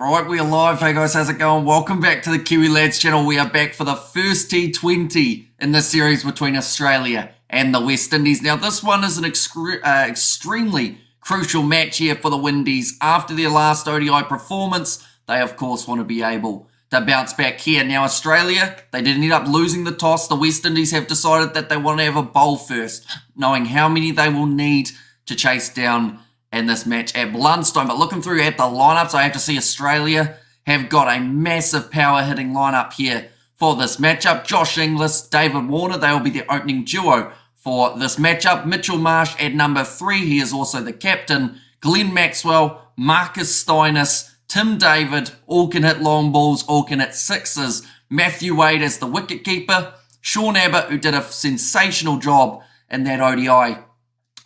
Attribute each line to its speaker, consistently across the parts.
Speaker 1: Right, we are live. Hey guys, how's it going? Welcome back to the Kiwi Lads channel. We are back for the first T20 in this series between Australia and the West Indies. Now, this one is an extremely crucial match here for the Windies. After their last ODI performance, they of course want to be able to bounce back here. Now, Australia, they did end up losing the toss. The West Indies have decided that they want to have a bowl first, knowing how many they will need to chase down in this match at Blundstone. But looking through at the lineups, I have to see Australia have got a massive power hitting lineup here for this matchup. Josh Inglis, David Warner, they will be the opening duo for this matchup. Mitchell Marsh at number 3, he is also the captain. Glenn Maxwell, Marcus Stoinis, Tim David, all can hit long balls, all can hit sixes. Matthew Wade as the wicketkeeper. Sean Abbott, who did a sensational job in that ODI.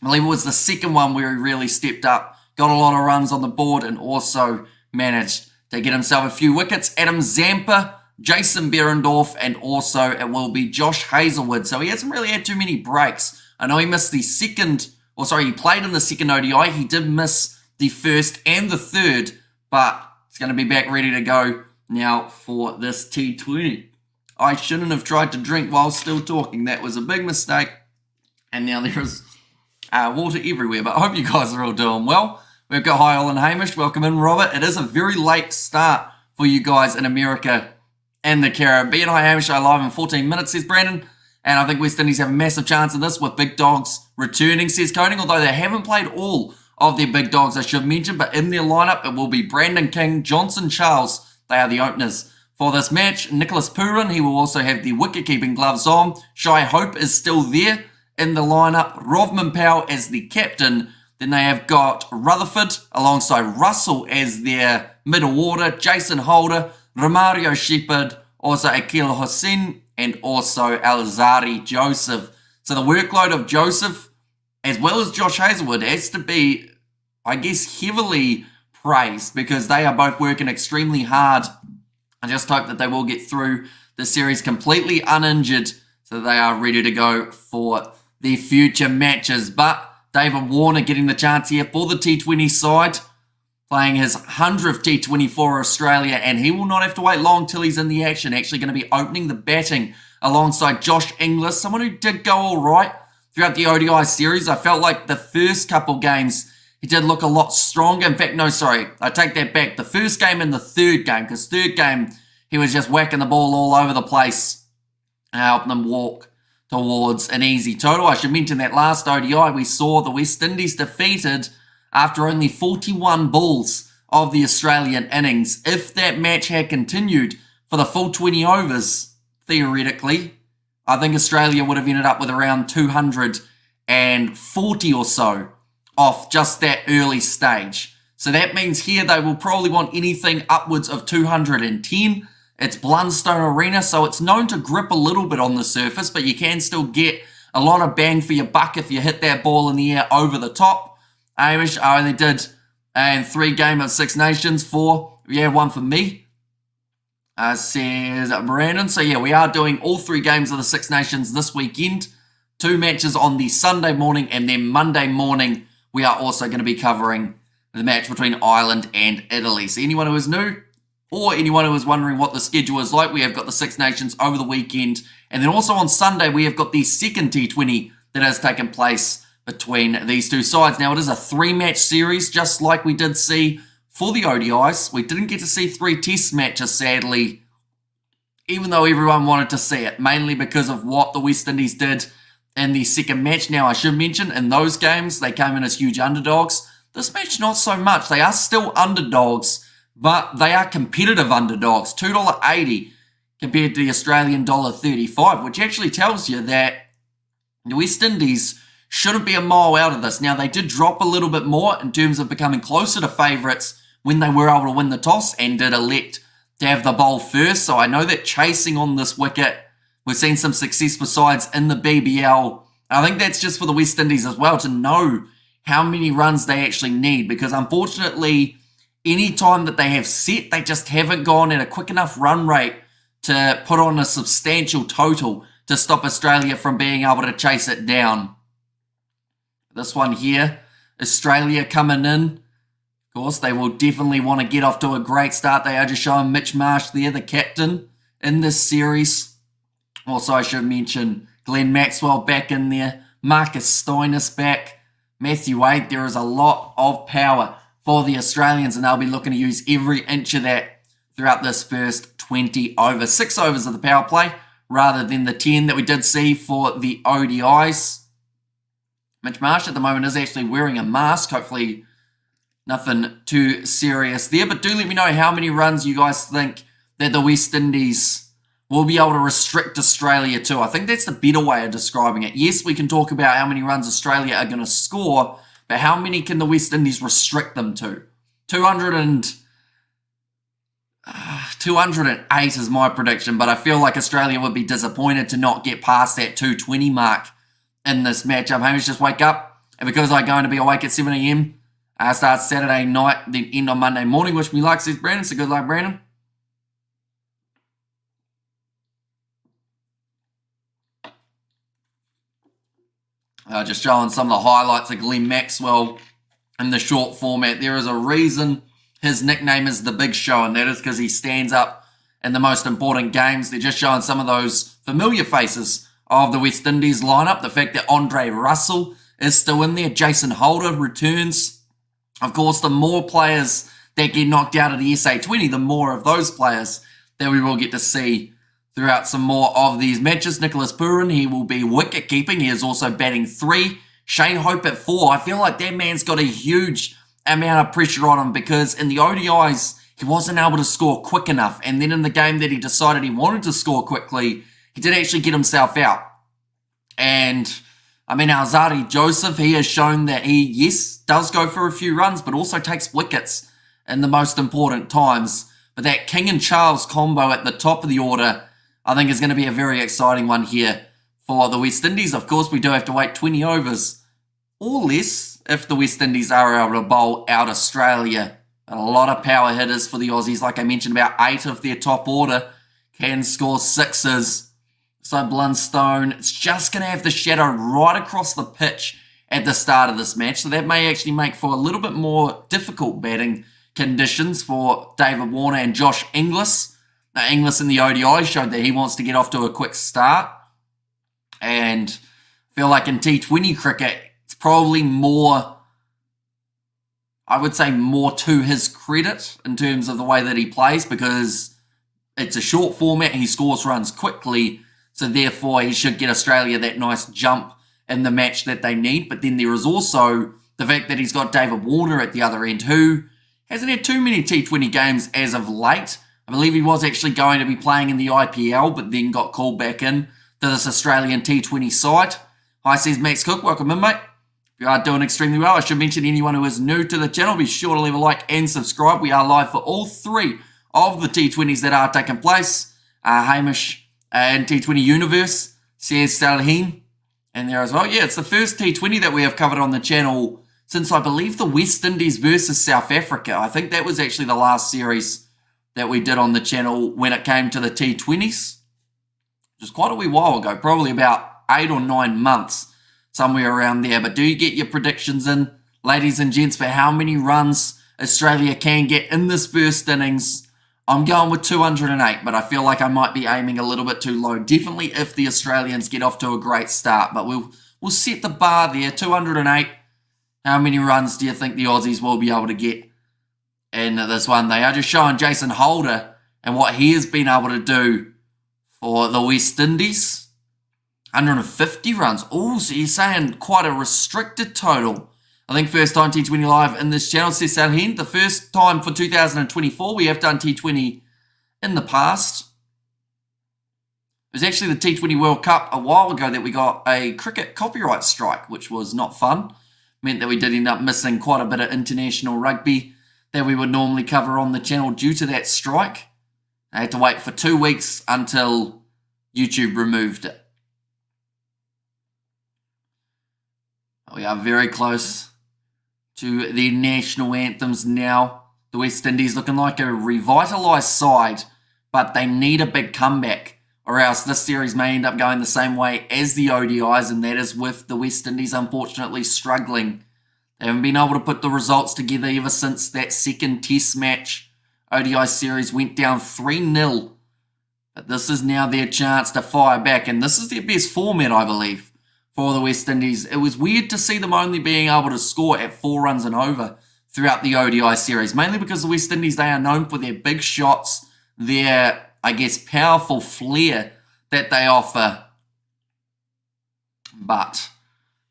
Speaker 1: I believe it was the second one where he really stepped up, got a lot of runs on the board, and also managed to get himself a few wickets. Adam Zampa, Jason Behrendorff, and also it will be Josh Hazlewood. So he hasn't really had too many breaks. I know he missed the he played in the second ODI. He did miss the first and the third, but he's going to be back ready to go now for this T20. I shouldn't have tried to drink while still talking. That was a big mistake. And now there is water everywhere, but I hope you guys are all doing well. We've got Hi and Hamish. Welcome in, Robert. It is a very late start for you guys in America and the Caribbean. Hi, Hamish. I live in 14 minutes, says Brandon. And I think West Indies have a massive chance in this with big dogs returning, says Coding. Although they haven't played all of their big dogs, I should mention. But in their lineup, it will be Brandon King, Johnson Charles. They are the openers for this match. Nicholas Pooran, he will also have the wicket-keeping gloves on. Shai Hope is still there in the lineup. Rovman Powell as the captain. Then they have got Rutherford alongside Russell as their middle order. Jason Holder, Romario Shepherd, also Akil Hossain, and also Alzari Joseph. So the workload of Joseph, as well as Josh Hazlewood, has to be, I guess, heavily praised because they are both working extremely hard. I just hope that they will get through the series completely uninjured so they are ready to go for the future matches. But David Warner getting the chance here for the T20 side, playing his 100th T20 for Australia, and he will not have to wait long till he's in the action. Actually going to be opening the batting alongside Josh Inglis, someone who did go all right throughout the ODI series. I felt like the first couple games he did look a lot stronger. In fact, no, sorry, I take that back. The first game and the third game, because third game he was just whacking the ball all over the place and helping them walk towards an easy total. I should mention that last ODI we saw the West Indies defeated after only 41 balls of the Australian innings. If that match had continued for the full 20 overs, theoretically, I think Australia would have ended up with around 240 or so off just that early stage. So that means here they will probably want anything upwards of 210. It's Blundstone Arena, so it's known to grip a little bit on the surface, but you can still get a lot of bang for your buck if you hit that ball in the air over the top. Amish, I only did 3 games of Six Nations, 4. Yeah, 1 for me, says Brandon. So yeah, we are doing all 3 games of the Six Nations this weekend. 2 matches on the Sunday morning, and then Monday morning we are also going to be covering the match between Ireland and Italy. So anyone who is new, or anyone who is wondering what the schedule is like, we have got the Six Nations over the weekend. And then also on Sunday, we have got the second T20 that has taken place between these two sides. Now, it is a 3-match series, just like we did see for the ODIs. We didn't get to see 3 test matches, sadly, even though everyone wanted to see it, mainly because of what the West Indies did in the second match. Now, I should mention, in those games, they came in as huge underdogs. This match, not so much. They are still underdogs, but they are competitive underdogs, $2.80 compared to the Australian $1.35, which actually tells you that the West Indies shouldn't be a mile out of this. Now, they did drop a little bit more in terms of becoming closer to favourites when they were able to win the toss and did elect to have the bowl first. So I know that chasing on this wicket, we've seen some success for sides in the BBL. I think that's just for the West Indies as well to know how many runs they actually need, because unfortunately, any time that they have set, they just haven't gone at a quick enough run rate to put on a substantial total to stop Australia from being able to chase it down. This one here, Australia coming in Of course, they will definitely want to get off to a great start. They are just showing Mitch Marsh there, the captain in this series. Also, I should mention Glenn Maxwell back in there. Marcus Stoinis back. Matthew Wade. There is a lot of power for the Australians, and they'll be looking to use every inch of that throughout this first 20 overs. 6 overs of the power play rather than the 10 that we did see for the ODIs. Mitch Marsh at the moment is actually wearing a mask. Hopefully nothing too serious there. But do let me know how many runs you guys think that the West Indies will be able to restrict Australia to. I think that's the better way of describing it. Yes, we can talk about how many runs Australia are going to score, but how many can the West Indies restrict them to? 208 is my prediction, but I feel like Australia would be disappointed to not get past that 220 mark in this match. I'm Hamish, just wake up. And because I'm going to be awake at 7 a.m., start Saturday night, then end on Monday morning. Wish me luck, says Brandon. So good luck, Brandon. Just showing some of the highlights of Glenn Maxwell in the short format. There is a reason his nickname is the Big Show, and that is because he stands up in the most important games. They're just showing some of those familiar faces of the West Indies lineup. The fact that Andre Russell is still in there. Jason Holder returns. Of course, the more players that get knocked out of the SA20, the more of those players that we will get to see throughout some more of these matches. Nicholas Purin, he will be wicket keeping. He is also batting 3. Shane Hope at 4. I feel like that man's got a huge amount of pressure on him because in the ODIs, he wasn't able to score quick enough. And then in the game that he decided he wanted to score quickly, he did actually get himself out. And I mean, Alzarri Joseph, he has shown that he, yes, does go for a few runs, but also takes wickets in the most important times. But that King and Charles combo at the top of the order, I think is going to be a very exciting one here for the West Indies. Of course, we do have to wait 20 overs or less if the West Indies are able to bowl out Australia. A lot of power hitters for the Aussies. Like I mentioned, about 8 of their top order can score 6s. So Blundstone, it's just going to have the shadow right across the pitch at the start of this match. So that may actually make for a little bit more difficult batting conditions for David Warner and Josh Inglis. Now, Inglis in the ODI showed that he wants to get off to a quick start. And I feel like in T20 cricket, it's probably more, I would say more to his credit in terms of the way that he plays because it's a short format. He scores runs quickly. So therefore, he should get Australia that nice jump in the match that they need. But then there is also the fact that he's got David Warner at the other end, who hasn't had too many T20 games as of late. I believe he was actually going to be playing in the IPL, but then got called back in to this Australian T20 side. Hi, says Max Cook. Welcome in, mate. If you are doing extremely well, I should mention anyone who is new to the channel, be sure to leave a like and subscribe. We are live for all 3 of the T20s that are taking place. Hamish and T20 Universe, says Salaheen, and there as well. Yeah, it's the first T20 that we have covered on the channel since I believe the West Indies versus South Africa. I think that was actually the last series that we did on the channel when it came to the T20s. Which was quite a wee while ago, probably about 8 or 9 months, somewhere around there. But do you get your predictions in, ladies and gents, for how many runs Australia can get in this first innings? I'm going with 208, but I feel like I might be aiming a little bit too low. Definitely if the Australians get off to a great start, but we'll set the bar there, 208. How many runs do you think the Aussies will be able to get in this one? They are just showing Jason Holder and what he has been able to do for the West Indies. 150 runs. Oh, so you're saying quite a restricted total. I think first time T20 live in this channel, says Salhin. The first time for 2024. We have done T20 in the past. It was actually the T20 World Cup a while ago that we got a cricket copyright strike, which was not fun. Meant that we did end up missing quite a bit of international rugby that we would normally cover on the channel due to that strike. I had to wait for 2 weeks until YouTube removed it. We are very close to the national anthems now. The West Indies looking like a revitalised side, but they need a big comeback, or else this series may end up going the same way as the ODIs, and that is with the West Indies unfortunately struggling. They haven't been able to put the results together ever since that second test match. ODI series went down 3-0. But this is now their chance to fire back. And this is their best format, I believe, for the West Indies. It was weird to see them only being able to score at 4 runs and over throughout the ODI series. Mainly because the West Indies, they are known for their big shots, their, I guess, powerful flair that they offer. But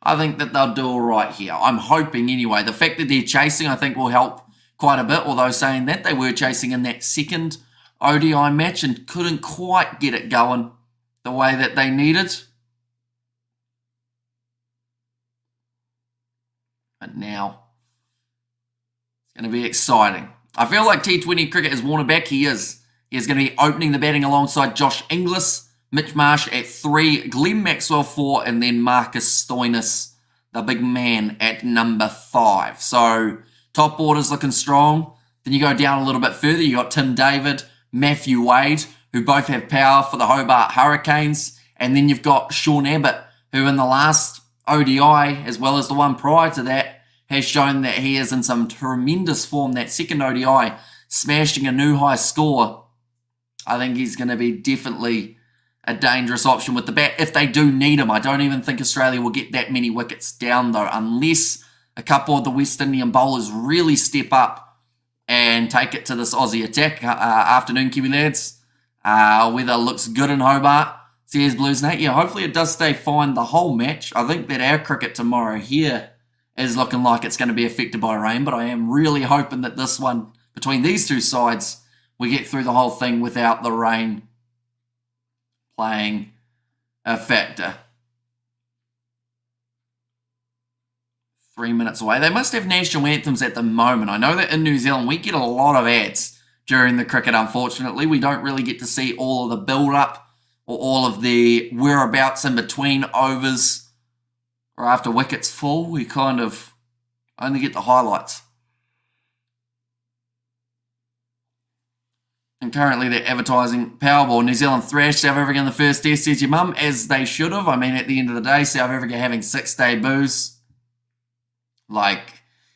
Speaker 1: I think that they'll do all right here. I'm hoping anyway. The fact that they're chasing, I think, will help quite a bit. Although saying that, they were chasing in that second ODI match and couldn't quite get it going the way that they needed. But now, it's going to be exciting. I feel like T20 cricket is Warner back. He is. He is going to be opening the batting alongside Josh Inglis, Mitch Marsh at 3, Glenn Maxwell 4, and then Marcus Stoinis, the big man, at number 5. So, top order's looking strong. Then you go down a little bit further. You got Tim David, Matthew Wade, who both have power for the Hobart Hurricanes. And then you've got Sean Abbott, who in the last ODI, as well as the one prior to that, has shown that he is in some tremendous form. That second ODI, smashing a new high score. I think he's going to be definitely a dangerous option with the bat if they do need him. I don't even think Australia will get that many wickets down, though, unless a couple of the West Indian bowlers really step up and take it to this Aussie attack. Afternoon, Kiwi lads. Weather looks good in Hobart. Says Blues Nate. Yeah, hopefully it does stay fine the whole match. I think that our cricket tomorrow here is looking like it's going to be affected by rain, but I am really hoping that this one, between these two sides, we get through the whole thing without the rain playing a factor. 3 minutes away. They must have national anthems at the moment. I know that in New Zealand we get a lot of ads during the cricket, unfortunately. We don't really get to see all of the build-up or all of the whereabouts in between overs or after wickets fall. We kind of only get the highlights. And currently they're advertising Powerball. New Zealand thrashed South Africa in the first test, says your mum, as they should have. I mean, at the end of the day, South Africa having 6 debuts. Like,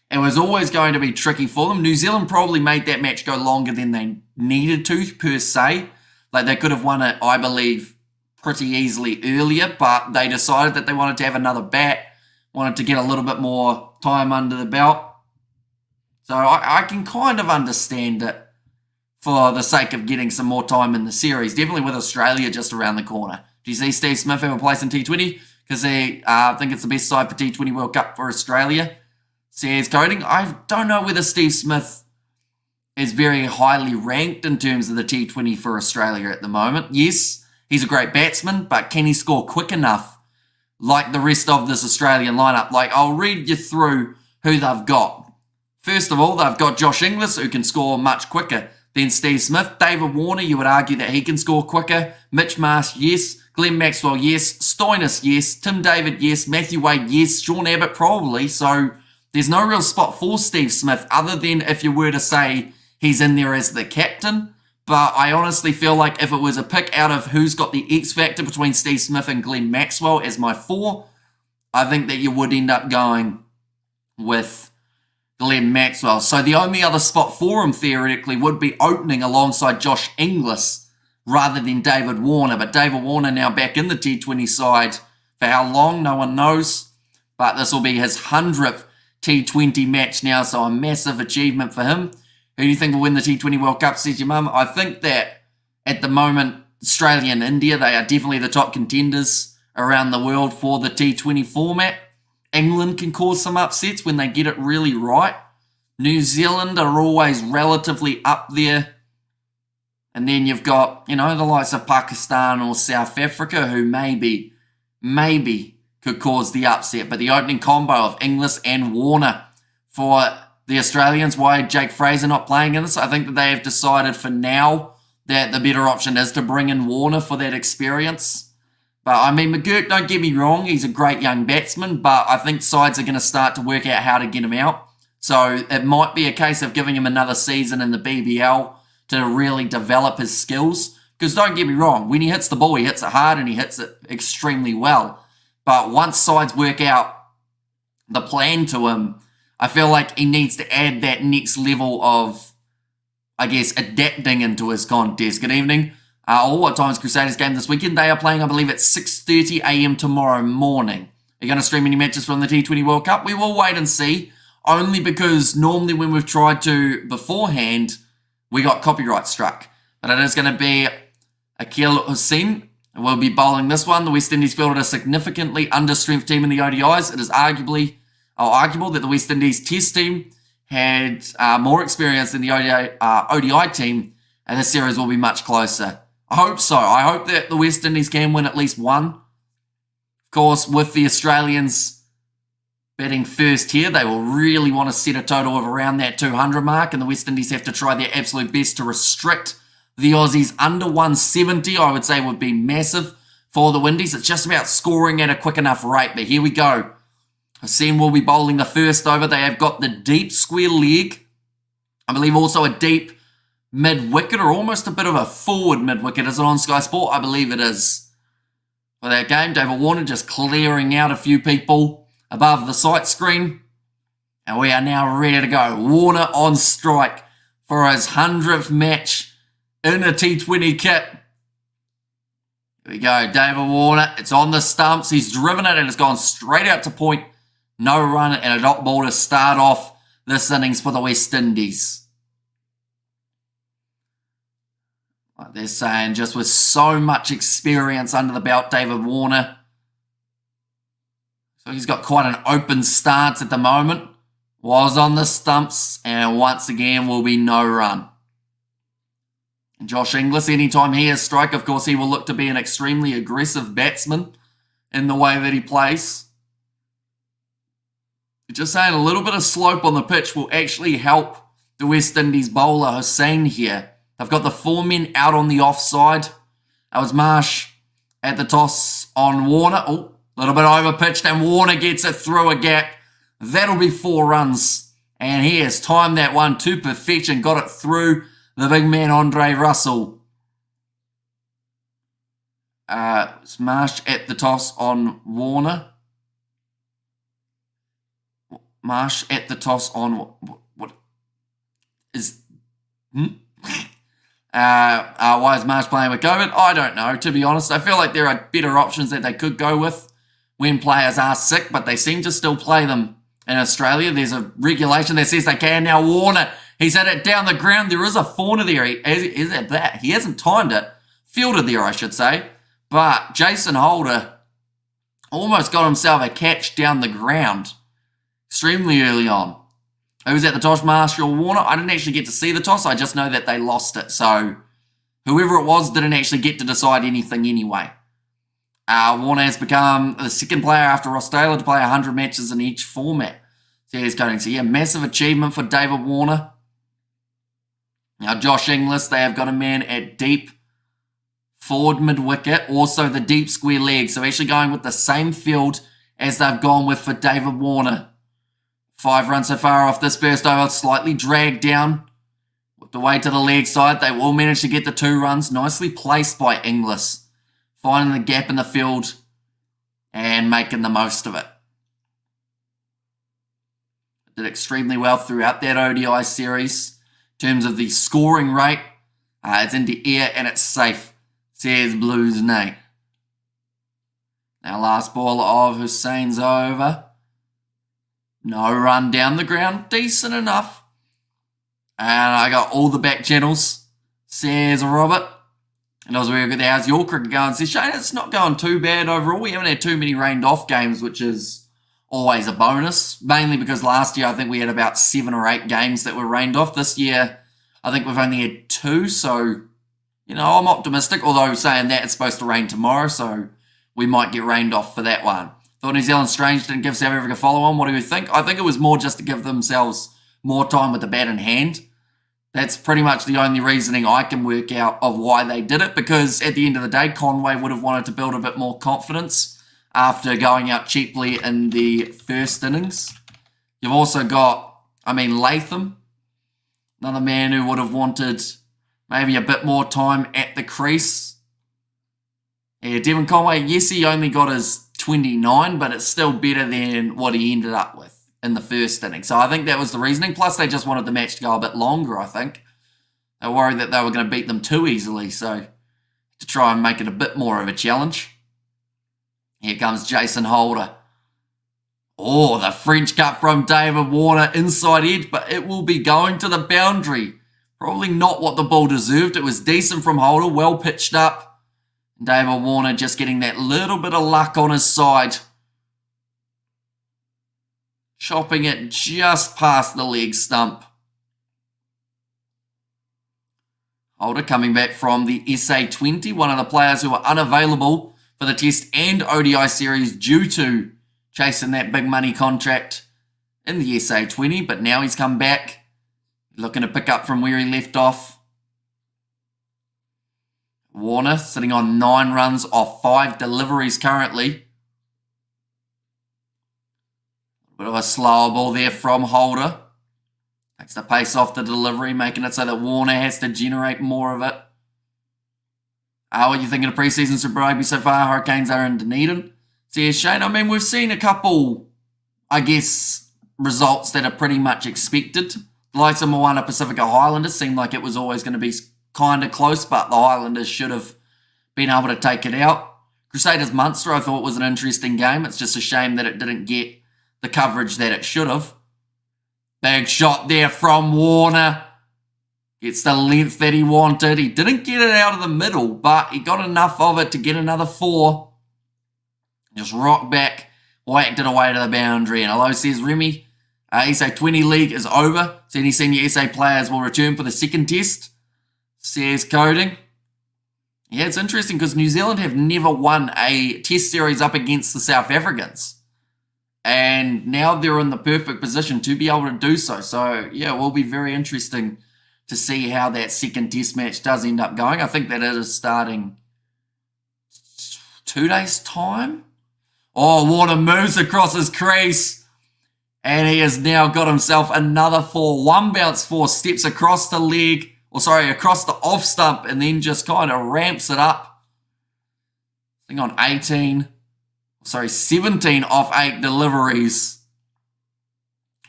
Speaker 1: it was always going to be tricky for them. New Zealand probably made that match go longer than they needed to, per se. Like, they could have won it, I believe, pretty easily earlier, but they decided that they wanted to have another bat, wanted to get a little bit more time under the belt. So I can kind of understand it for the sake of getting some more time in the series. Definitely with Australia just around the corner. Do you see Steve Smith have a place in T20? Because they think it's the best side for T20 World Cup for Australia. Says Coding. I don't know whether Steve Smith is very highly ranked in terms of the T20 for Australia at the moment. Yes, he's a great batsman, but can he score quick enough like the rest of this Australian lineup? Like, I'll read you through who they've got. First of all, they've got Josh Inglis, who can score much quicker than Steve Smith. David Warner, you would argue that he can score quicker. Mitch Marsh, yes. Glenn Maxwell, yes. Stoinis, yes. Tim David, yes. Matthew Wade, yes. Sean Abbott, probably. So there's no real spot for Steve Smith other than if you were to say he's in there as the captain. But I honestly feel like if it was a pick out of who's got the X factor between Steve Smith and Glenn Maxwell as my 4, I think that you would end up going with Glenn Maxwell. So the only other spot for him theoretically would be opening alongside Josh Inglis rather than David Warner. But David Warner now back in the T20 side for how long, no one knows. But this will be his 100th T20 match now, so a massive achievement for him. Who do you think will win the T20 World Cup, says your mum? I think that at the moment, Australia and India, they are definitely the top contenders around the world for the T20 format. England can cause some upsets when they get it really right. New Zealand are always relatively up there. And then you've got, you know, the likes of Pakistan or South Africa who maybe could cause the upset. But the opening combo of Inglis and Warner for the Australians, why Jake Fraser not playing in this? I think that they have decided for now that the better option is to bring in Warner for that experience. But, I mean, McGurk, don't get me wrong, he's a great young batsman, but I think sides are going to start to work out how to get him out. So it might be a case of giving him another season in the BBL to really develop his skills. Because don't get me wrong, when he hits the ball, he hits it hard and he hits it extremely well. But once sides work out the plan to him, I feel like he needs to add that next level of, I guess, adapting into his contest. Good evening. What time is Crusaders game this weekend? They are playing, I believe, at 6:30 a.m. tomorrow morning. Are you going to stream any matches from the T20 World Cup? We will wait and see, only because normally when we've tried to beforehand, we got copyright struck. But it is going to be Akil Hussein, and we'll be bowling this one. The West Indies fielded a significantly understrength team in the ODIs. It is arguable that the West Indies Test team had more experience than the ODI team, and this series will be much closer. I hope so. I hope that the West Indies can win at least one. Of course, with the Australians batting first here, they will really want to set a total of around that 200 mark, and the West Indies have to try their absolute best to restrict the Aussies under 170. I would say would be massive for the Windies. It's just about scoring at a quick enough rate, but here we go. Hussein will be bowling the first over. They have got the deep square leg. I believe also a deep mid-wicket, or almost a bit of a forward mid-wicket. Is it on Sky Sport? I believe it is. For that game, David Warner just clearing out a few people above the sight screen. And we are now ready to go. Warner on strike for his 100th match in a T20 kit. Here we go, David Warner. It's on the stumps. He's driven it and it's gone straight out to point. No run and a dot ball to start off this innings for the West Indies. Like they're saying, just with so much experience under the belt, David Warner. So he's got quite an open stance at the moment. Was on the stumps and once again will be no run. And Josh Inglis, anytime he has strike, of course, he will look to be an extremely aggressive batsman in the way that he plays. Just saying, a little bit of slope on the pitch will actually help the West Indies bowler Hussein here. They've got the 4 men out on the offside. That was Marsh at the toss on Warner. Oh, a little bit over pitched, and Warner gets it through a gap. That'll be 4 runs. And he has timed that one to perfection. Got it through the big man, Andre Russell. It's Marsh at the toss on Warner. Marsh at the toss on what is why is Marsh playing with COVID? I don't know, to be honest. I feel like there are better options that they could go with when players are sick, but they seem to still play them in Australia. There's a regulation that says they can. Now Warner, he's had it down the ground. There is a fauna there. He hasn't timed it. Fielded there, I should say. But Jason Holder almost got himself a catch down the ground extremely early on. Who was at the toss, Marshall Warner? I didn't actually get to see the toss. I just know that they lost it. So whoever it was didn't actually get to decide anything anyway. Warner has become the second player after Ross Taylor to play 100 matches in each format. So he's going. So yeah, massive achievement for David Warner. Now Josh Inglis, they have got a man at deep forward mid-wicket. Also the deep square leg. So actually going with the same field as they've gone with for David Warner. 5 runs so far off this first over, slightly dragged down. Whipped away to the leg side. They will manage to get the 2 runs. Nicely placed by Inglis. Finding the gap in the field and making the most of it. Did extremely well throughout that ODI series. In terms of the scoring rate, it's into air and it's safe, says Blues Nate. Now last ball of Hussein's over. No run down the ground. Decent enough. And I got all the back channels, says Robert. And I was very good. How's your cricket going? Says Shane, it's not going too bad overall. We haven't had too many rained off games, which is always a bonus. Mainly because last year I think we had about 7 or 8 games that were rained off. This year I think we've only had 2. So, you know, I'm optimistic. Although saying that, it's supposed to rain tomorrow. So we might get rained off for that one. Thought New Zealand Strange didn't give South Africa a follow-on. What do you think? I think it was more just to give themselves more time with the bat in hand. That's pretty much the only reasoning I can work out of why they did it, because at the end of the day, Conway would have wanted to build a bit more confidence after going out cheaply in the first innings. You've also got, Latham, another man who would have wanted maybe a bit more time at the crease. Yeah, Devon Conway, yes, he only got his 29, but it's still better than what he ended up with in the first inning. So I think that was the reasoning. Plus, they just wanted the match to go a bit longer, I think. They were worried that they were going to beat them too easily. So to try and make it a bit more of a challenge. Here comes Jason Holder. Oh, the French cut from David Warner, inside edge, but it will be going to the boundary. Probably not what the ball deserved. It was decent from Holder, well pitched up. David Warner just getting that little bit of luck on his side. Chopping it just past the leg stump. Holder coming back from the SA20, one of the players who were unavailable for the Test and ODI series due to chasing that big money contract in the SA20, but now he's come back, looking to pick up from where he left off. Warner sitting on 9 runs off 5 deliveries currently. A bit of a slower ball there from Holder. Takes the pace off the delivery, making it so that Warner has to generate more of it. What are you thinking of pre-season Super Rugby so far? Hurricanes are in Dunedin. So yeah, Shane, I mean, we've seen a couple, I guess, results that are pretty much expected. The likes of Moana Pacifica Highlanders seemed like it was always going to be kind of close, but the Highlanders should have been able to take it out. Crusaders Munster, I thought was an interesting game. It's just a shame that it didn't get the coverage that it should have. Big shot there from Warner. Gets the length that he wanted. He didn't get it out of the middle, but he got enough of it to get another 4. Just rocked back, whacked it away to the boundary. And hello, says Remy. SA20 League is over. So any senior SA players will return for the second test, says Coding. Yeah, it's interesting because New Zealand have never won a test series up against the South Africans. And now they're in the perfect position to be able to do so. So, yeah, it will be very interesting to see how that second test match does end up going. I think that it is starting 2 days' time. Oh, Warner moves across his crease. And he has now got himself another 4. One bounce 4, steps across the leg. Across the off stump. And then just kind of ramps it up. I think on 17 off 8 deliveries.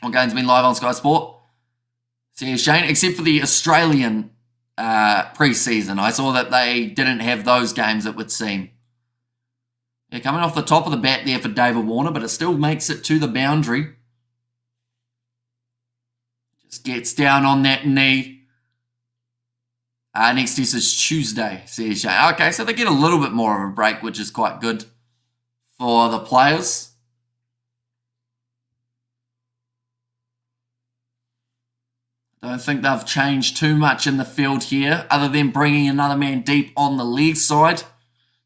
Speaker 1: What game's been live on Sky Sport? So yeah, Shane, except for the Australian pre-season. I saw that they didn't have those games, it would seem. Yeah, coming off the top of the bat there for David Warner, but it still makes it to the boundary. Just gets down on that knee. Next test is Tuesday, says Shane. Okay, so they get a little bit more of a break, which is quite good for the players. Don't think they've changed too much in the field here, other than bringing another man deep on the leg side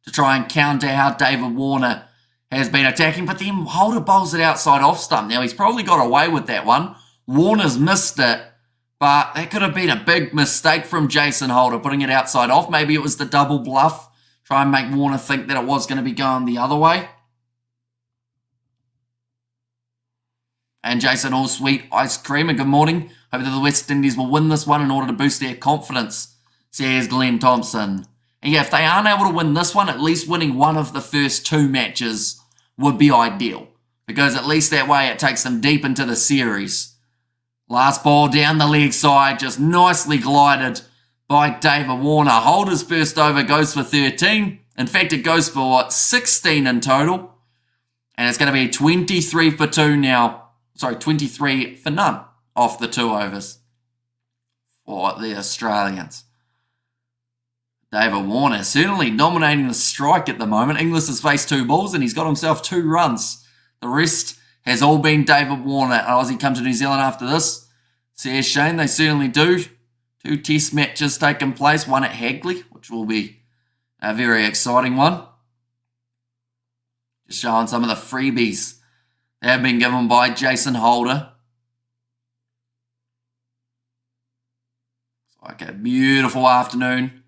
Speaker 1: to try and counter how David Warner has been attacking. But then Holder bowls it outside off stump. Now, he's probably got away with that one. Warner's missed it, but that could have been a big mistake from Jason Holder, putting it outside off. Maybe it was the double bluff, try and make Warner think that it was going to be going the other way. And Jason, all sweet ice cream, and good morning. Hope that the West Indies will win this one in order to boost their confidence, says Glenn Thompson. And yeah, if they aren't able to win this one, at least winning one of the first 2 matches would be ideal. Because at least that way it takes them deep into the series. Last ball down the leg side, just nicely glided by David Warner. Holder's first over goes for 13. In fact, it goes for 16 in total. And it's going to be 23 for 2 now. 23 for none off the 2 overs for the Australians. David Warner certainly dominating the strike at the moment. Inglis has faced 2 balls and he's got himself 2 runs. The rest has all been David Warner. And Aussie come to New Zealand after this. Says Shane, they certainly do. 2 test matches taking place. One at Hagley, which will be a very exciting one. Just showing some of the freebies that have been given by Jason Holder. It's like a beautiful afternoon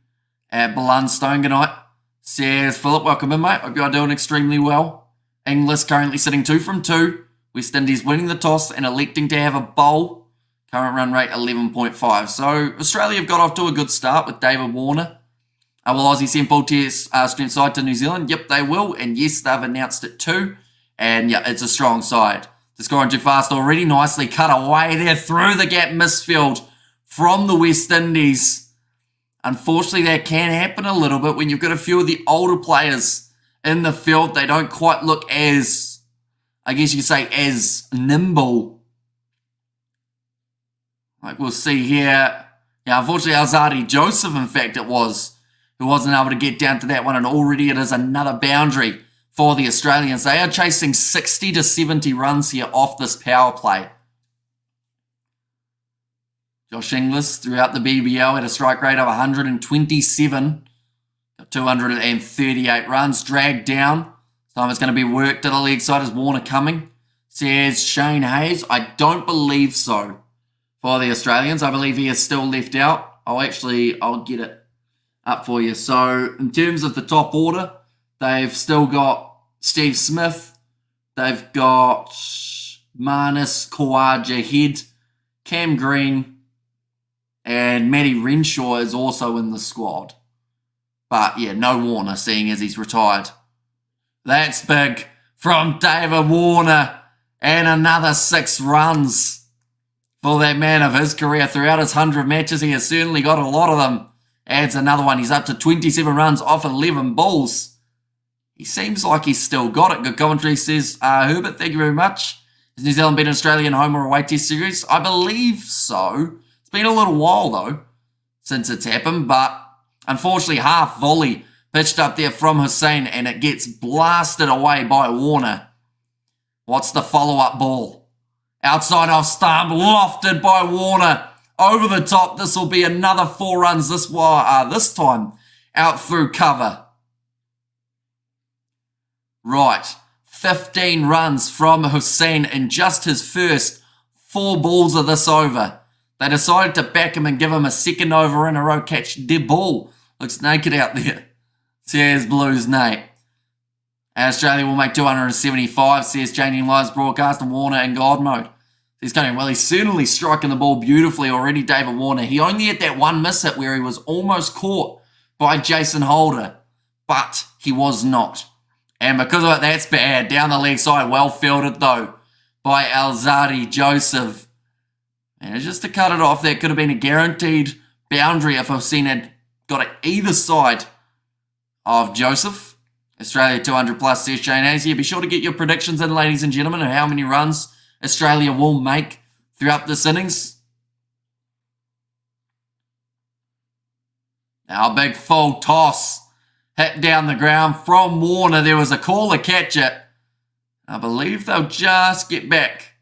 Speaker 1: at Blundstone. Good night, says Philip. Welcome in, mate. Hope you are doing extremely well. Inglis currently sitting 2 from 2. West Indies winning the toss and electing to have a bowl. Current run rate 11.5. So Australia have got off to a good start with David Warner. Will Aussie send full test strength side to New Zealand? Yep, they will. And yes, they've announced it too. And yeah, it's a strong side Just going too fast already. Nicely cut away there through the gap misfield from the West Indies. Unfortunately, that can happen a little bit when you've got a few of the older players in the field. They don't quite look as, I guess you could say, as nimble. Like we'll see here. Yeah, unfortunately, Australia Joseph, in fact, it was, who wasn't able to get down to that one. And already it is another boundary for the Australians. They are chasing 60 to 70 runs here off this power play. Josh Inglis throughout the BBL had a strike rate of 127. Got 238 runs, dragged down. Time it's going to be worked to the leg side. Is Warner coming? Says Shane Hayes. I don't believe so for the Australians. I believe he is still left out. I'll get it up for you. So in terms of the top order, they've still got Steve Smith. They've got Marnus Khawaja Head, Cam Green, and Matty Renshaw is also in the squad. But yeah, no Warner, seeing as he's retired. That's big from David Warner. And another 6 runs for that man of his career. Throughout his 100 matches, he has certainly got a lot of them. Adds another one. He's up to 27 runs off 11 balls. He seems like he's still got it. Good commentary says, Herbert, thank you very much. Has New Zealand been an Australian home or away test series? I believe so. It's been a little while, though, since it's happened. But unfortunately, half volley pitched up there from Hussain, and it gets blasted away by Warner. What's the follow-up ball? Outside off stump, lofted by Warner. Over the top. This will be another 4 runs this time out through cover. Right. 15 runs from Hussain in just his first 4 balls of this over. They decided to back him and give him a second over in a row. Catch the ball. Looks naked out there. Says Blues Nate. Australia will make 275, says changing lives broadcast, and Warner in God mode. He's going, well, he's certainly striking the ball beautifully already, David Warner. He only had that one miss hit where he was almost caught by Jason Holder, but he was not. And because of it, that's bad. Down the leg side, well fielded though by Australia Joseph. And just to cut it off, that could have been a guaranteed boundary if Hussain had got it either side of Joseph. Australia 200 plus, says Shane Hayes. Be sure to get your predictions in, ladies and gentlemen, of how many runs Australia will make throughout this innings. Now a big full toss hit down the ground from Warner. There was a call to catch it. I believe they'll just get back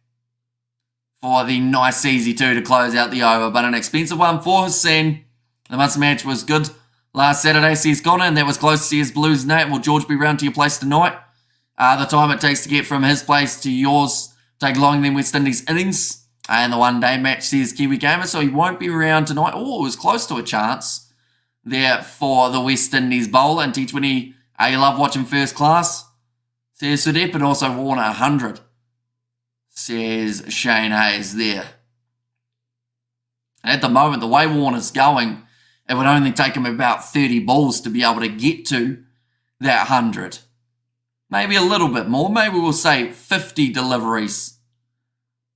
Speaker 1: for the nice easy 2 to close out the over, but an expensive one for Hussain. The must match was good last Saturday, says Connor, and that was close to see his Blues Nate. Will George be round to your place tonight? The time it takes to get from his place to yours take longer than West Indies innings. And the one-day match, says Kiwi Gamer, so he won't be around tonight. Oh, it was close to a chance there for the West Indies bowler. And T20, you love watching first class, says Sudip, and also Warner 100, says Shane Hayes there. And at the moment, the way Warner's going, it would only take him about 30 balls to be able to get to that 100. Maybe a little bit more. Maybe we'll say 50 deliveries.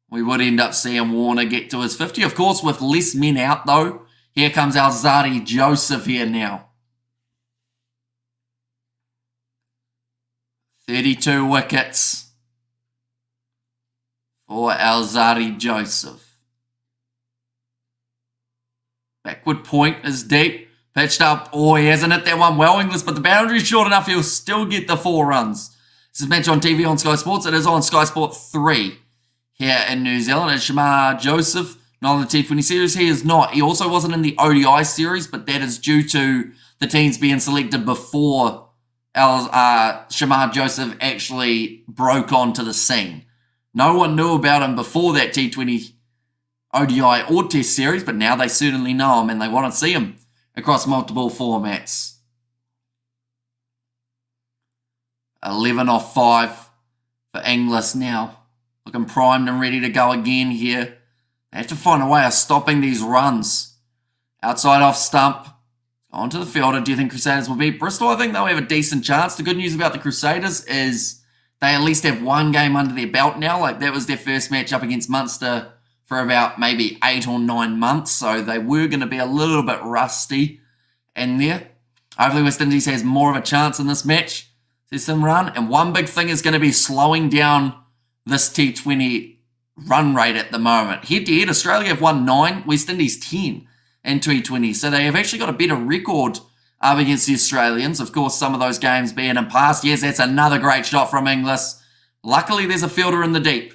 Speaker 1: We would end up seeing Warner get to his 50. Of course, with less men out, though. Here comes Australia Joseph here now. 32 wickets for Australia Joseph. Backward point is deep. Pitched up. Oh, he hasn't hit that one well, Inglis, but the boundary is short enough. He'll still get the 4 runs. This is match on TV on Sky Sports. It is on Sky Sport 3 here in New Zealand. It's Shamar Joseph, not in the T20 series. He is not. He also wasn't in the ODI series, but that is due to the teams being selected before Shamar Joseph actually broke onto the scene. No one knew about him before that T20 ODI or Test series, but now they certainly know him and they want to see him across multiple formats. 11 off 5 for Inglis now. Looking primed and ready to go again here. They have to find a way of stopping these runs. Outside off stump. Onto the fielder. Do you think Crusaders will beat Bristol? I think they'll have a decent chance. The good news about the Crusaders is they at least have one game under their belt now. Like, that was their first match up against Munster for about maybe 8 or 9 months. So they were going to be a little bit rusty in there. Hopefully West Indies has more of a chance in this match. See some run. And one big thing is going to be slowing down this T20 run rate at the moment. Head-to-head, Australia have won 9, West Indies 10 in T20. So they have actually got a better record up against the Australians. Of course, some of those games being in past. Yes, that's another great shot from Inglis. Luckily, there's a fielder in the deep.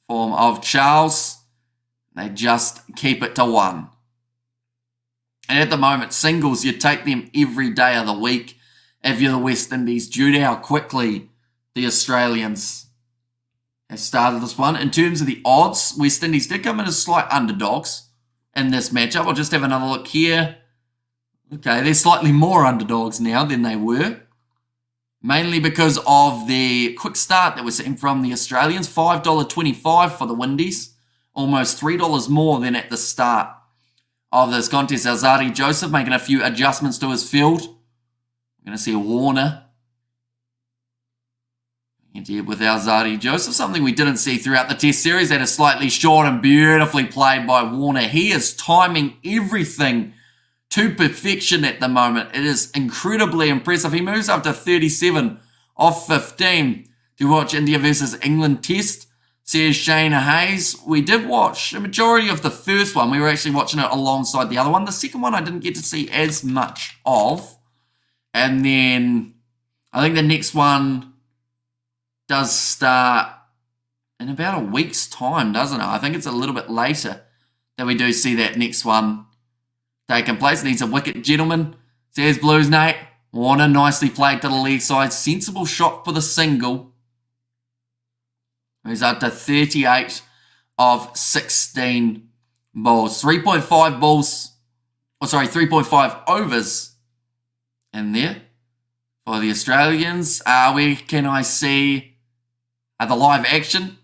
Speaker 1: Form of Charles. They just keep it to 1. And at the moment, singles, you take them every day of the week if you're the West Indies, due to how quickly the Australians have started this one. In terms of the odds, West Indies did come in as slight underdogs in this matchup. I'll just have another look here. Okay, they're slightly more underdogs now than they were. Mainly because of the quick start that we're seeing from the Australians. $5.25 for the Windies. Almost $3 more than at the start of this contest. Alzarri Joseph making a few adjustments to his field. We're going to see Warner here with Alzarri Joseph. Something we didn't see throughout the Test series. That is slightly short and beautifully played by Warner. He is timing everything to perfection at the moment. It is incredibly impressive. He moves up to 37 off 15 to watch India versus England Test. Says Shane Hayes. We did watch a majority of the first one. We were actually watching it alongside the other one. The second one I didn't get to see as much of. And then I think the next one does start in about a week's time, doesn't it? I think it's a little bit later that we do see that next one taking place. Needs a wicket, gentlemen. Says Blues, Nate. Warner nicely played to the leg side. Sensible shot for the single. Moves up to 38 of 16 balls. 3.5 balls. 3.5 overs in there for the Australians. Where can I see the live action?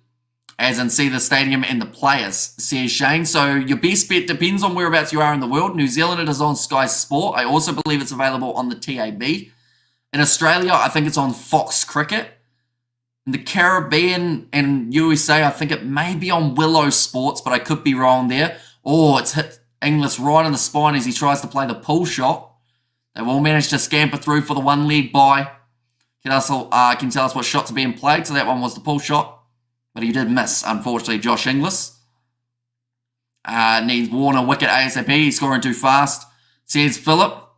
Speaker 1: As in see the stadium and the players, says Shane. So your best bet depends on whereabouts you are in the world. New Zealand, it is on Sky Sport. I also believe it's available on the TAB. In Australia, I think it's on Fox Cricket. In the Caribbean and USA, I think it may be on Willow Sports, but I could be wrong there. Oh, it's hit Inglis right in the spine as he tries to play the pull shot. They will manage to scamper through for the one leg bye. Can tell us what shots are being played. So that one was the pull shot. But he did miss, unfortunately, Josh Inglis. Needs Warner wicket ASAP. He's scoring too fast, says Phillip.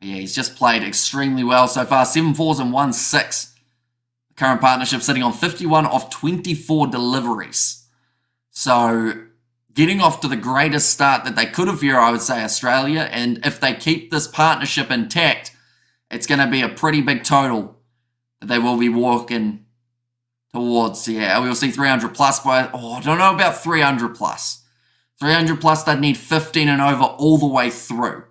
Speaker 1: Yeah, he's just played extremely well so far. 7 fours and 1 6. The current partnership sitting on 51 of 24 deliveries. So getting off to the greatest start that they could have here, I would say, Australia. And if they keep this partnership intact, it's going to be a pretty big total that they will be walking towards. Yeah, we'll see 300 plus by, I don't know about 300 plus. 300 plus, they'd need 15 and over all the way through.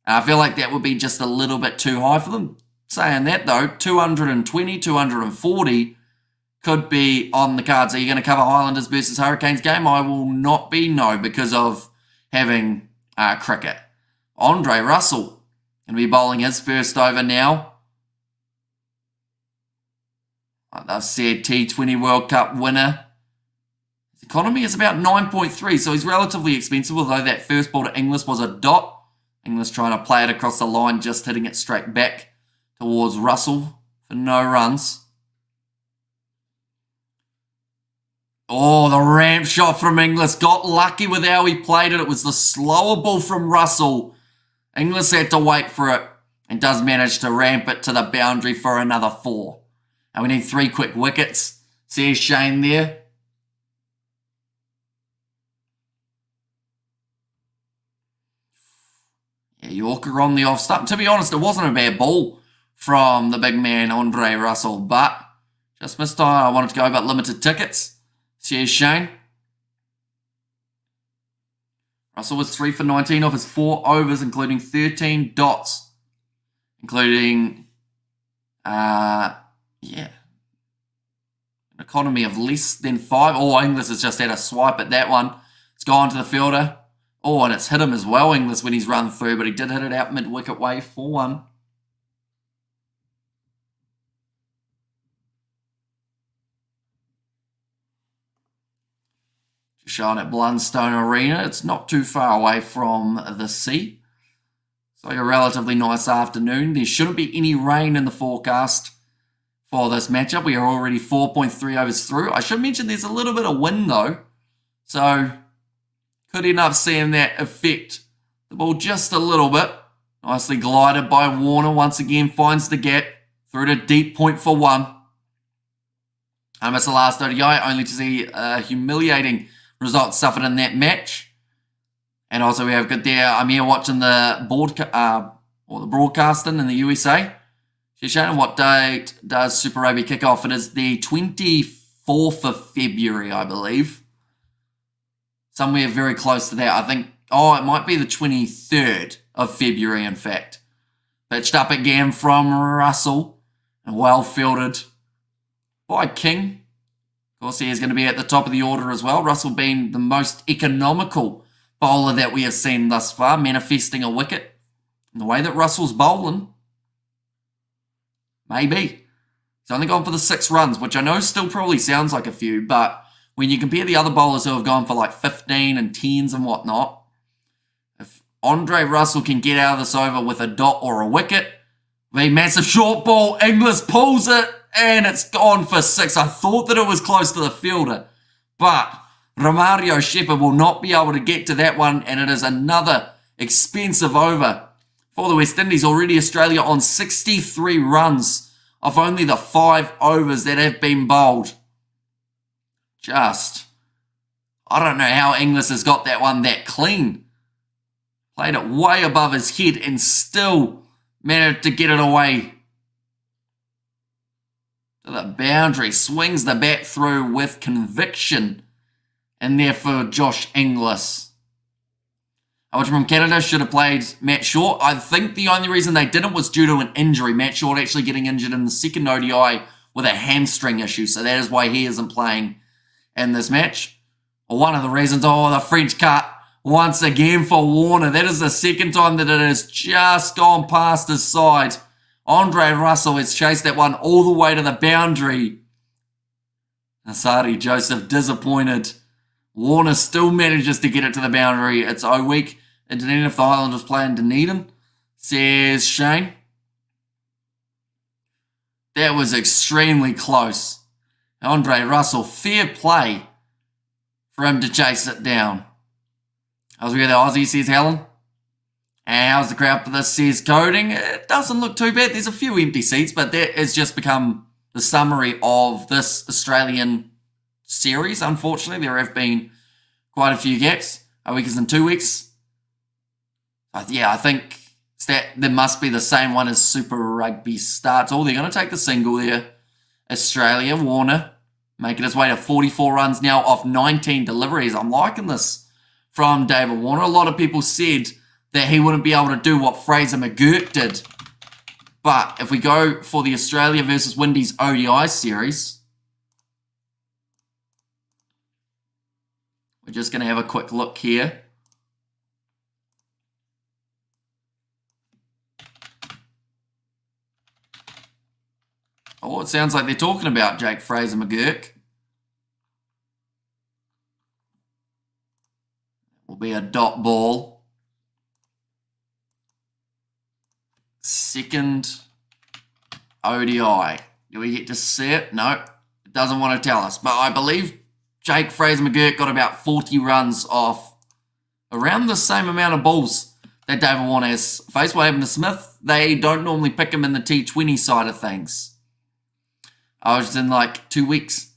Speaker 1: I feel like that would be just a little bit too high for them. Saying that though, 220, 240 could be on the cards. Are you going to cover Highlanders versus Hurricanes game? I will not be, no, because of having cricket. Andre Russell going to be bowling his first over now. Like I've said, T20 World Cup winner. His economy is about 9.3, so he's relatively expensive, although that first ball to Inglis was a dot. Inglis trying to play it across the line, just hitting it straight back towards Russell for no runs. Oh, the ramp shot from Inglis. Got lucky with how he played it. It was the slower ball from Russell. Inglis had to wait for it and does manage to ramp it to the boundary for another 4. And we need 3 quick wickets. Says Shane there. Yeah, Yorker on the off stump. To be honest, it wasn't a bad ball from the big man, Andre Russell, but just missed time. I wanted to go about limited tickets. Says Shane. Russell was 3 for 19 off his 4 overs, including 13 dots. Including, an economy of less than 5. Oh, Inglis has just had a swipe at that one. It's gone to the fielder. Oh, and it's hit him as well, Inglis, when he's run through, but he did hit it out mid-wicket way for 1. shown at Blundstone Arena. It's not too far away from the sea. It's like a relatively nice afternoon. There shouldn't be any rain in the forecast for this matchup. We are already 4.3 overs through. I should mention there's a little bit of wind though. So could end up seeing that affect the ball just a little bit. Nicely glided by Warner. Once again finds the gap. Through to deep point for one. I missed the last ODI only to see a humiliating result suffered in that match. And also we have good there. I'm here watching the broadcasting in the USA. She's showing what date does Super Rugby kick off. It is the 24th of February, I believe. Somewhere very close to that. I think, it might be the 23rd of February, in fact. Pitched up again from Russell. And well fielded by King. Of course, he is going to be at the top of the order as well. Russell being the most economical bowler that we have seen thus far, manifesting a wicket. And the way that Russell's bowling, maybe. He's only gone for the 6 runs, which I know still probably sounds like a few, but when you compare the other bowlers who have gone for like 15 and 10s and whatnot, if Andre Russell can get out of this over with a dot or a wicket, the massive short ball, Inglis pulls it, and it's gone for 6. I thought that it was close to the fielder, but Romario Shepherd will not be able to get to that one, and it is another expensive over for the West Indies. Already Australia on 63 runs of only the 5 overs that have been bowled. I don't know how Inglis has got that one that clean. Played it way above his head and still managed to get it away to the boundary. Swings the bat through with conviction. And there for Josh Inglis. Which from Canada should have played Matt Short. I think the only reason they didn't was due to an injury. Matt Short actually getting injured in the second ODI with a hamstring issue. So that is why he isn't playing in this match. One of the reasons, the French cut once again for Warner. That is the second time that it has just gone past his side. Andre Russell has chased that one all the way to the boundary. Asari Joseph disappointed. Warner still manages to get it to the boundary. It's O-week in Dunedin if the Highlanders play in Dunedin, says Shane. That was extremely close. Andre Russell, fair play for him to chase it down. How's we got the Aussie, says Helen. And how's the crowd for this, says Coding. It doesn't look too bad. There's a few empty seats, but that has just become the summary of this Australian series. Unfortunately, there have been quite a few gaps. A week is in 2 weeks. I think that there must be the same one as Super Rugby starts. They're going to take the single there. Australia, Warner, making his way to 44 runs now off 19 deliveries. I'm liking this from David Warner. A lot of people said that he wouldn't be able to do what Fraser McGurk did. But if we go for the Australia versus Windies ODI series, we're just going to have a quick look here. It sounds like they're talking about Jake Fraser McGurk. Will be a dot ball. Second ODI. Do we get to see it? No, it doesn't want to tell us. But I believe Jake Fraser McGurk got about 40 runs off around the same amount of balls that David Warner has faced. What happened to Smith? They don't normally pick him in the T20 side of things. I was in like 2 weeks.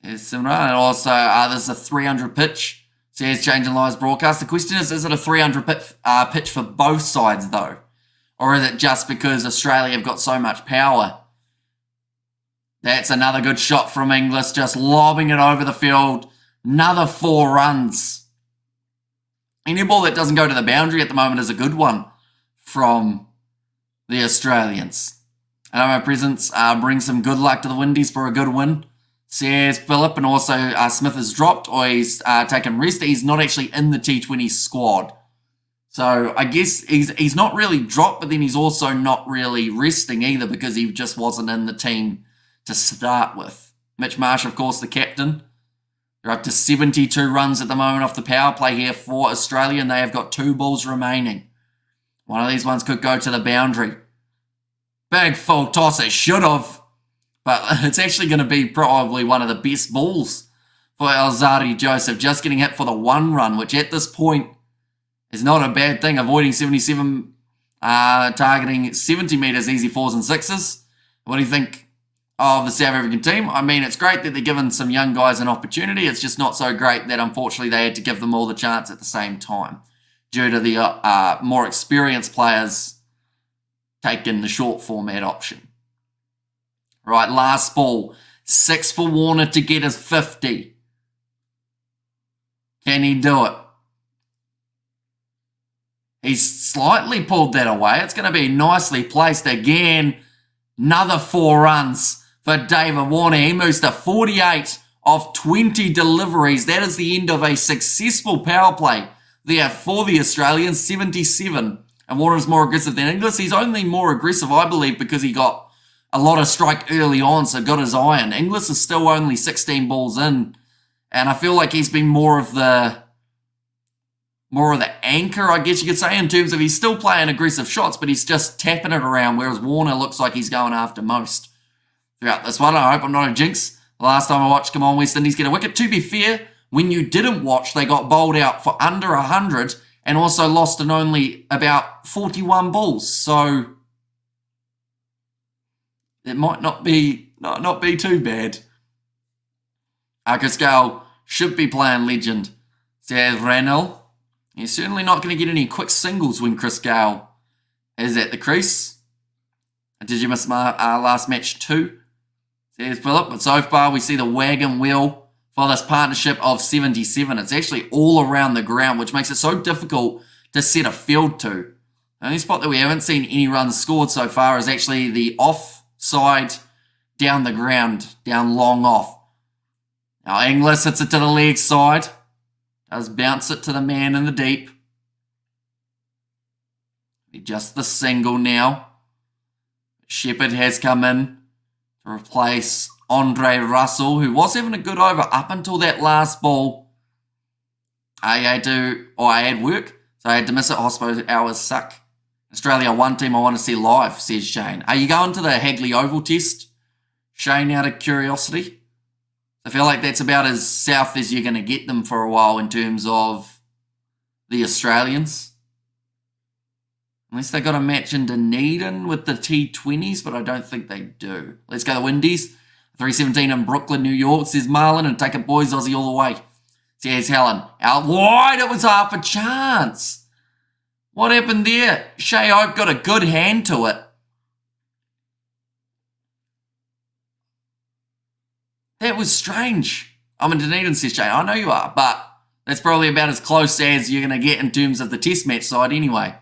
Speaker 1: And also, there's a 300 pitch. Says Changing Lives broadcast. The question is it a 300 pitch for both sides though? Or is it just because Australia have got so much power? That's another good shot from Inglis, just lobbing it over the field. Another 4 runs. Any ball that doesn't go to the boundary at the moment is a good one from the Australians. I know my presence brings some good luck to the Windies for a good win, says Philip. And also Smith has dropped or he's taken rest. He's not actually in the T20 squad. So I guess he's not really dropped, but then he's also not really resting either because he just wasn't in the team to start with. Mitch Marsh, of course, the captain. They're up to 72 runs at the moment off the power play here for Australia, and they have got 2 balls remaining. One of these ones could go to the boundary. Big full toss, it should have. But it's actually going to be probably one of the best balls for Alzarri Joseph. Just getting hit for the 1 run, which at this point is not a bad thing. Avoiding 77, targeting 70 metres, easy 4s and 6s. What do you think of the South African team? I mean, it's great that they're giving some young guys an opportunity. It's just not so great that, unfortunately, they had to give them all the chance at the same time due to the more experienced players taking the short format option. Right, last ball. 6 for Warner to get his 50. Can he do it? He's slightly pulled that away. It's going to be nicely placed again. Another 4 runs for David Warner. He moves to 48 of 20 deliveries. That is the end of a successful power play there for the Australians, 77. And Warner's more aggressive than Inglis. He's only more aggressive, I believe, because he got a lot of strike early on, so got his iron. Inglis is still only 16 balls in, and I feel like he's been more of the anchor, I guess you could say, in terms of he's still playing aggressive shots, but he's just tapping it around, whereas Warner looks like he's going after most throughout this one. I hope I'm not a jinx. The last time I watched, come on, West Indies get a wicket. To be fair, when you didn't watch, they got bowled out for under 100 and also lost in only about 41 balls. So it might not be too bad. Chris Gale should be playing legend, says Ranel. You're certainly not going to get any quick singles when Chris Gale is at the crease. Did you miss my last match too? Says Philip. But so far we see the wagon wheel for this partnership of 77. It's actually all around the ground, which makes it so difficult to set a field to. The only spot that we haven't seen any runs scored so far is actually the offside down the ground, down long off. Now Inglis hits it to the leg side. Does bounce it to the man in the deep. Just the single now. Shepherd has come in to replace Andre Russell, who was having a good over up until that last ball. I had work, so I had to miss it. Hospo hours suck. Australia, one team I want to see live, says Shane. Are you going to the Hagley Oval test, Shane, out of curiosity? I feel like that's about as south as you're going to get them for a while in terms of the Australians. Unless they got a match in Dunedin with the T20s, but I don't think they do. Let's go the Windies. 317 in Brooklyn, New York, says Marlon, and take it, boys, Aussie all the way. Says Helen. Out wide, it was half a chance. What happened there? Shea Hope got a good hand to it. That was strange. I'm in Dunedin, says Shea. I know you are, but that's probably about as close as you're going to get in terms of the test match side anyway.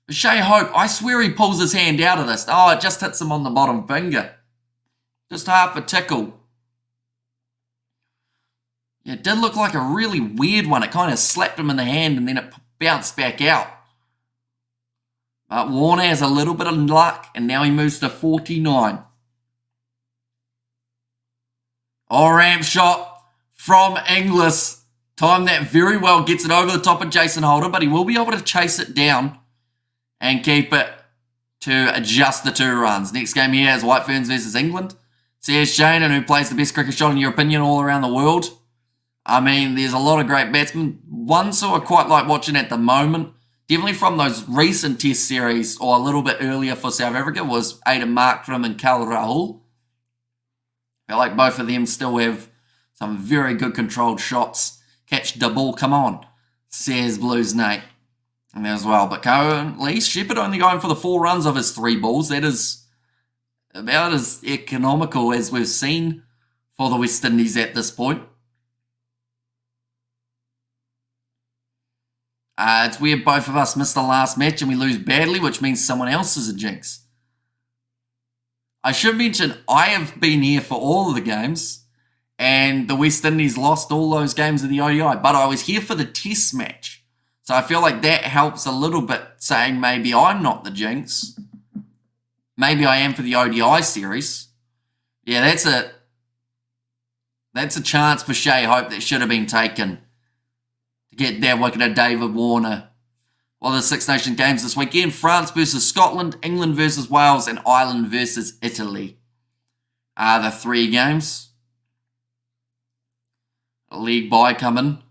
Speaker 1: But Shea Hope, I swear he pulls his hand out of this. Oh, it just hits him on the bottom finger. Just half a tickle. Yeah, it did look like a really weird one. It kind of slapped him in the hand and then it bounced back out. But Warner has a little bit of luck and now he moves to 49. Oh, ramp shot from Inglis. Time that very well, gets it over the top of Jason Holder, but he will be able to chase it down and keep it to just the 2 runs. Next game here is White Ferns versus England. Says Shane, and who plays the best cricket shot in your opinion all around the world? I mean, there's a lot of great batsmen. Ones who I quite like watching at the moment, definitely from those recent test series or a little bit earlier for South Africa, was Aidan Markram and Cal Rahul. I feel like both of them still have some very good controlled shots. Catch the ball, come on, says Blues Nate. And there as well. But currently, Shepherd only going for the 4 runs of his 3 balls. That is about as economical as we've seen for the West Indies at this point. It's weird both of us missed the last match and we lose badly, which means someone else is a jinx. I should mention, I have been here for all of the games, and the West Indies lost all those games of the ODI, but I was here for the test match. So I feel like that helps a little bit, saying maybe I'm not the jinx. Maybe I am for the ODI series. Yeah, that's it. That's a chance for Shea Hope that should have been taken to get that wicket of David Warner. Well, the Six Nations games this weekend: France versus Scotland, England versus Wales, and Ireland versus Italy are the three games. A league bye coming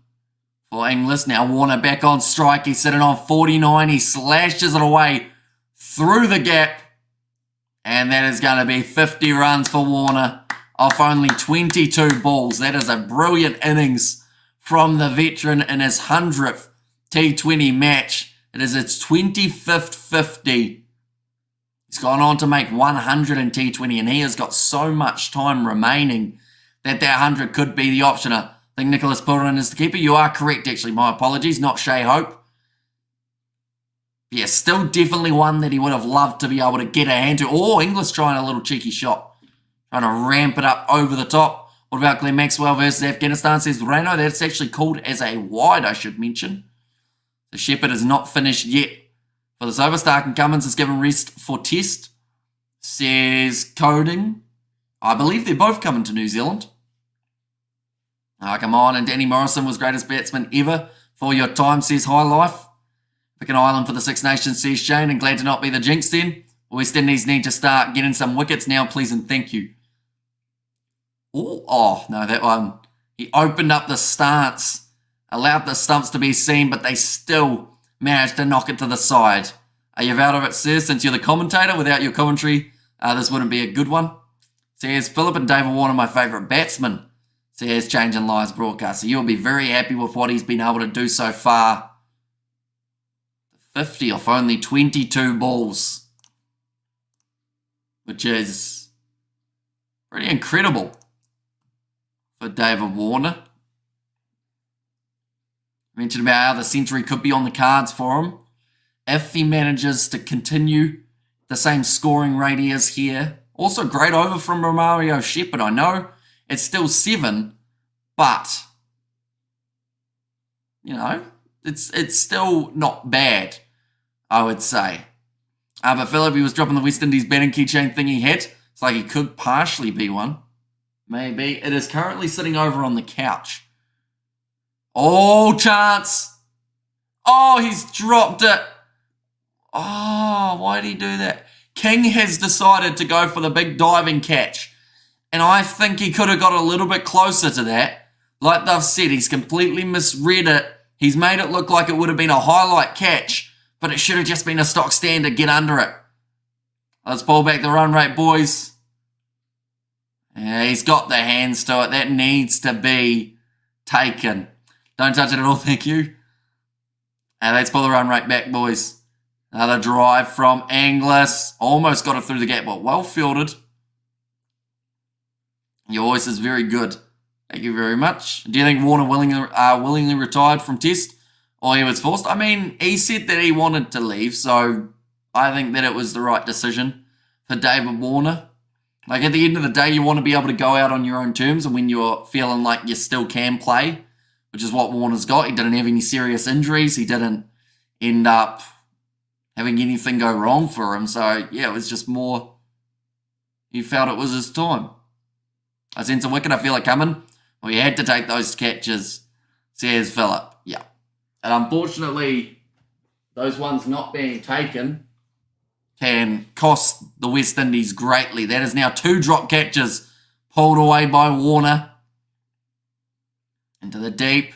Speaker 1: for England. Now Warner back on strike. He's sitting on 49. He slashes it away through the gap. And that is going to be 50 runs for Warner off only 22 balls. That is a brilliant innings from the veteran in his 100th T20 match. It is its 25th 50. He's gone on to make 100 in T20, and he has got so much time remaining that 100 could be the option. I think Nicholas Pullen is the keeper. You are correct, actually. My apologies, not Shea Hope. Yeah, still definitely one that he would have loved to be able to get a hand to. Oh, Inglis trying a little cheeky shot. Trying to ramp it up over the top. What about Glenn Maxwell versus Afghanistan, says Reno? That's actually called as a wide, I should mention. The Shepherd is not finished yet for this over. Stark and Cummins is given rest for test, says Coding. I believe they're both coming to New Zealand. Come on, and Danny Morrison was greatest batsman ever for your time, says High Life. Picking Ireland for the Six Nations, says Shane, and glad to not be the jinx then. West Indies need to start getting some wickets now, please and thank you. Oh, no, that one. He opened up the stance, allowed the stumps to be seen, but they still managed to knock it to the side. Are you out of it, sir? Since you're the commentator, without your commentary, this wouldn't be a good one. Says Phillip and David Warner, my favourite batsman. Says Changing Lives broadcaster. You'll be very happy with what he's been able to do so far. 50 off only 22 balls, which is pretty incredible for David Warner. I mentioned about how the century could be on the cards for him if he manages to continue the same scoring rate he is here. Also, great over from Romario Shepherd. I know it's still 7, but you know it's still not bad, I would say. But Philip, he was dropping the West Indies batting keychain thing he had. It's like he could partially be one. Maybe. It is currently sitting over on the couch. Oh, chance. Oh, he's dropped it. Oh, why did he do that? King has decided to go for the big diving catch. And I think he could have got a little bit closer to that. Like they've said, he's completely misread it. He's made it look like it would have been a highlight catch, but it should have just been a stock standard. Get under it. Let's pull back the run rate, boys. Yeah, he's got the hands to it. That needs to be taken. Don't touch it at all, thank you. And let's pull the run rate back, boys. Another drive from Inglis. Almost got it through the gap, but well fielded. Your voice is very good. Thank you very much. Do you think Warner willingly retired from Test, or he was forced? I mean, he said that he wanted to leave, so I think that it was the right decision for David Warner. Like, at the end of the day, you want to be able to go out on your own terms, and when you're feeling like you still can play, which is what Warner's got. He didn't have any serious injuries. He didn't end up having anything go wrong for him. So, yeah, it was just more, he felt it was his time. I sense a wicket, I feel it coming. Well, you had to take those catches, says Phillip. Yeah. And unfortunately, those ones not being taken can cost the West Indies greatly. That is now 2 drop catches pulled away by Warner into the deep.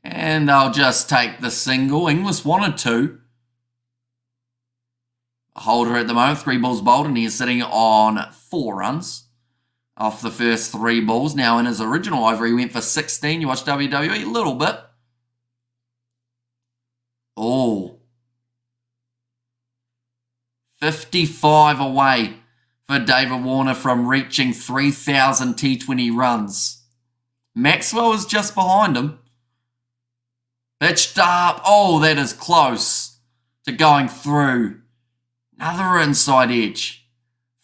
Speaker 1: And they'll just take the single. Inglis wanted to. A holder at the moment, 3 balls bowled, and he is sitting on 4 runs off the first 3 balls. Now, in his original over, he went for 16. You watched WWE a little bit. Oh. 55 away for David Warner from reaching 3,000 T20 runs. Maxwell is just behind him. Pitched up. Oh, that is close to going through. Another inside edge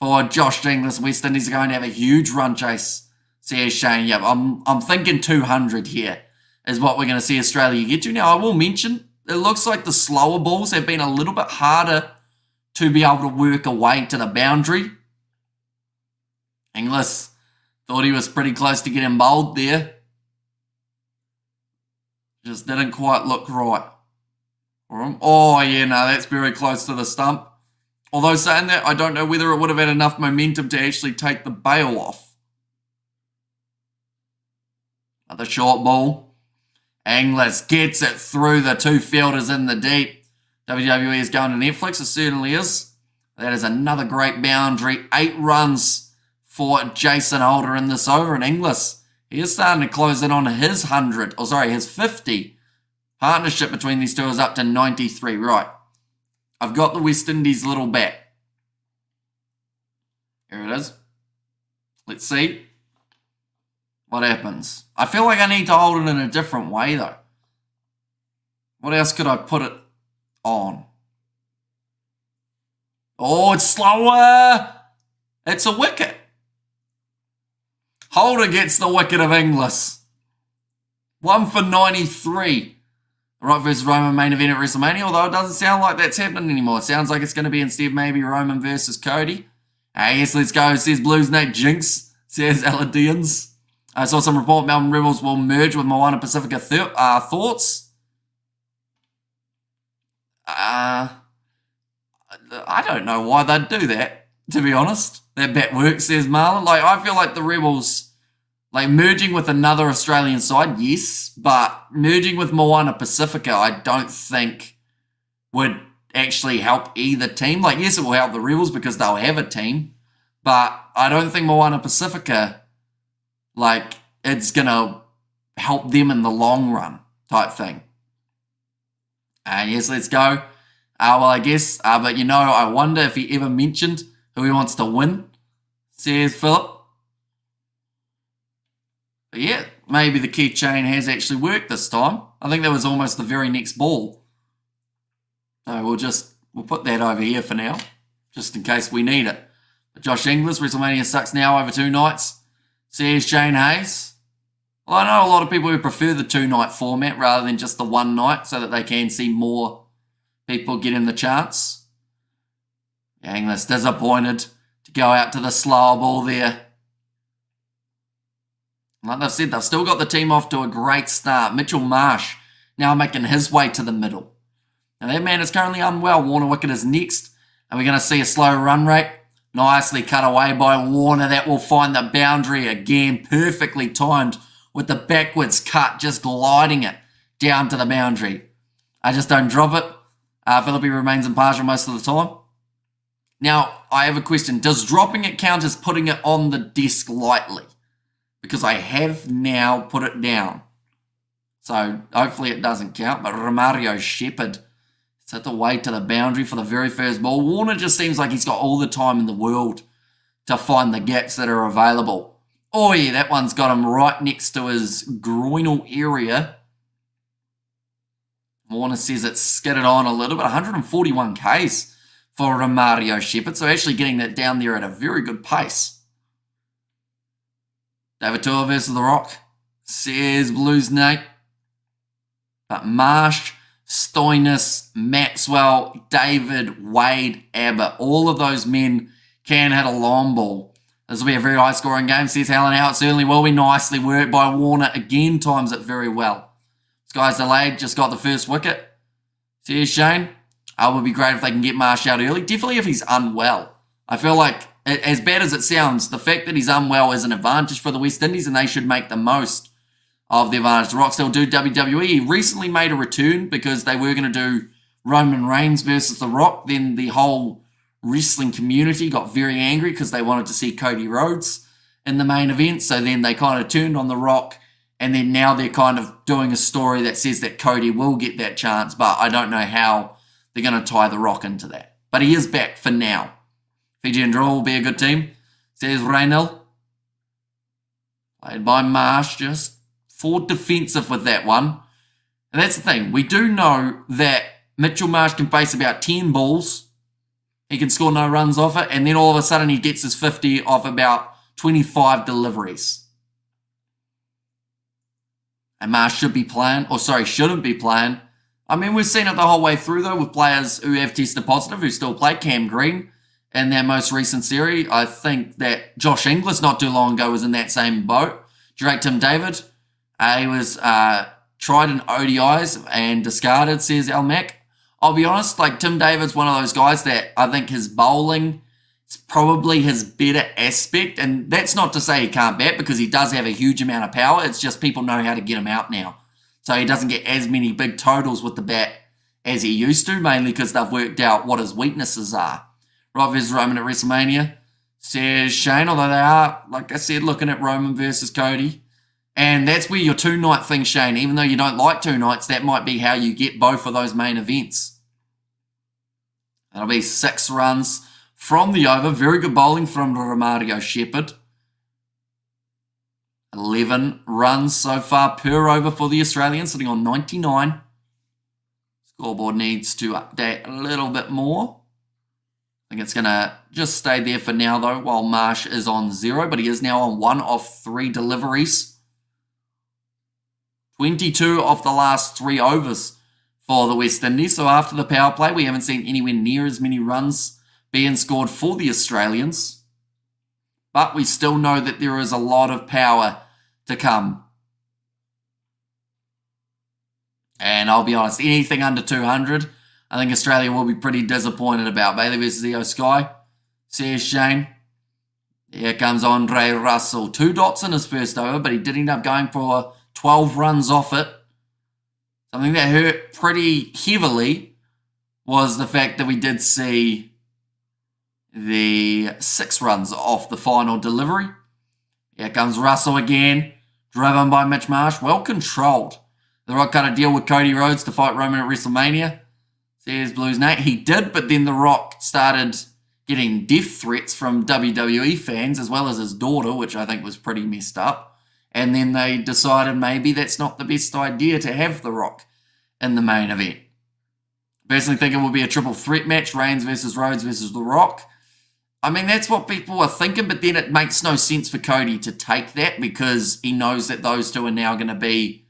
Speaker 1: for Josh Inglis. West Indies are going to have a huge run chase, says Shane. Yep, I'm thinking 200 here is what we're going to see Australia get to. Now, I will mention, it looks like the slower balls have been a little bit harder to be able to work away to the boundary. Inglis Thought he was pretty close to getting bowled there. Just didn't quite look right for him. Oh, yeah, no, that's very close to the stump. Although saying that, I don't know whether it would have had enough momentum to actually take the bail off. Another short ball. Inglis gets it through the two fielders in the deep. WWE is going to Netflix, it certainly is. That is another great boundary. 8 runs for Jason Holder in this over. And Inglis, he is starting to close in on his 100, or sorry, his 50. Partnership between these two is up to 93. Right. I've got the West Indies little bat. Here it is. Let's see what happens. I feel like I need to hold it in a different way, though. What else could I put it on? Oh, it's slower. It's a wicket. Holder gets the wicket of Inglis. 1 for 93. Right versus Roman main event at WrestleMania, although it doesn't sound like that's happening anymore. It sounds like it's going to be instead maybe Roman versus Cody. Yes, let's go, says Blues Nate. Jinx, says Aladians. I saw some report Melbourne Rebels will merge with Moana Pacifica. Thoughts? I don't know why they'd do that, to be honest. That bet works, says Marlon. Like, I feel like the Rebels, like, merging with another Australian side, yes, but merging with Moana Pacifica, I don't think would actually help either team. Like, yes, it will help the Rebels because they'll have a team, but I don't think Moana Pacifica, like, it's going to help them in the long run type thing. Yes, let's go. Well, I guess, but you know, I wonder if he ever mentioned who he wants to win, says Philip. But yeah, maybe the keychain has actually worked this time. I think that was almost the very next ball. So we'll put that over here for now, just in case we need it. But Josh Inglis, WrestleMania sucks now over 2 nights, says Shane Hayes. Well, I know a lot of people who prefer the 2-night format rather than just the 1 night so that they can see more people getting the chance. Yeah, Inglis disappointed to go out to the slower ball there. Like they've said, they've still got the team off to a great start. Mitchell Marsh now making his way to the middle. Now that man is currently unwell. Warner wicket is next. And we're going to see a slow run rate. Nicely cut away by Warner. That will find the boundary again. Perfectly timed with the backwards cut. Just gliding it down to the boundary. I just don't drop it. Philippi remains impartial most of the time. Now, I have a question. Does dropping it count as putting it on the desk lightly? Because I have now put it down. So hopefully it doesn't count. But Romario Shepherd set the way to the boundary for the very first ball. Warner just seems like he's got all the time in the world to find the gaps that are available. Oh yeah, that one's got him right next to his groinal area. Warner says it's skidded on a little bit. 141 Ks for Romario Shepherd. So actually getting that down there at a very good pace. David Tua versus The Rock, says Blues Nate. But Marsh, Stoinis, Maxwell, David, Wade, Abbott, all of those men can hit a long ball. This will be a very high-scoring game, says Helen Howe. It certainly will be. Nicely worked by Warner. Again, times it very well. This guy's delayed, just got the first wicket. Says Shane. It would be great if they can get Marsh out early. Definitely if he's unwell. I feel like, as bad as it sounds, the fact that he's unwell is an advantage for the West Indies, and they should make the most of the advantage. The Rock still do WWE. He recently made a return because they were going to do Roman Reigns versus The Rock. Then the whole wrestling community got very angry because they wanted to see Cody Rhodes in the main event. So then they kind of turned on The Rock, and then now they're kind of doing a story that says that Cody will get that chance, but I don't know how they're going to tie The Rock into that. But he is back for now. Fiji and Draw will be a good team, says Raynell. Played by Marsh, just forward defensive with that one. And that's the thing. We do know that Mitchell Marsh can face about 10 balls. He can score no runs off it. And then all of a sudden he gets his 50 off about 25 deliveries. And Marsh should be playing, or sorry, shouldn't be playing. I mean, we've seen it the whole way through though with players who have tested positive who still play. Cam Green in their most recent series. I think that Josh Inglis not too long ago was in that same boat. Drake Tim David, he was tried in ODIs and discarded, says Al Mac. I'll be honest, like Tim David's one of those guys that I think his bowling is probably his better aspect. And that's not to say he can't bat, because he does have a huge amount of power. It's just people know how to get him out now. So he doesn't get as many big totals with the bat as he used to, mainly because they've worked out what his weaknesses are. Right versus Roman at WrestleMania, says Shane, although they are, like I said, looking at Roman versus Cody. And that's where your two-night thing, Shane, even though you don't like two nights, that might be how you get both of those main events. That'll be 6 runs from the over. Very good bowling from Romario Shepherd. 11 runs so far per over for the Australians, sitting on 99. Scoreboard needs to update a little bit more. I think it's going to just stay there for now, though, while Marsh is on 0, but he is now on 1 of 3 deliveries. 22 of the last 3 overs for the West Indies. So after the power play, we haven't seen anywhere near as many runs being scored for the Australians. But we still know that there is a lot of power to come. And I'll be honest, anything under 200, I think Australia will be pretty disappointed about. Bailey versus Eo Sky, says Shane. Here comes Andre Russell. 2 dots in his first over, but he did end up going for 12 runs off it. Something that hurt pretty heavily was the fact that we did see the 6 runs off the final delivery. Here comes Russell again, driven by Mitch Marsh. Well controlled. The Rock cut a deal with Cody Rhodes to fight Roman at WrestleMania. Says Blues Nate. He did, but then The Rock started getting death threats from WWE fans as well as his daughter, which I think was pretty messed up. And then they decided maybe that's not the best idea to have The Rock in the main event. Personally think it will be a triple threat match, Reigns versus Rhodes versus The Rock. I mean, that's what people are thinking, but then it makes no sense for Cody to take that because he knows that those two are now going to be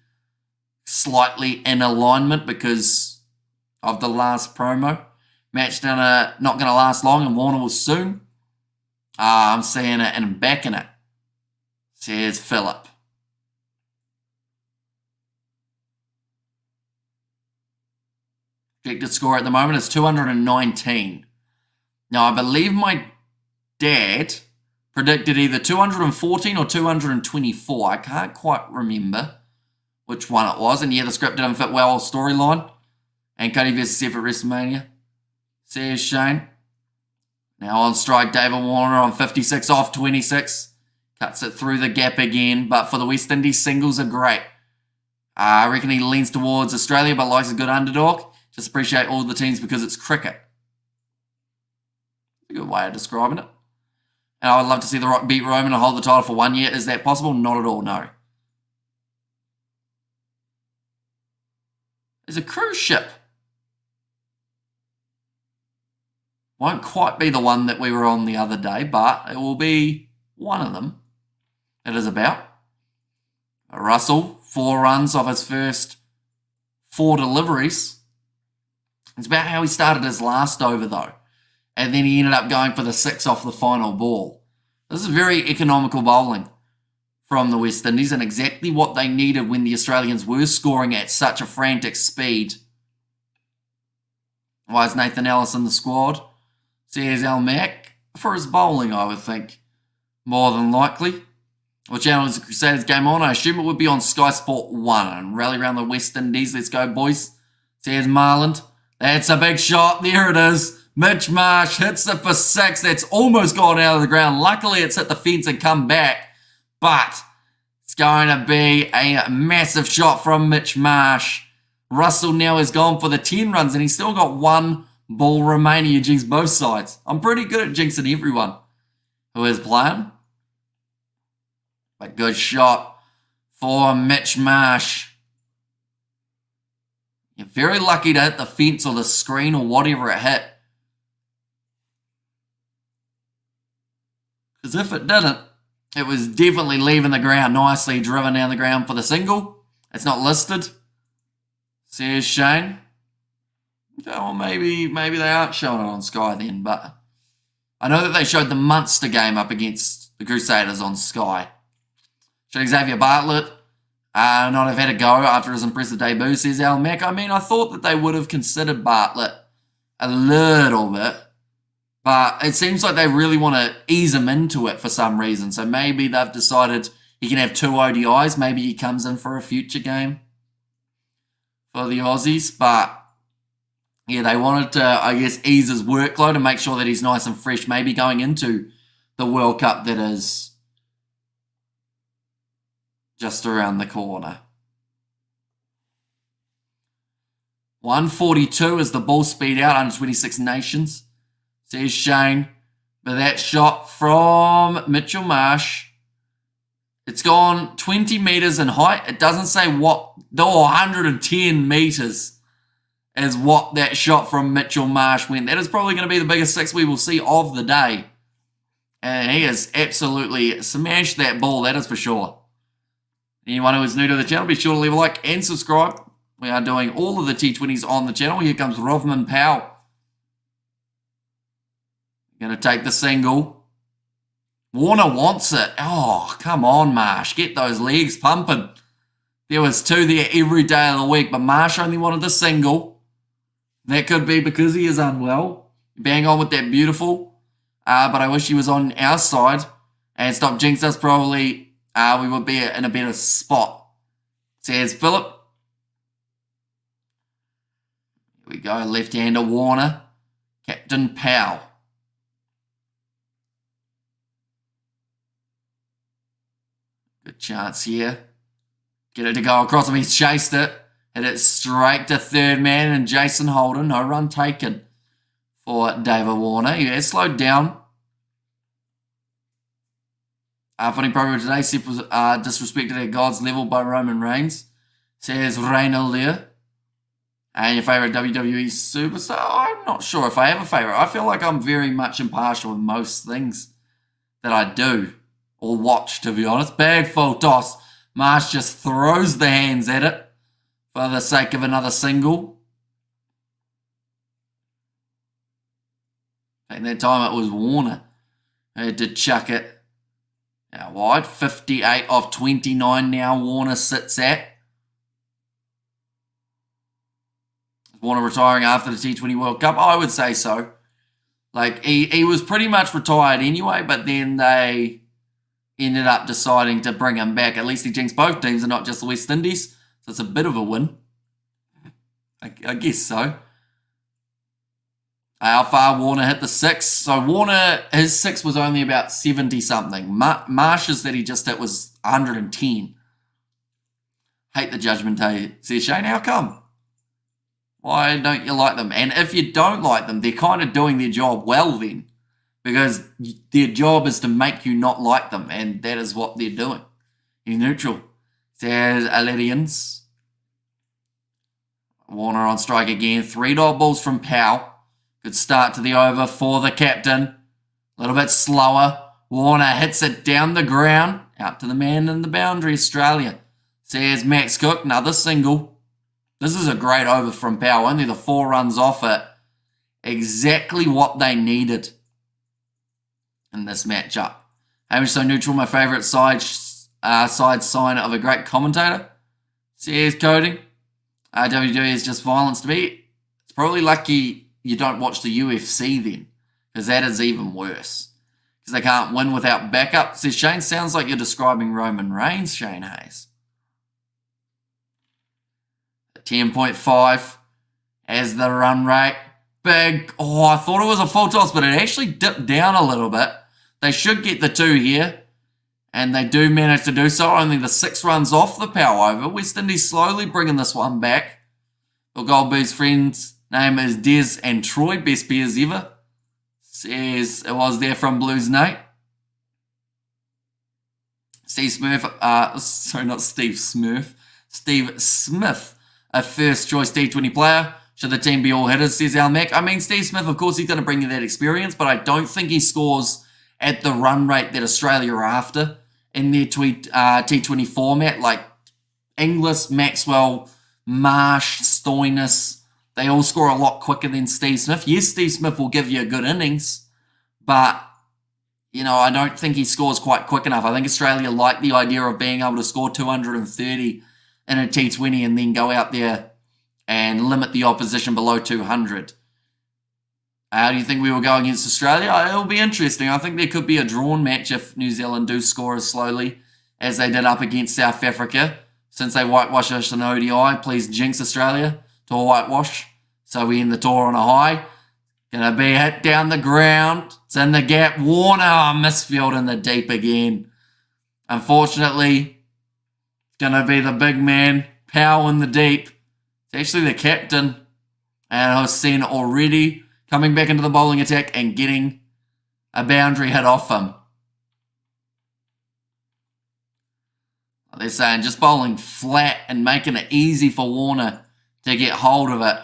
Speaker 1: slightly in alignment because of the last promo. Match not going to last long, and Warner will soon. I'm seeing it and I'm backing it, says Philip. Projected score at the moment is 219. Now, I believe my dad predicted either 214 or 224. I can't quite remember which one it was. And yeah, the script didn't fit well, storyline. And Cody versus Seth at WrestleMania, says Shane. Now on strike, David Warner on 56 off 26. Cuts it through the gap again. But for the West Indies, singles are great. I reckon he leans towards Australia, but likes a good underdog. Just appreciate all the teams because it's cricket. A good way of describing it. And I would love to see The Rock beat Roman and hold the title for 1 year. Is that possible? Not at all, no. There's a cruise ship. Won't quite be the one that we were on the other day, but it will be one of them. It is about. Russell, 4 runs off his first 4 deliveries. It's about how he started his last over, though. And then he ended up going for the 6 off the final ball. This is very economical bowling from the West Indies and exactly what they needed when the Australians were scoring at such a frantic speed. Why is Nathan Ellis in the squad? Says Al Mac. For his bowling, I would think. More than likely. What channel is the Crusaders game on? I assume it would be on Sky Sport 1. And rally around the West Indies. Let's go, boys. Says Marland. That's a big shot. There it is. Mitch Marsh hits it for 6. That's almost gone out of the ground. Luckily, it's hit the fence and come back. But it's going to be a massive shot from Mitch Marsh. Russell now has gone for the 10 runs, and he's still got 1 ball remaining. You jinx both sides. I'm pretty good at jinxing everyone who is playing. A good shot for Mitch Marsh. You're very lucky to hit the fence or the screen or whatever it hit. Because if it didn't, it was definitely leaving the ground. Nicely driven down the ground for the single. It's not listed. Says Shane. Okay, well, maybe they aren't showing it on Sky then, but I know that they showed the Munster game up against the Crusaders on Sky. Should Xavier Bartlett not have had a go after his impressive debut, says Al Mack? I mean, I thought that they would have considered Bartlett a little bit, but it seems like they really want to ease him into it for some reason. So maybe they've decided he can have 2 ODIs. Maybe he comes in for a future game for the Aussies. But yeah, they wanted to, I guess, ease his workload and make sure that he's nice and fresh, maybe going into the World Cup that is just around the corner. 142 is the ball speed out, under 26 nations, says Shane. But that shot from Mitchell Marsh, it's gone 20 metres in height. It doesn't say what, 110 metres is what that shot from Mitchell Marsh went. That is probably going to be the biggest 6 we will see of the day. And he has absolutely smashed that ball, that is for sure. Anyone who is new to the channel, be sure to leave a like and subscribe. We are doing all of the T20s on the channel. Here comes Rovman Powell. Going to take the single. Warner wants it. Oh, come on, Marsh. Get those legs pumping. There was 2 there every day of the week, but Marsh only wanted the single. That could be because he is unwell. Bang on with that beautiful. But I wish he was on our side. And stop jinx us, probably we would be in a better spot. Says Phillip. Here we go. Left-hander Warner. Captain Powell. Good chance here. Get it to go across him. He's chased it. Hit it straight to third man and Jason Holden. No run taken for David Warner. He has slowed down. Funny program today. Sip was disrespected at God's level by Roman Reigns. Says Reynolds there. And your favourite WWE superstar? I'm not sure if I have a favourite. I feel like I'm very much impartial in most things that I do or watch, to be honest. Bag full toss. Marsh just throws the hands at it for the sake of another single. And that time it was Warner who did chuck it out wide. 58 of 29 now Warner sits at. Warner retiring after the T20 World Cup? I would say so. Like, he was pretty much retired anyway, but then they ended up deciding to bring him back. At least he jinxed both teams and not just the West Indies. So it's a bit of a win. I guess so. How far Warner hit the 6? So Warner, his 6 was only about 70-something. Marsh's that he just hit was 110. Hate the judgment day, says Shane. How come? Why don't you like them? And if you don't like them, they're kind of doing their job well then. Because their job is to make you not like them. And that is what they're doing. He's neutral. Says Aledians. Warner on strike again. 3 dot balls from Powell. Good start to the over for the captain. A little bit slower. Warner hits it down the ground. Out to the man in the boundary, Australia. Says Max Cook. Another single. This is a great over from Powell. Only the 4 runs off it. Exactly what they needed in this matchup. Hamish so neutral, my favourite side sign of a great commentator. Says Coding. WWE is just violence to me. It's probably lucky you don't watch the UFC then, because that is even worse. Because they can't win without backup. Says Shane, sounds like you're describing Roman Reigns, Shane Hayes. 10.5 as the run rate. Big. Oh, I thought it was a full toss, but it actually dipped down a little bit. They should get the 2 here. And they do manage to do so. Only the 6 runs off the power over. West Indies slowly bringing this one back. Bill Goldberg's friend's name is Des and Troy. Best beers ever. Says it was there from Blues Nate. Steve Smurf. Sorry, not Steve Smurf. Steve Smith. A first choice T20 player. Should the team be all hitters, says Al Mack. I mean, Steve Smith, of course, he's going to bring you that experience, but I don't think he scores at the run rate that Australia are after in their T20 format. Like Inglis, Maxwell, Marsh, Stoinis, they all score a lot quicker than Steve Smith. Yes, Steve Smith will give you a good innings, but, I don't think he scores quite quick enough. I think Australia like the idea of being able to score 230 in a T20 and then go out there and limit the opposition below 200. How do you think we will go against Australia? It'll be interesting. I think there could be a drawn match if New Zealand do score as slowly as they did up against South Africa. Since they whitewashed us in ODI, please jinx Australia to a whitewash. So we end the tour on a high. Gonna be hit down the ground. It's in the gap. Warner, misfield in the deep again. Unfortunately, it's gonna be the big man, Powell in the deep. It's actually the captain. And I've seen already coming back into the bowling attack and getting a boundary hit off him. They're saying just bowling flat and making it easy for Warner to get hold of it.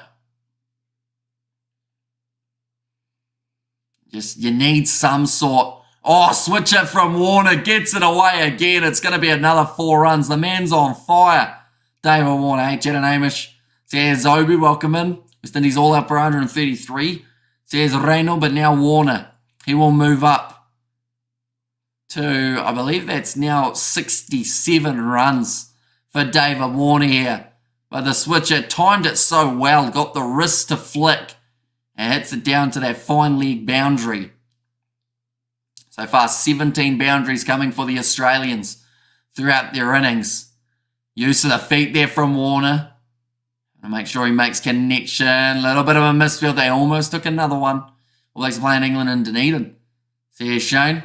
Speaker 1: Just, you need some sort. Oh, switch it from Warner. Gets it away again. It's going to be another 4 runs. The man's on fire. David Warner. Hey, Jed and Hamish. Says Zobi, welcome in. West Indies all up for 133. Says Reynolds, but now Warner. He will move up to, I believe that's now 67 runs for David Warner here. But the switcher timed it so well, got the wrist to flick, and hits it down to that fine leg boundary. So far, 17 boundaries coming for the Australians throughout their innings. Use of the feet there from Warner. And make sure he makes connection. A little bit of a misfield. They almost took another one. Well, they're playing England in Dunedin. See here's Shane.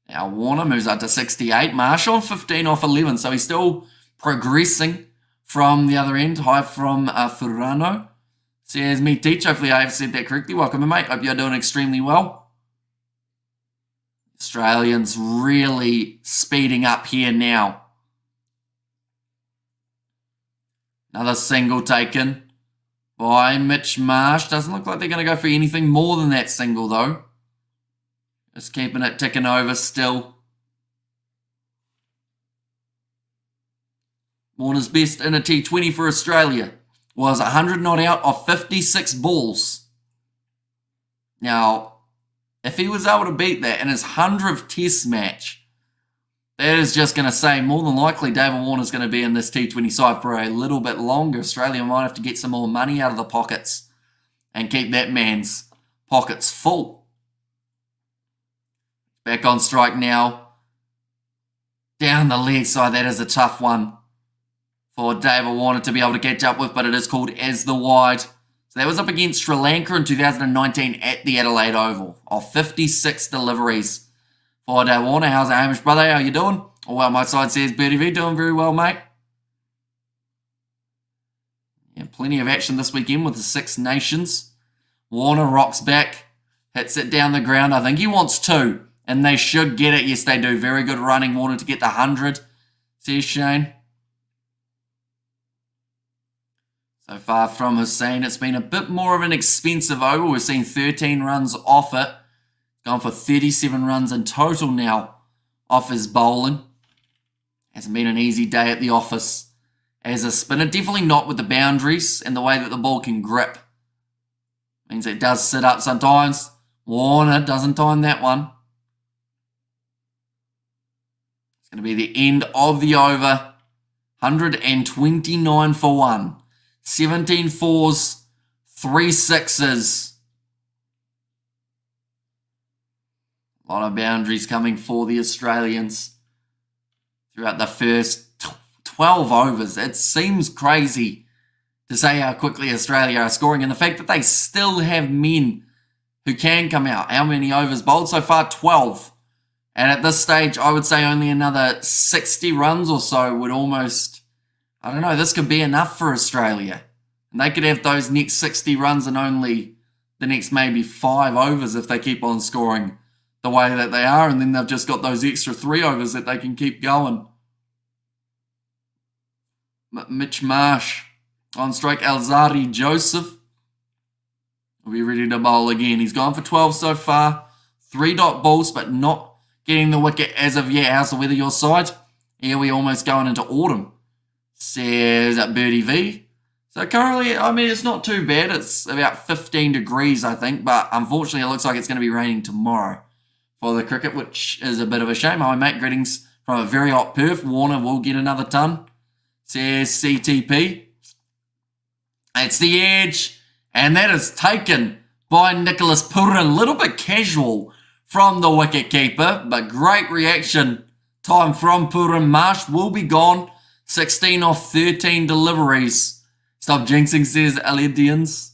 Speaker 1: Now Warner moves up to 68. Marshall 15 off 11. So he's still progressing from the other end. High from Furano. Says me teach. Hopefully I have said that correctly. Welcome in, mate. Hope you're doing extremely well. Australians really speeding up here now. Another single taken by Mitch Marsh. Doesn't look like they're going to go for anything more than that single, though. Just keeping it ticking over still. Warner's best in a T20 for Australia was 100 not out of 56 balls. Now, if he was able to beat that in his 100th Test match, that is just going to say more than likely David Warner's going to be in this T20 side for a little bit longer. Australia might have to get some more money out of the pockets and keep that man's pockets full. Back on strike now. Down the leg side, that is a tough one for David Warner to be able to catch up with, but it is called as the wide. So that was up against Sri Lanka in 2019 at the Adelaide Oval of 56 deliveries for David Warner. How's it, Hamish, brother? How you doing? Oh, well, my side says Birdie V, doing very well, mate. Yeah, plenty of action this weekend with the Six Nations. Warner rocks back, hits it down the ground. I think he wants 2. And they should get it. Yes, they do. Very good running. Warner to get the 100. Says Shane. So far from Hussein, it's been a bit more of an expensive over. We've seen 13 runs off it. Gone for 37 runs in total now off his bowling. Hasn't been an easy day at the office as a spinner. Definitely not with the boundaries and the way that the ball can grip. Means it does sit up sometimes. Warner doesn't time that one. Going to be the end of the over. 129 for 1. 17 fours, 3 sixes. A lot of boundaries coming for the Australians throughout the first 12 overs. It seems crazy to say how quickly Australia are scoring, and the fact that they still have men who can come out. How many overs bowled so far? 12. And at this stage, I would say only another 60 runs or so would almost, I don't know, this could be enough for Australia. And they could have those next 60 runs in only the next maybe 5 overs if they keep on scoring the way that they are. And then they've just got those extra 3 overs that they can keep going. Mitch Marsh on strike. Alzari Joseph will be ready to bowl again. He's gone for 12 so far. 3 dot balls, but not getting the wicket as of yet. How's the weather your side? Here we almost going into autumn. Says Birdie V. So currently, I mean, it's not too bad. It's about 15 degrees, I think. But unfortunately, it looks like it's going to be raining tomorrow for the cricket, which is a bit of a shame. Hi, mate. Greetings from a very hot Perth. Warner will get another ton. Says CTP. It's the edge. And that is taken by Nicholas Pooran. A little bit casual from the wicketkeeper, but great reaction time from Pooran. Marsh will be gone. 16 off 13 deliveries. Stop jinxing, says Alidians.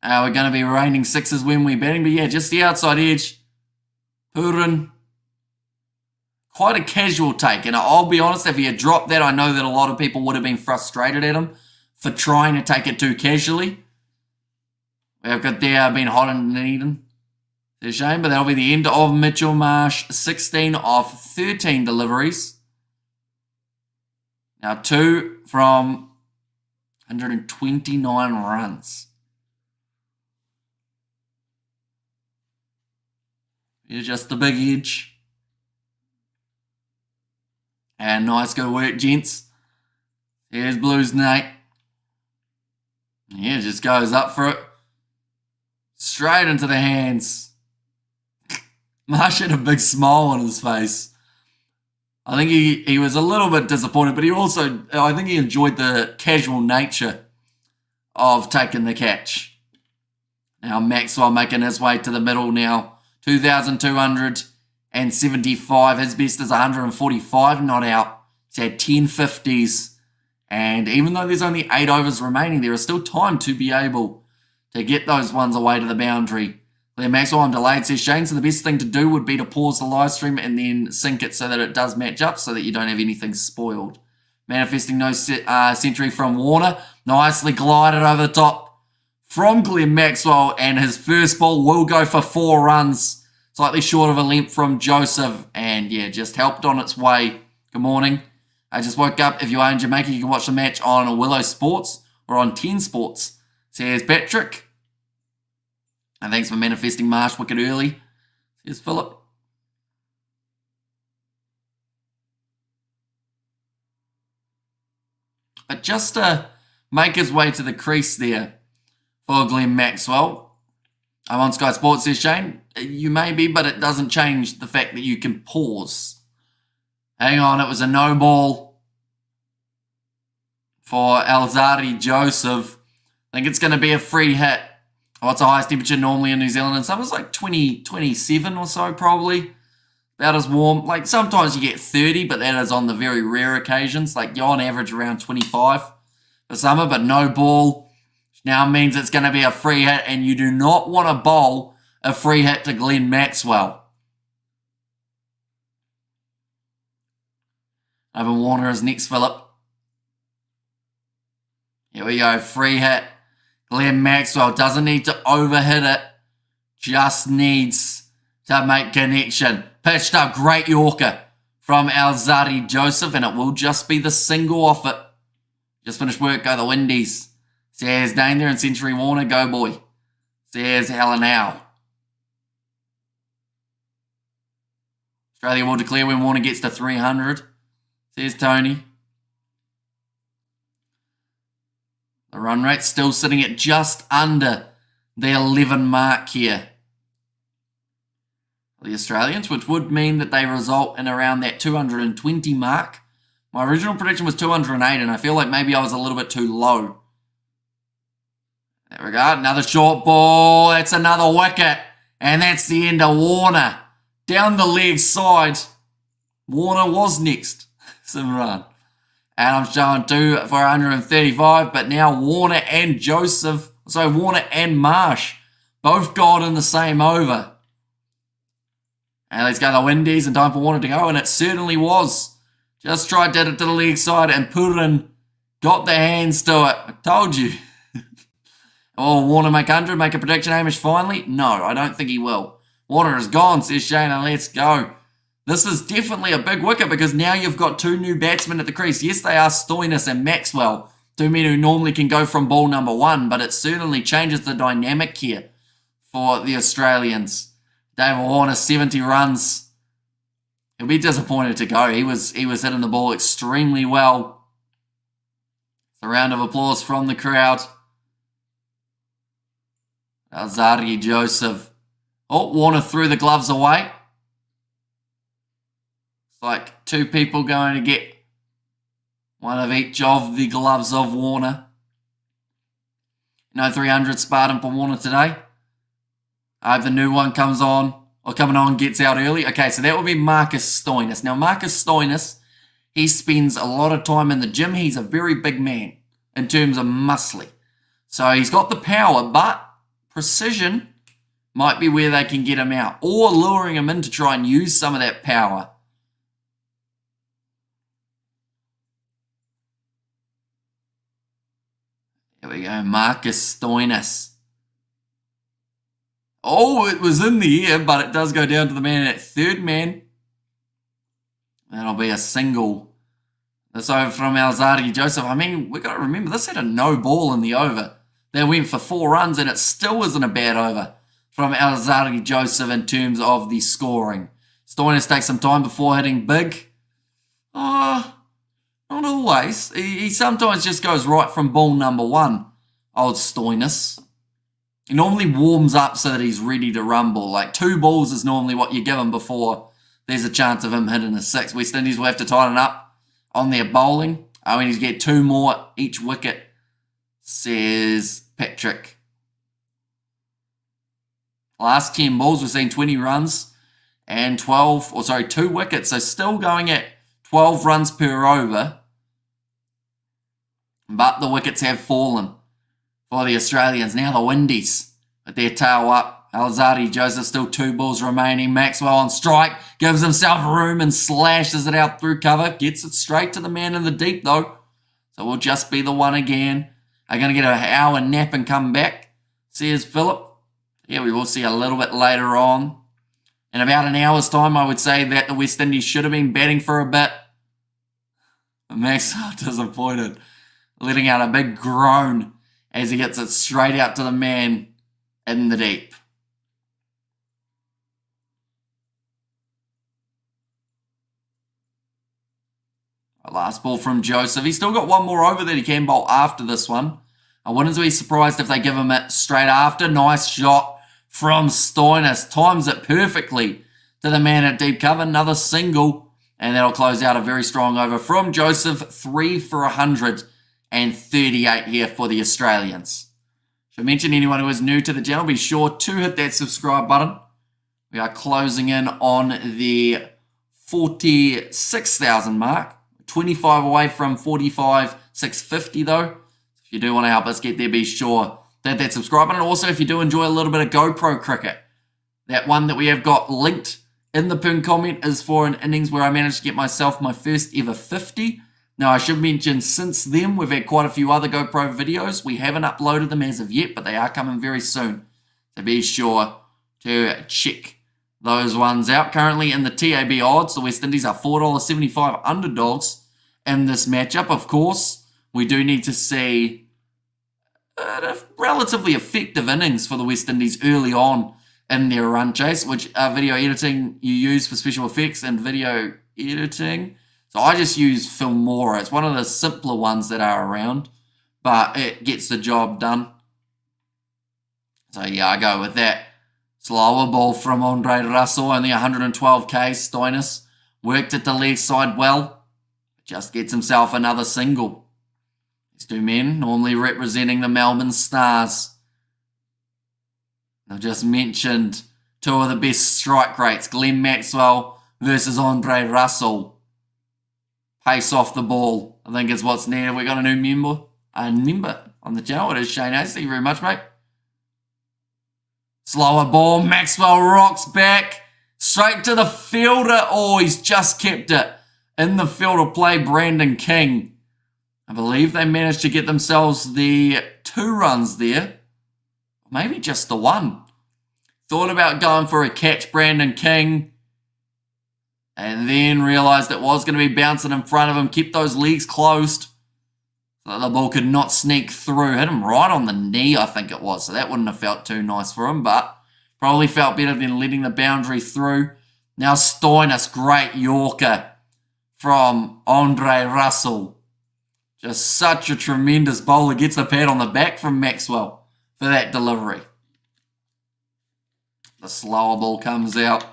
Speaker 1: We're going to be raining sixes when we're batting, but yeah, just the outside edge. Pooran. Quite a casual take, and I'll be honest, if he had dropped that, I know that a lot of people would have been frustrated at him for trying to take it too casually. We've got there been hot and Eden. It's a shame, but that'll be the end of Mitchell Marsh. 16 off 13 deliveries. Now 2 from 129 runs. Here's just the big edge. And nice good work, gents. Here's Blues Nate. Yeah, just goes up for it. Straight into the hands. Marsh had a big smile on his face. I think he was a little bit disappointed, but I think he enjoyed the casual nature of taking the catch. Now Maxwell making his way to the middle now. 2,275. His best is 145 not out. He's had 10 50s. And even though there's only 8 overs remaining, there is still time to be able to get those ones away to the boundary. Glenn Maxwell, I'm delayed, says Shane, so the best thing to do would be to pause the live stream and then sync it so that it does match up so that you don't have anything spoiled. Manifesting no century from Warner. Nicely glided over the top from Glenn Maxwell, and his first ball will go for 4 runs. Slightly short of a length from Joseph, and yeah, just helped on its way. Good morning. I just woke up. If you are in Jamaica, you can watch the match on Willow Sports or on 10 Sports. Says Patrick. And thanks for manifesting Marsh wicket early. Here's Philip. But just to make his way to the crease there for Glenn Maxwell. I'm on Sky Sports, says Shane. You may be, but it doesn't change the fact that you can pause. Hang on, it was a no ball for Alzari Joseph. I think it's going to be a free hit. What's the highest temperature normally in New Zealand? And summer's like 27 or so, probably. About as warm. Like sometimes you get 30, but that is on the very rare occasions. Like you're on average around 25 for summer, but no ball. Which now means it's going to be a free hit, and you do not want to bowl a free hit to Glenn Maxwell. Over Warner is next, Philip. Here we go, free hit. Glenn Maxwell doesn't need to overhit it, just needs to make connection. Pitched up, great Yorker from Alzari Joseph, and it will just be the single off it. Just finished work, go the Windies. Says Dane there and Century Warner, go boy. Says Helen Howe. Australia will declare when Warner gets to 300. Says Tony. The run rate still sitting at just under the 11 mark here. The Australians, which would mean that they result in around that 220 mark. My original prediction was 208, and I feel like maybe I was a little bit too low. There we go, another short ball. That's another wicket, and that's the end of Warner. Down the leg side, Warner was next. Simran. And I'm showing 2 for 135, but now Warner and Warner and Marsh both got in the same over. And let's go the Windies, and time for Warner to go, and it certainly was. Just tried to hit it to the leg side, and Pooran got the hands to it. I told you. Oh, Warner make 100, make a prediction, Hamish, finally? No, I don't think he will. Warner is gone, says Shane, and let's go. This is definitely a big wicket because now you've got 2 new batsmen at the crease. Yes, they are Stoinis and Maxwell, 2 men who normally can go from ball number 1, but it certainly changes the dynamic here for the Australians. David Warner, 70 runs. He'll be disappointed to go. He was hitting the ball extremely well. A round of applause from the crowd. Australia Joseph. Oh, Warner threw the gloves away. It's like two people going to get one of each of the gloves of Warner. No 300 Spartan for Warner today. I hope the new one comes on, or coming on, gets out early. Okay, so that would be Marcus Stoinis. Now, Marcus Stoinis, he spends a lot of time in the gym. He's a very big man in terms of muscly. So he's got the power, but precision might be where they can get him out, or luring him in to try and use some of that power. Here we go, Marcus Stoinis. Oh, it was in the air, but it does go down to the man at third man. That'll be a single. This over from Australia Joseph. I mean, we've got to remember, this had a no ball in the over. They went for 4 runs, and it still wasn't a bad over from Australia Joseph in terms of the scoring. Stoinis takes some time before hitting big. Not always. He sometimes just goes right from ball number 1, old Stoinis. He normally warms up so that he's ready to rumble. Like 2 balls is normally what you give him before there's a chance of him hitting a 6. West Indies will have to tighten up on their bowling. We need to get 2 more each wicket, says Patrick. Last 10 balls, we've seen 20 runs and 2 wickets. So still going at 12 runs per over. But the wickets have fallen for the Australians. Now the Windies with their tail up. Australia Joseph still 2 balls remaining. Maxwell on strike. Gives himself room and slashes it out through cover. Gets it straight to the man in the deep though. So we'll just be the one again. Are going to get an hour nap and come back, says Philip. Yeah, we will see a little bit later on. In about an hour's time, I would say that the West Indies should have been batting for a bit. Maxwell disappointed, letting out a big groan as he gets it straight out to the man in the deep. Last ball from Joseph. He's still got 1 more over that he can bowl after this one. I wouldn't be surprised if they give him it straight after. Nice shot from Stoinis. Times it perfectly to the man at deep cover. Another single. And that'll close out a very strong over from Joseph. 3 for 138 here for the Australians. Should mention anyone who is new to the channel, be sure to hit that subscribe button. We are closing in on the 46,000 mark. 25 away from 45,650 though. If you do want to help us get there, be sure to hit that subscribe button. And also, if you do enjoy a little bit of GoPro cricket, that one that we have got linked in the pinned comment is for an innings where I managed to get myself my first ever 50. Now, I should mention, since then, we've had quite a few other GoPro videos. We haven't uploaded them as of yet, but they are coming very soon. So be sure to check those ones out. Currently in the TAB odds, the West Indies are $4.75 underdogs in this matchup. Of course, we do need to see a relatively effective innings for the West Indies early on in their run chase, which video editing you use for special effects and video editing. So I just use Filmora. It's one of the simpler ones that are around, but it gets the job done. So yeah, I go with that. Slower ball from Andre Russell, only 112k. Stoinis worked at the leg side well. Just gets himself another single. These 2 men normally representing the Melbourne Stars. I've just mentioned 2 of the best strike rates. Glenn Maxwell versus Andre Russell. Pace off the ball, I think is what's needed. We've got a new member on the channel. It is Shane Hayes. Thank you very much, mate. Slower ball. Maxwell rocks back. Straight to the fielder. Oh, he's just kept it. In the field of play, Brandon King. I believe they managed to get themselves the 2 runs there. Maybe just the 1. Thought about going for a catch, Brandon King. And then realised it was going to be bouncing in front of him. Kept those legs closed so that the ball could not sneak through. Hit him right on the knee, I think it was. So that wouldn't have felt too nice for him. But probably felt better than letting the boundary through. Now Stoinis, great Yorker from Andre Russell. Just such a tremendous bowler. Gets the pat on the back from Maxwell for that delivery. The slower ball comes out.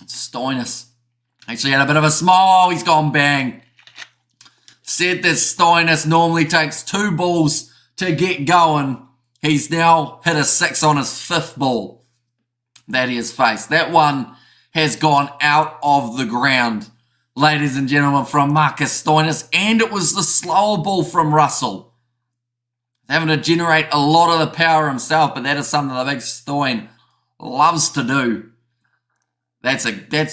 Speaker 1: Stoinis actually had a bit of a smile. He's gone bang. Said that Stoinis normally takes 2 balls to get going. He's now hit a 6 on his 5th ball that he has faced. That one has gone out of the ground, ladies and gentlemen, from Marcus Stoinis, and it was the slower ball from Russell. He's having to generate a lot of the power himself, but that is something the big Stoin loves to do. That's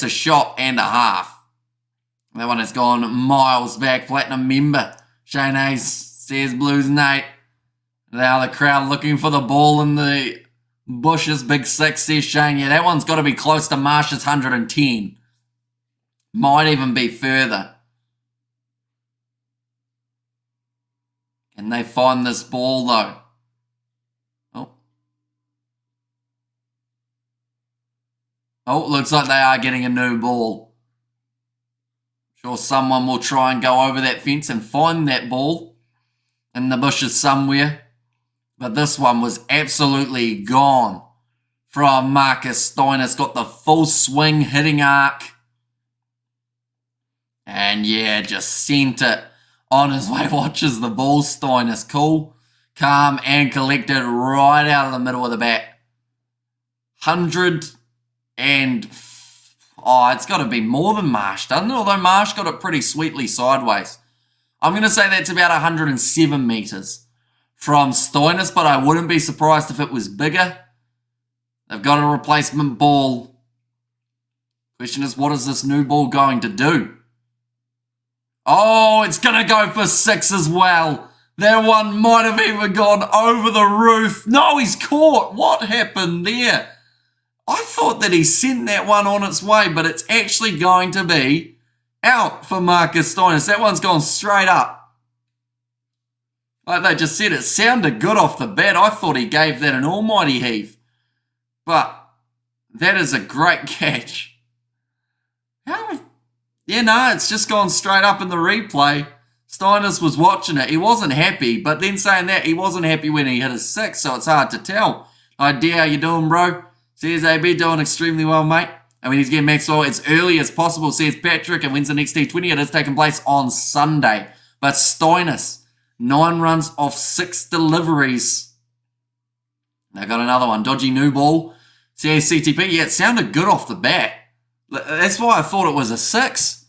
Speaker 1: a shot and a half. That one has gone miles back. Platinum member Shane Hayes says Blues Nate. Now the crowd looking for the ball in the bushes. Big 6 says Shane. Yeah, that one's got to be close to Marsh's 110. Might even be further. Can they find this ball though? Oh, looks like they are getting a new ball. Sure, someone will try and go over that fence and find that ball in the bushes somewhere. But this one was absolutely gone from Marcus Stoinis. Got the full swing hitting arc. And yeah, just sent it on his way. Watches the ball, Stoinis. Cool, calm and collected right out of the middle of the bat. 100 and it's got to be more than Marsh, doesn't it? Although Marsh got it pretty sweetly sideways. I'm going to say that's about 107 metres from Stoinis, but I wouldn't be surprised if it was bigger. They've got a replacement ball. Question is, what is this new ball going to do? Oh, it's going to go for 6 as well. That one might have even gone over the roof. No, he's caught. What happened there? I thought that he sent that one on its way, but it's actually going to be out for Marcus Stoinis. That one's gone straight up. Like they just said, it sounded good off the bat. I thought he gave that an almighty heave. But that is a great catch. Yeah, no, it's just gone straight up in the replay. Stoinis was watching it. He wasn't happy, but then saying that, he wasn't happy when he hit his 6, so it's hard to tell. Idea, how you doing, bro? Says AB, doing extremely well, mate. And we need to get Maxwell as early as possible, says Patrick. And when's the next T20? It is taking place on Sunday. But Stoinis, 9 runs off 6 deliveries. They've got another one. Dodgy new ball. Says CTP. Yeah, it sounded good off the bat. That's why I thought it was a 6.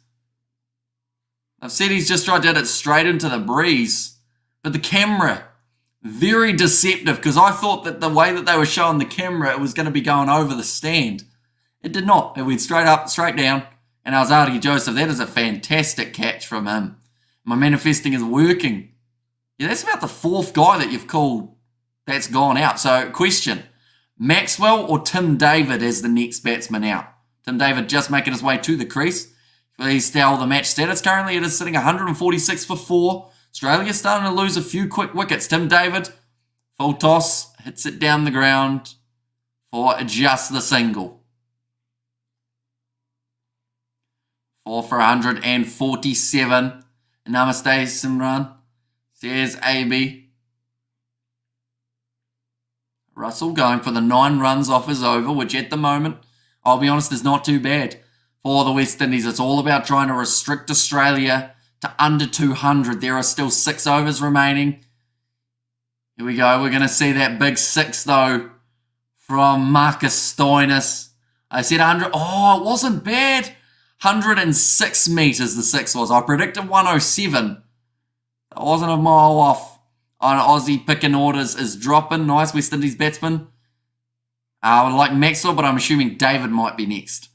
Speaker 1: I've said he's just tried to hit it straight into the breeze. But the camera, very deceptive, because I thought that the way that they were showing the camera, it was going to be going over the stand. It did not. It went straight up, straight down. And Alzardi Joseph, that is a fantastic catch from him. My manifesting is working. Yeah, that's about the 4th guy that you've called that's gone out. So, question, Maxwell or Tim David as the next batsman out? Tim David just making his way to the crease. Please tell the match status. Currently, it is sitting 146 for 4. Australia's starting to lose a few quick wickets. Tim David, full toss, hits it down the ground for just the single. 4 for 147. Namaste, Simran, says AB. Russell going for the 9 runs off his over, which at the moment, I'll be honest, is not too bad for the West Indies. It's all about trying to restrict Australia to under 200. There are still 6 overs remaining. Here we go. We're going to see that big 6, though, from Marcus Stoinis. I said 100. Oh, it wasn't bad. 106 metres the 6 was. I predicted 107. That wasn't a mile off. On Aussie picking orders is dropping. Nice West Indies batsman. I would like Maxwell, but I'm assuming David might be next.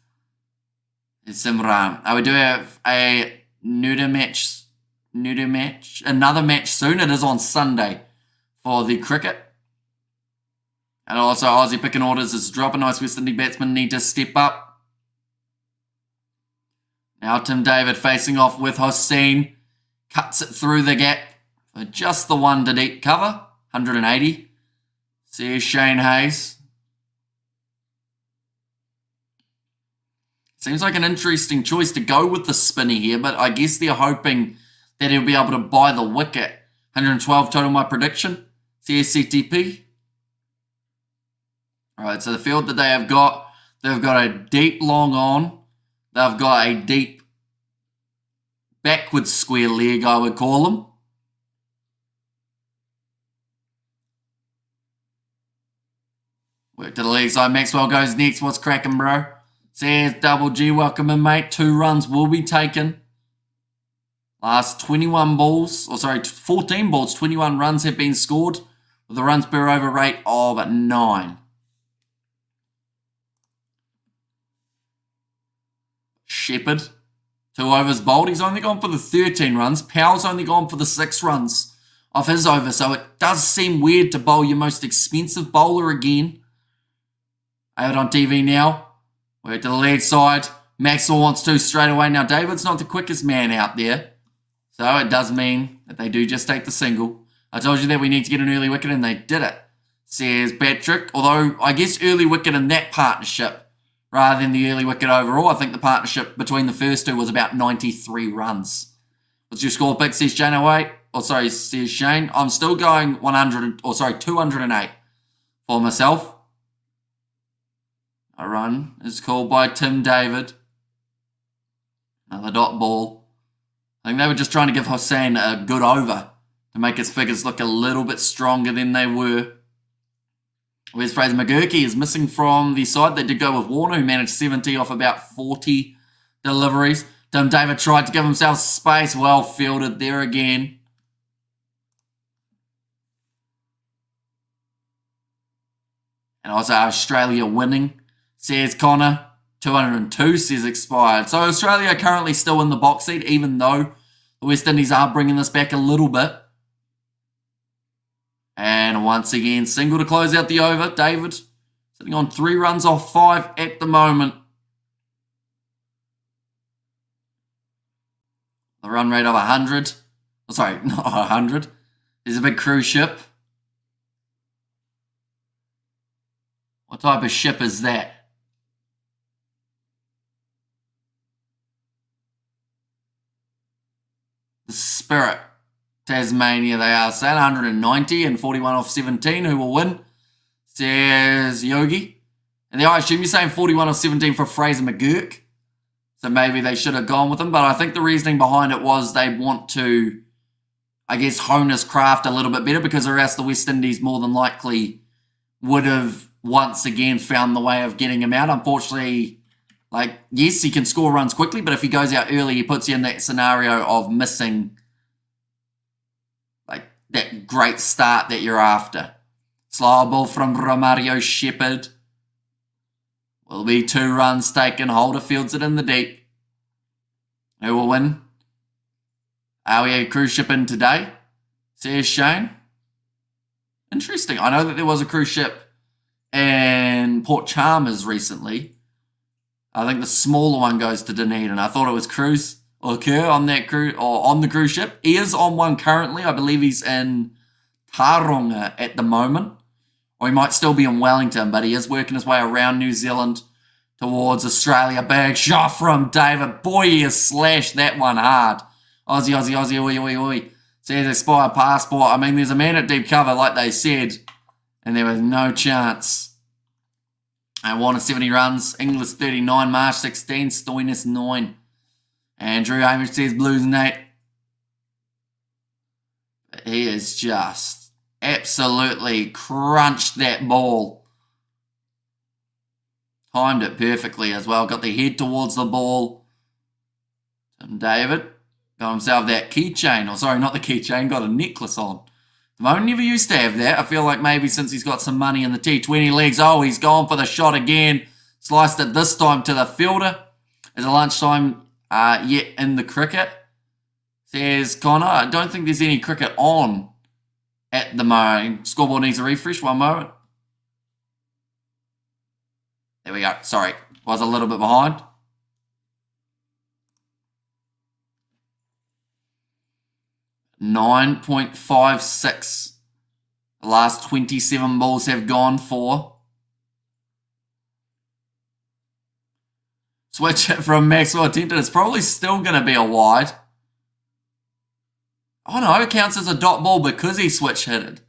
Speaker 1: Simran. We do have a another match soon. It is on Sunday for the cricket. And also Aussie picking orders is dropping. Nice West Indies batsmen need to step up. Now Tim David facing off with Hossein. Cuts it through the gap for just the one to deep cover. 180. There's Shane Hayes. Seems like an interesting choice to go with the spinny here, but I guess they're hoping that he'll be able to buy the wicket. 112 total, my prediction. CSCTP. Alright, so the field that they've got a deep long on. They've got a deep backwards square leg, I would call them. Work to the leg side. Maxwell goes next. What's cracking, bro? Says Double G, welcome in, mate. 2 runs will be taken. Last 21 balls, 14 balls, 21 runs have been scored with a runs per over rate of 9. Shepherd, 2 overs bowled. He's only gone for the 13 runs. Powell's only gone for the 6 runs off his over, so it does seem weird to bowl your most expensive bowler again. I have it on TV now. Work to the leg side. Maxwell wants to straight away. Now, David's not the quickest man out there. So it does mean that they do just take the single. I told you that we need to get an early wicket, and they did it, says Patrick. Although, I guess early wicket in that partnership rather than the early wicket overall. I think the partnership between the first two was about 93 runs. What's your score pick, says Shane? Says Shane. I'm still going 208 for myself. A run is called by Tim David. Another dot ball. I think they were just trying to give Hossain a good over to make his figures look a little bit stronger than they were. Where's Fraser McGurkey is missing from the side. They did go with Warner, who managed 70 off about 40 deliveries. Tim David tried to give himself space. Well fielded there again. And also Australia winning, says Connor. 202 says expired. So Australia are currently still in the box seat, even though the West Indies are bringing this back a little bit. And once again, single to close out the over. David sitting on 3 runs off 5 at the moment. The run rate of 100. Oh, sorry, not 100. There's a big cruise ship. What type of ship is that? The Spirit. Tasmania they are. Saying 190 and 41 off 17. Who will win? Says Yogi. And I assume you're saying 41 off 17 for Fraser McGurk. So maybe they should have gone with him. But I think the reasoning behind it was they want to, I guess, hone his craft a little bit better, because or else the West Indies more than likely would have once again found the way of getting him out. Unfortunately, yes, he can score runs quickly, but if he goes out early, he puts you in that scenario of missing that great start that you're after. Slow ball from Romario Shepherd. Will be 2 runs taken. Holder fields it in the deep. Who will win? Are we a cruise ship in today? Says Shane. Interesting. I know that there was a cruise ship in Port Chalmers recently. I think the smaller one goes to Dunedin. I thought it was cruise or Kerr on that cruise or on the cruise ship. He is on one currently. I believe he's in Taronga at the moment. Or he might still be in Wellington, but he is working his way around New Zealand towards Australia. Big shot from David. Boy, he has slashed that one hard. Aussie, oi. Says expired passport. I mean, there's a man at deep cover, like they said, and there was no chance. And Warner 70 runs. Inglis 39, Marsh 16, Stoinis 9. Andrew Hamish says Blues Nate. He is just absolutely crunched that ball. Timed it perfectly as well. Got the head towards the ball. Tim David got himself that keychain. Or sorry, not the keychain. Got a necklace on. The moment never used to have that. I feel like maybe since he's got some money in the T20 leagues. Oh, he's gone for the shot again. Sliced it this time to the fielder. Is it lunchtime yet in the cricket? Says Connor. I don't think there's any cricket on at the moment. Scoreboard needs a refresh. One moment. There we go. Sorry. Was a little bit behind. .56 The last 27 balls have gone for. Switch it from Maxwell attempted. It's probably still going to be a wide. Oh no, it counts as a dot ball because he switch hitted.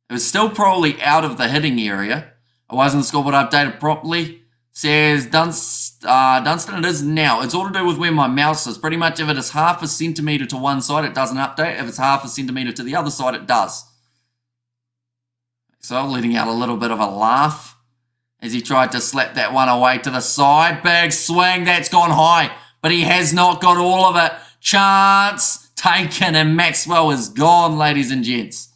Speaker 1: It was still probably out of the hitting area. Otherwise, the scoreboard updated properly. Says Dunstan, it is now. It's all to do with where my mouse is. Pretty much if it is half a centimetre to one side, it doesn't update. If it's half a centimetre to the other side, it does. So letting out a little bit of a laugh as he tried to slap that one away to the side. Big swing, that's gone high, but he has not got all of it. Chance taken, and Maxwell is gone, ladies and gents.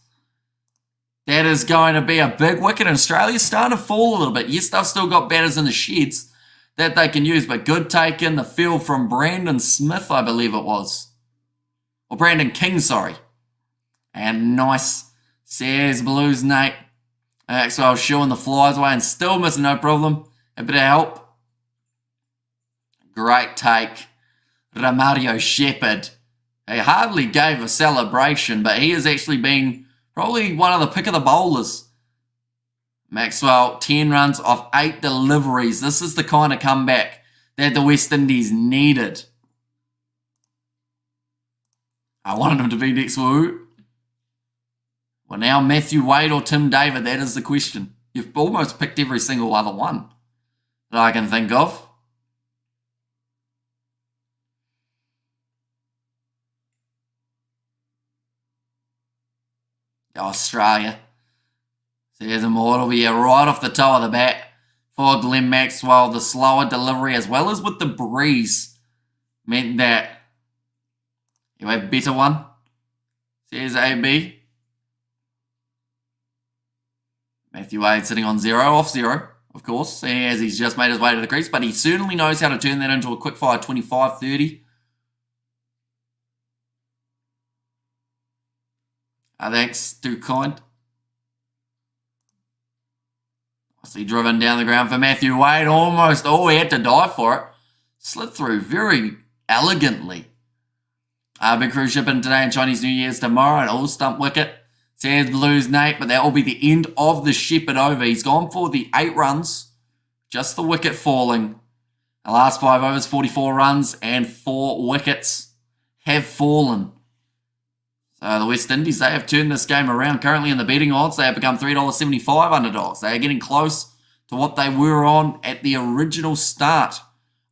Speaker 1: That is going to be a big wicket. Australia's starting to fall a little bit. Yes, they've still got batters in the sheds that they can use, but good take in the field from Brandon Smith, I believe it was. Or Brandon King, sorry. And nice, says Blues Nate. Maxwell shooing the flies away and still missing, no problem. A bit of help. Great take. Romario Shepherd. He hardly gave a celebration, but he has actually been probably one of the pick of the bowlers. Maxwell, 10 runs off 8 deliveries. This is the kind of comeback that the West Indies needed. I wanted him to be next woo. Well, now Matthew Wade or Tim David, that is the question. You've almost picked every single other one that I can think of. Australia. Says Immortal, but yeah, right off the toe of the bat for Glenn Maxwell. The slower delivery as well as with the breeze meant that you have better one. Says AB. Matthew Wade sitting on 0, off 0, of course, as he's just made his way to the crease, but he certainly knows how to turn that into a quick fire 25-30. Thanks, too kind. Nicely driven down the ground for Matthew Wade. Almost, he had to dive for it. Slid through very elegantly. Big cruise shipping today and Chinese New Year's tomorrow. An all stump wicket. Says Blues Nate, but that will be the end of the Shepherd over. He's gone for the 8 runs. Just the wicket falling. The last 5 overs, 44 runs and 4 wickets have fallen. So the West Indies, they have turned this game around. Currently in the betting odds, they have become $3.75 underdogs. They are getting close to what they were on at the original start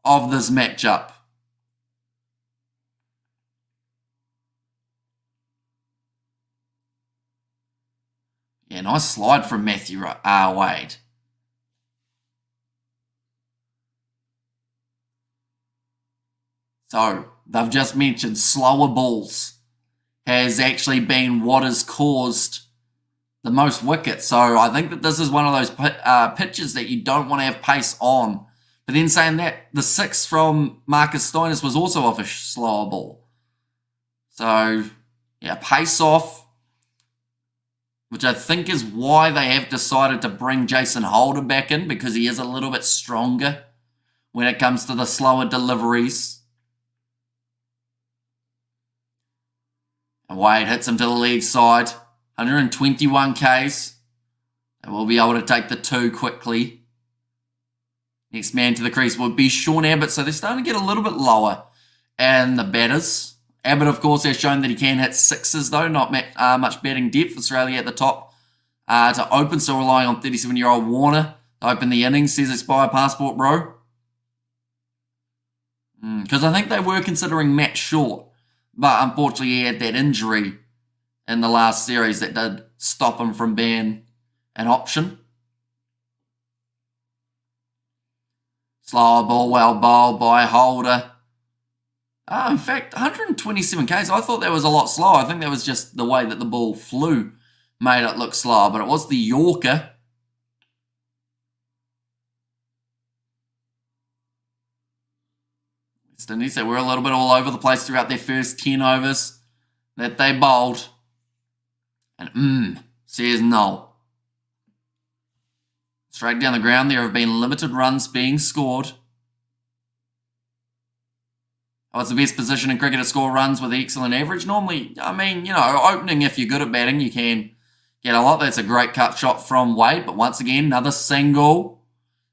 Speaker 1: of this matchup. Yeah, nice slide from Matthew Wade. So, they've just mentioned slower balls has actually been what has caused the most wickets. So, I think that this is one of those pitches that you don't want to have pace on. But then saying that, the 6 from Marcus Stoinis was also off a slower ball. So, yeah, pace off, which I think is why they have decided to bring Jason Holder back in, because he is a little bit stronger when it comes to the slower deliveries. And Wade hits him to the leg side. 121 Ks. And we'll be able to take the 2 quickly. Next man to the crease would be Sean Abbott. So they're starting to get a little bit lower. And the batters. Abbott, of course, has shown that he can hit 6s, though. Not much batting depth. Australia at the top to open. Still relying on 37-year-old Warner to open the innings. Says expire passport, bro. Because I think they were considering Matt Short. But unfortunately, he had that injury in the last series that did stop him from being an option. Slower ball, well bowled by Holder. In fact, 127 Ks. I thought that was a lot slower. I think that was just the way that the ball flew made it look slower. But it was the Yorker. West Indies, they were a little bit all over the place throughout their first 10 overs that they bowled. And says no. Straight down the ground, there have been limited runs being scored. It's the best position in cricket to score runs with excellent average. Normally, I mean, opening, if you're good at batting, you can Get a lot. That's a great cut shot from Wade, but once again, another single.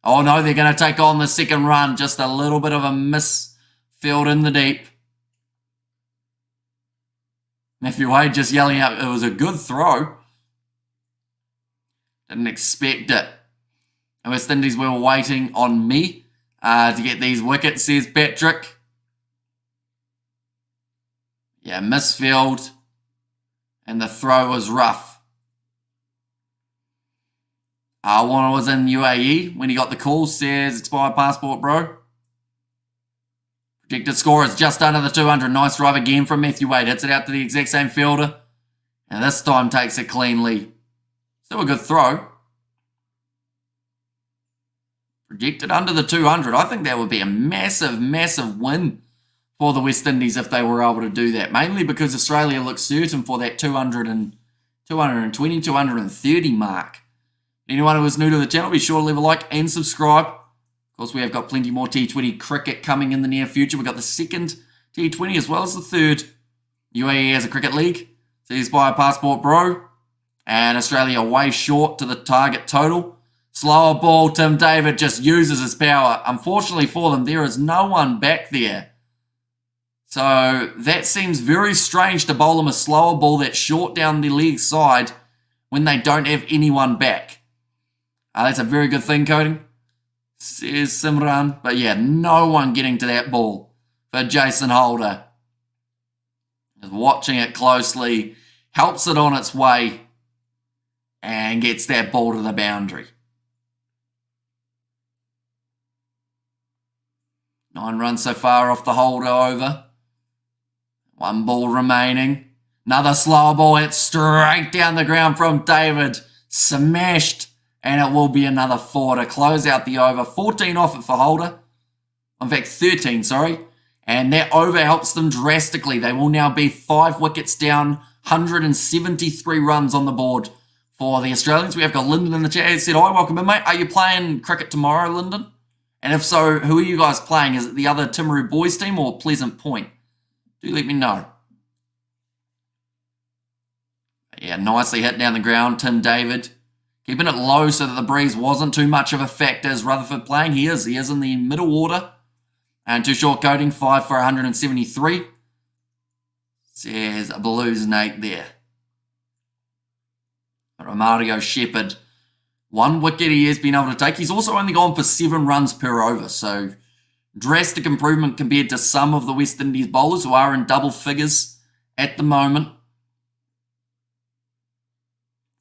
Speaker 1: Oh no, they're going to take on the second run. Just a little bit of a misfield in the deep. Matthew Wade just yelling out, it was a good throw. Didn't expect it. And West Indies were waiting on me to get these wickets, says Patrick. Yeah, misfield. And the throw was rough. Warner was in UAE when he got the call, says expired passport, bro. Projected score is just under the 200. Nice drive again from Matthew Wade. Hits it out to the exact same fielder. And this time takes it cleanly. Still a good throw. Projected under the 200. I think that would be a massive, massive win for the West Indies if they were able to do that. Mainly because Australia looks certain for that 220, 230 mark. Anyone who is new to the channel, be sure to leave a like and subscribe. Of course, we have got plenty more T20 cricket coming in the near future. We've got the second T20 as well as the third. UAE has a cricket league. Says by a passport, bro. And Australia way short to the target total. Slower ball. Tim David just uses his power. Unfortunately for them, there is no one back there. So that seems very strange to bowl them a slower ball that's short down the leg side when they don't have anyone back. That's a very good thing, Coding, says Simran. But yeah, no one getting to that ball for Jason Holder. Just watching it closely, helps it on its way, and gets that ball to the boundary. 9 runs so far off the Holder over. 1 ball remaining. Another slower ball hit straight down the ground from David. Smashed. And it will be another 4 to close out the over. 14 off it for Holder. In fact, 13, sorry. And that over helps them drastically. They will now be 5 wickets down. 173 runs on the board for the Australians. We have got Lyndon in the chat. He said, hi, welcome in, mate. Are you playing cricket tomorrow, Lyndon? And if so, who are you guys playing? Is it the other Timaru boys team or Pleasant Point? Do let me know. Yeah, nicely hit down the ground, Tim David. Keeping it low so that the breeze wasn't too much of a factor. Is Rutherford playing? He is. He is in the middle order. And too short Coding, 5 for 173. Says Blues Nate there. Romario Shepherd. 1 wicket he has been able to take. He's also only gone for 7 runs per over. So drastic improvement compared to some of the West Indies bowlers who are in double figures at the moment.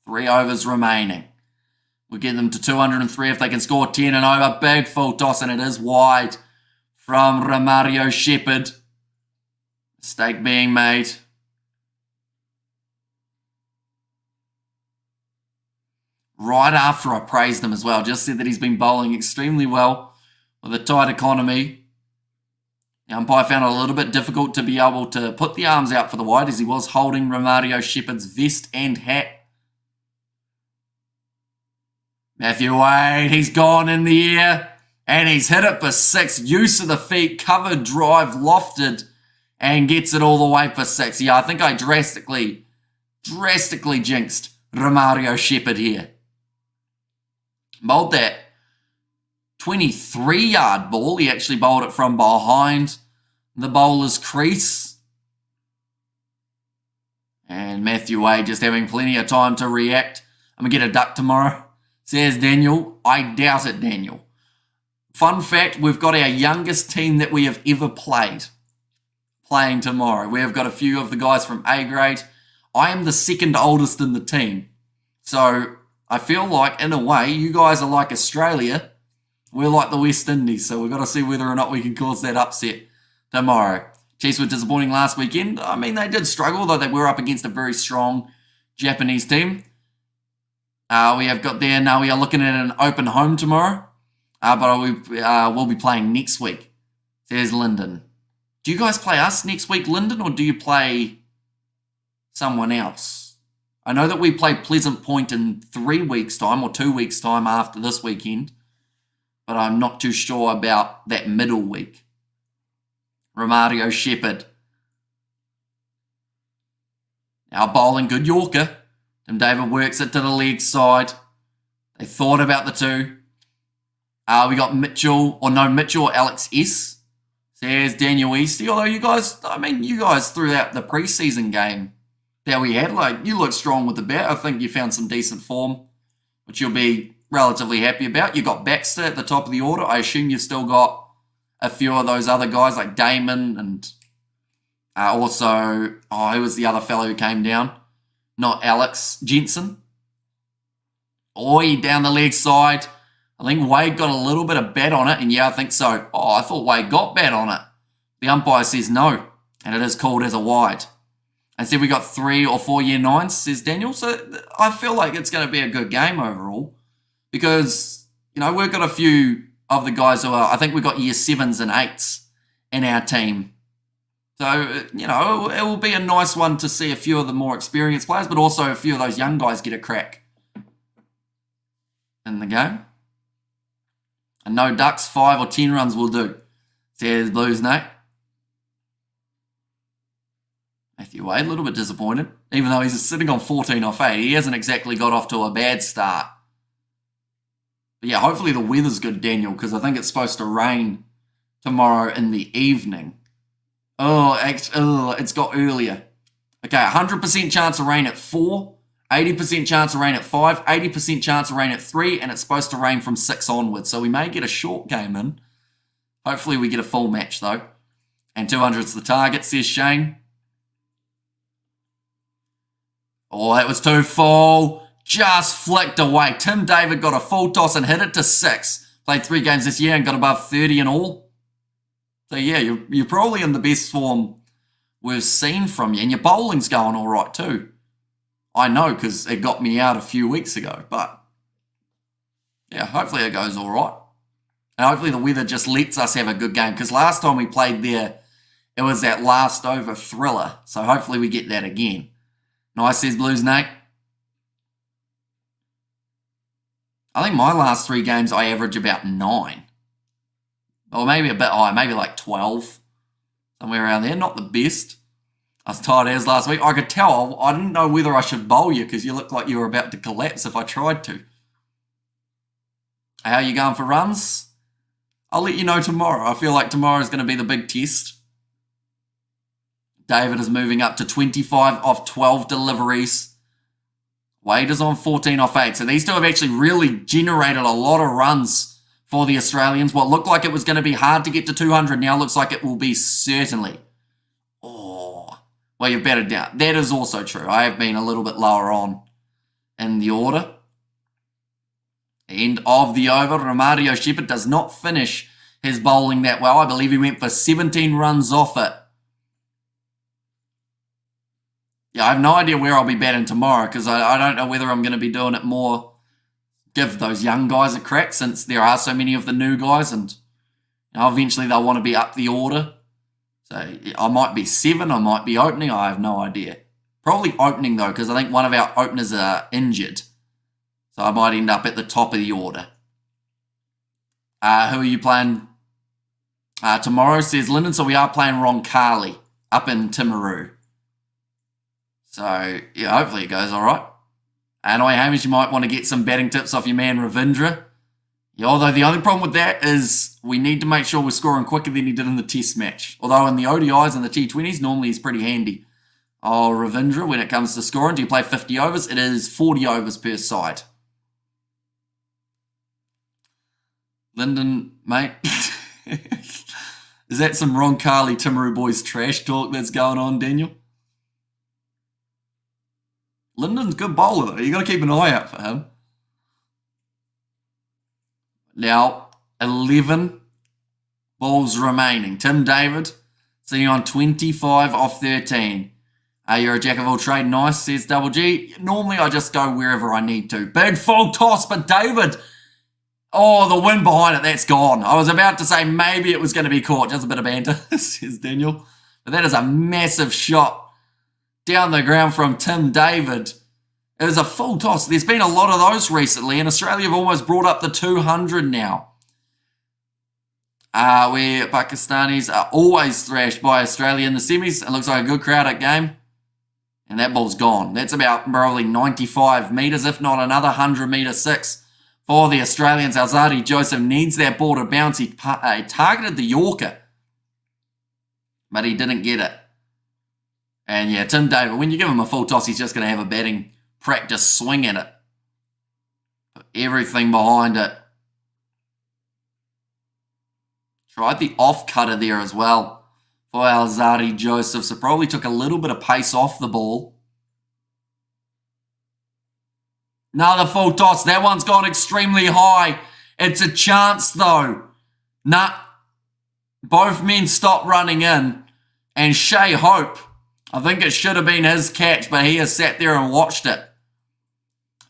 Speaker 1: 3 overs remaining. We'll get them to 203 if they can score 10 and over. Big full toss, and it is wide from Romario Shepherd. Mistake being made. Right after I praised him as well. Just said that he's been bowling extremely well with a tight economy. The umpire found it a little bit difficult to be able to put the arms out for the wide as he was holding Romario Shepherd's vest and hat. Matthew Wade, he's gone in the air and he's hit it for 6. Use of the feet, covered drive, lofted, and gets it all the way for 6. Yeah, I think I drastically jinxed Romario Shepherd here. Bowled that 23-yard ball. He actually bowled it from behind the bowler's crease. And Matthew Wade just having plenty of time to react. I'm going to get a duck tomorrow, says Daniel. I doubt it, Daniel. Fun fact, we've got our youngest team that we have ever played playing tomorrow. We have got a few of the guys from A grade. I am the second oldest in the team. So I feel like, in a way, you guys are like Australia. We're like the West Indies. So we've got to see whether or not we can cause that upset tomorrow. Chiefs were disappointing last weekend. I mean, they did struggle, though they were up against a very strong Japanese team. We have got there now. We are looking at an open home tomorrow. But we will be playing next week, says Lyndon. Do you guys play us next week, Lyndon, or do you play someone else? I know that we play Pleasant Point in 3 weeks' time or 2 weeks' time after this weekend, but I'm not too sure about that middle week. Romario Shepherd. Now bowling, good Yorker. Tim David works it to the leg side. They thought about the two. We got Mitchell or Alex S. Says Daniel Eastie. Although you guys throughout the preseason game that we had, like, you look strong with the bat. I think you found some decent form, which you'll be relatively happy about. You got Baxter at the top of the order. I assume you've still got a few of those other guys like Damon and also, who was the other fellow who came down? Not Alex Jensen. Down the leg side. I think Wade got a little bit of bat on it, and yeah, I think so. I thought Wade got bat on it. The umpire says no, and it is called as a wide. I said we got 3 or 4 year 9s, says Daniel. So I feel like it's going to be a good game overall because, we've got a few of the guys who are, I think we've got year 7s and 8s in our team. So, it will be a nice one to see a few of the more experienced players, but also a few of those young guys get a crack in the game. And no ducks, 5 or 10 runs will do, says Blues Nate. Matthew Wade, a little bit disappointed. Even though he's sitting on 14 off 8, he hasn't exactly got off to a bad start. But yeah, hopefully the weather's good, Daniel, because I think it's supposed to rain tomorrow in the evening. It's got earlier. Okay, 100% chance of rain at 4. 80% chance of rain at 5, 80% chance of rain at 3, and it's supposed to rain from 6 onwards. So we may get a short game in. Hopefully we get a full match, though. And 200's the target, says Shane. That was too full. Just flicked away. Tim David got a full toss and hit it to 6. Played 3 games this year and got above 30 in all. So yeah, you're probably in the best form we've seen from you. And your bowling's going all right, too. I know, because it got me out a few weeks ago. But, yeah, hopefully it goes all right. And hopefully the weather just lets us have a good game. Because last time we played there, it was that last over thriller. So hopefully we get that again. Nice, says Blues Nate. I think my last 3 games I average about 9. Or maybe a bit higher, maybe like 12. Somewhere around there. Not the best. I was tired as last week. I could tell. I didn't know whether I should bowl you because you looked like you were about to collapse if I tried to. How are you going for runs? I'll let you know tomorrow. I feel like tomorrow is going to be the big test. David is moving up to 25 off 12 deliveries. Wade is on 14 off 8. So these two have actually really generated a lot of runs for the Australians. What looked like it was going to be hard to get to 200 now looks like it will be certainly. Well, you've batted down. That is also true. I have been a little bit lower on in the order. End of the over. Romario Shepherd does not finish his bowling that well. I believe he went for 17 runs off it. Yeah, I have no idea where I'll be batting tomorrow because I don't know whether I'm going to be doing it more, give those young guys a crack since there are so many of the new guys and eventually they'll want to be up the order. So I might be 7, I might be opening, I have no idea. Probably opening though, because I think one of our openers are injured. So I might end up at the top of the order. Who are you playing tomorrow, says Lyndon. So we are playing Roncalli up in Timaru. So yeah, hopefully it goes all right. And Hamish, you might want to get some batting tips off your man Ravindra. Yeah, although the only problem with that is we need to make sure we're scoring quicker than he did in the test match. Although in the ODIs and the T20s, normally he's pretty handy. Ravindra, when it comes to scoring, do you play 50 overs? It is 40 overs per side. Lyndon, mate. Is that some Roncalli Timaru boys trash talk that's going on, Daniel? Lyndon's a good bowler, though. You got to keep an eye out for him. Now, 11 balls remaining. Tim David sitting on 25 off 13. You're a jack of all trade. Nice, says Double G. Normally, I just go wherever I need to. Big full toss, but David. The wind behind it, that's gone. I was about to say maybe it was going to be caught. Just a bit of banter, says Daniel. But that is a massive shot down the ground from Tim David. It was a full toss. There's been a lot of those recently, and Australia have almost brought up the 200 now. Where Pakistanis are always thrashed by Australia in the semis. It looks like a good crowd at game. And that ball's gone. That's about probably 95 metres, if not another 100-metre six for the Australians. Alzarri Joseph needs that ball to bounce. He targeted the Yorker, but he didn't get it. And yeah, Tim David, when you give him a full toss, he's just going to have a batting practice swing at it. Put everything behind it. Tried the off-cutter there as well for Alzarri Joseph, so probably took a little bit of pace off the ball. Another full toss. That one's gone extremely high. It's a chance, though. Nah. Both men stopped running in. And Shea Hope, I think it should have been his catch, but he has sat there and watched it.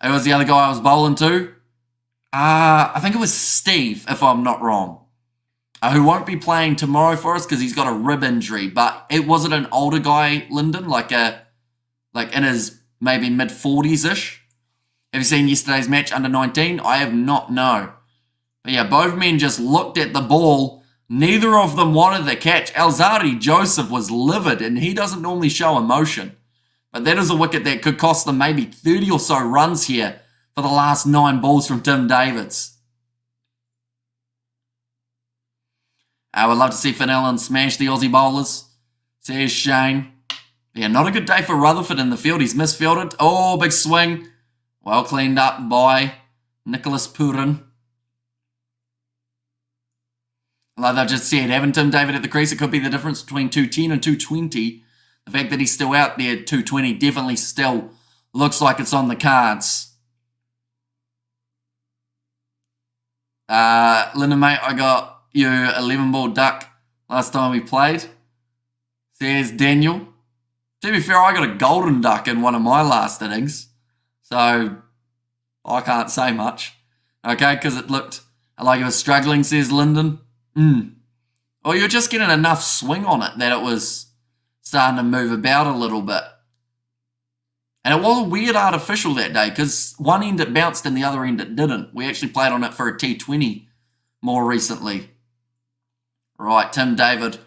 Speaker 1: Who was the other guy I was bowling to? I think it was Steve, if I'm not wrong. Who won't be playing tomorrow for us because he's got a rib injury. But it wasn't an older guy, Lyndon, like in his maybe mid-40s-ish. Have you seen yesterday's match under 19? I have not, no. But yeah, both men just looked at the ball. Neither of them wanted the catch. Alzarri Joseph was livid, and he doesn't normally show emotion. But that is a wicket that could cost them maybe 30 or so runs here for the last 9 balls from Tim Davids. I would love to see Finn Allen smash the Aussie bowlers. Says Shane. Yeah, not a good day for Rutherford in the field. He's misfielded. Oh, big swing. Well cleaned up by Nicholas Purin. Like I just said, having Tim David at the crease, it could be the difference between 210 and 220. The fact that he's still out there at 220 definitely still looks like it's on the cards. Lyndon, mate, I got you 11-ball duck last time we played. Says Daniel. To be fair, I got a golden duck in one of my last innings. So, I can't say much. Okay, because it looked like it was struggling, says Lyndon. Well, you're just getting enough swing on it that it was starting to move about a little bit. And it was a weird artificial that day because one end it bounced and the other end it didn't. We actually played on it for a T20 more recently. Right, Tim David,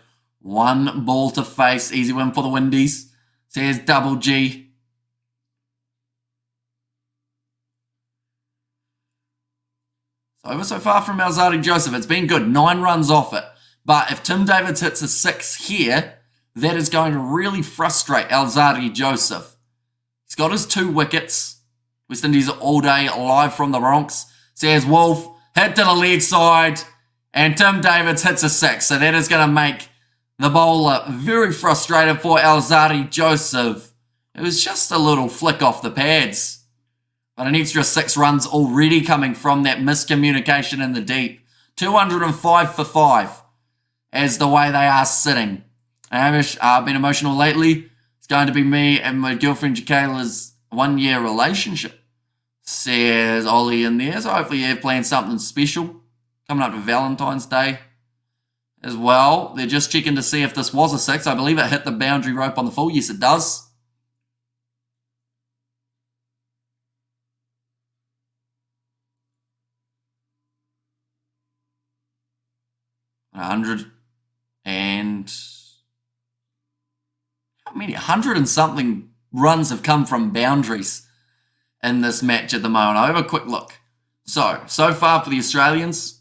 Speaker 1: 1 ball to face. Easy win for the Windies. Says Double G. It's over so far from Alzarri Joseph. It's been good. 9 runs off it. But if Tim Davids hits a 6 here, that is going to really frustrate Alzarri Joseph. He's got his 2 wickets. West Indies all day, live from the Bronx. Says Wolf, hit to the leg side. And Tim Davids hits a 6. So that is going to make the bowler very frustrated for Alzarri Joseph. It was just a little flick off the pads. But an extra 6 runs already coming from that miscommunication in the deep. 205 for 5 as the way they are sitting. I've been emotional lately. It's going to be me and my girlfriend Jakayla's 1-year relationship. Says Ollie in there. So hopefully you've planned something special. Coming up to Valentine's Day as well. They're just checking to see if this was a 6. I believe it hit the boundary rope on the full. Yes, it does. $100 and how many? 100 and something runs have come from boundaries in this match at the moment. I'll have a quick look. So far for the Australians,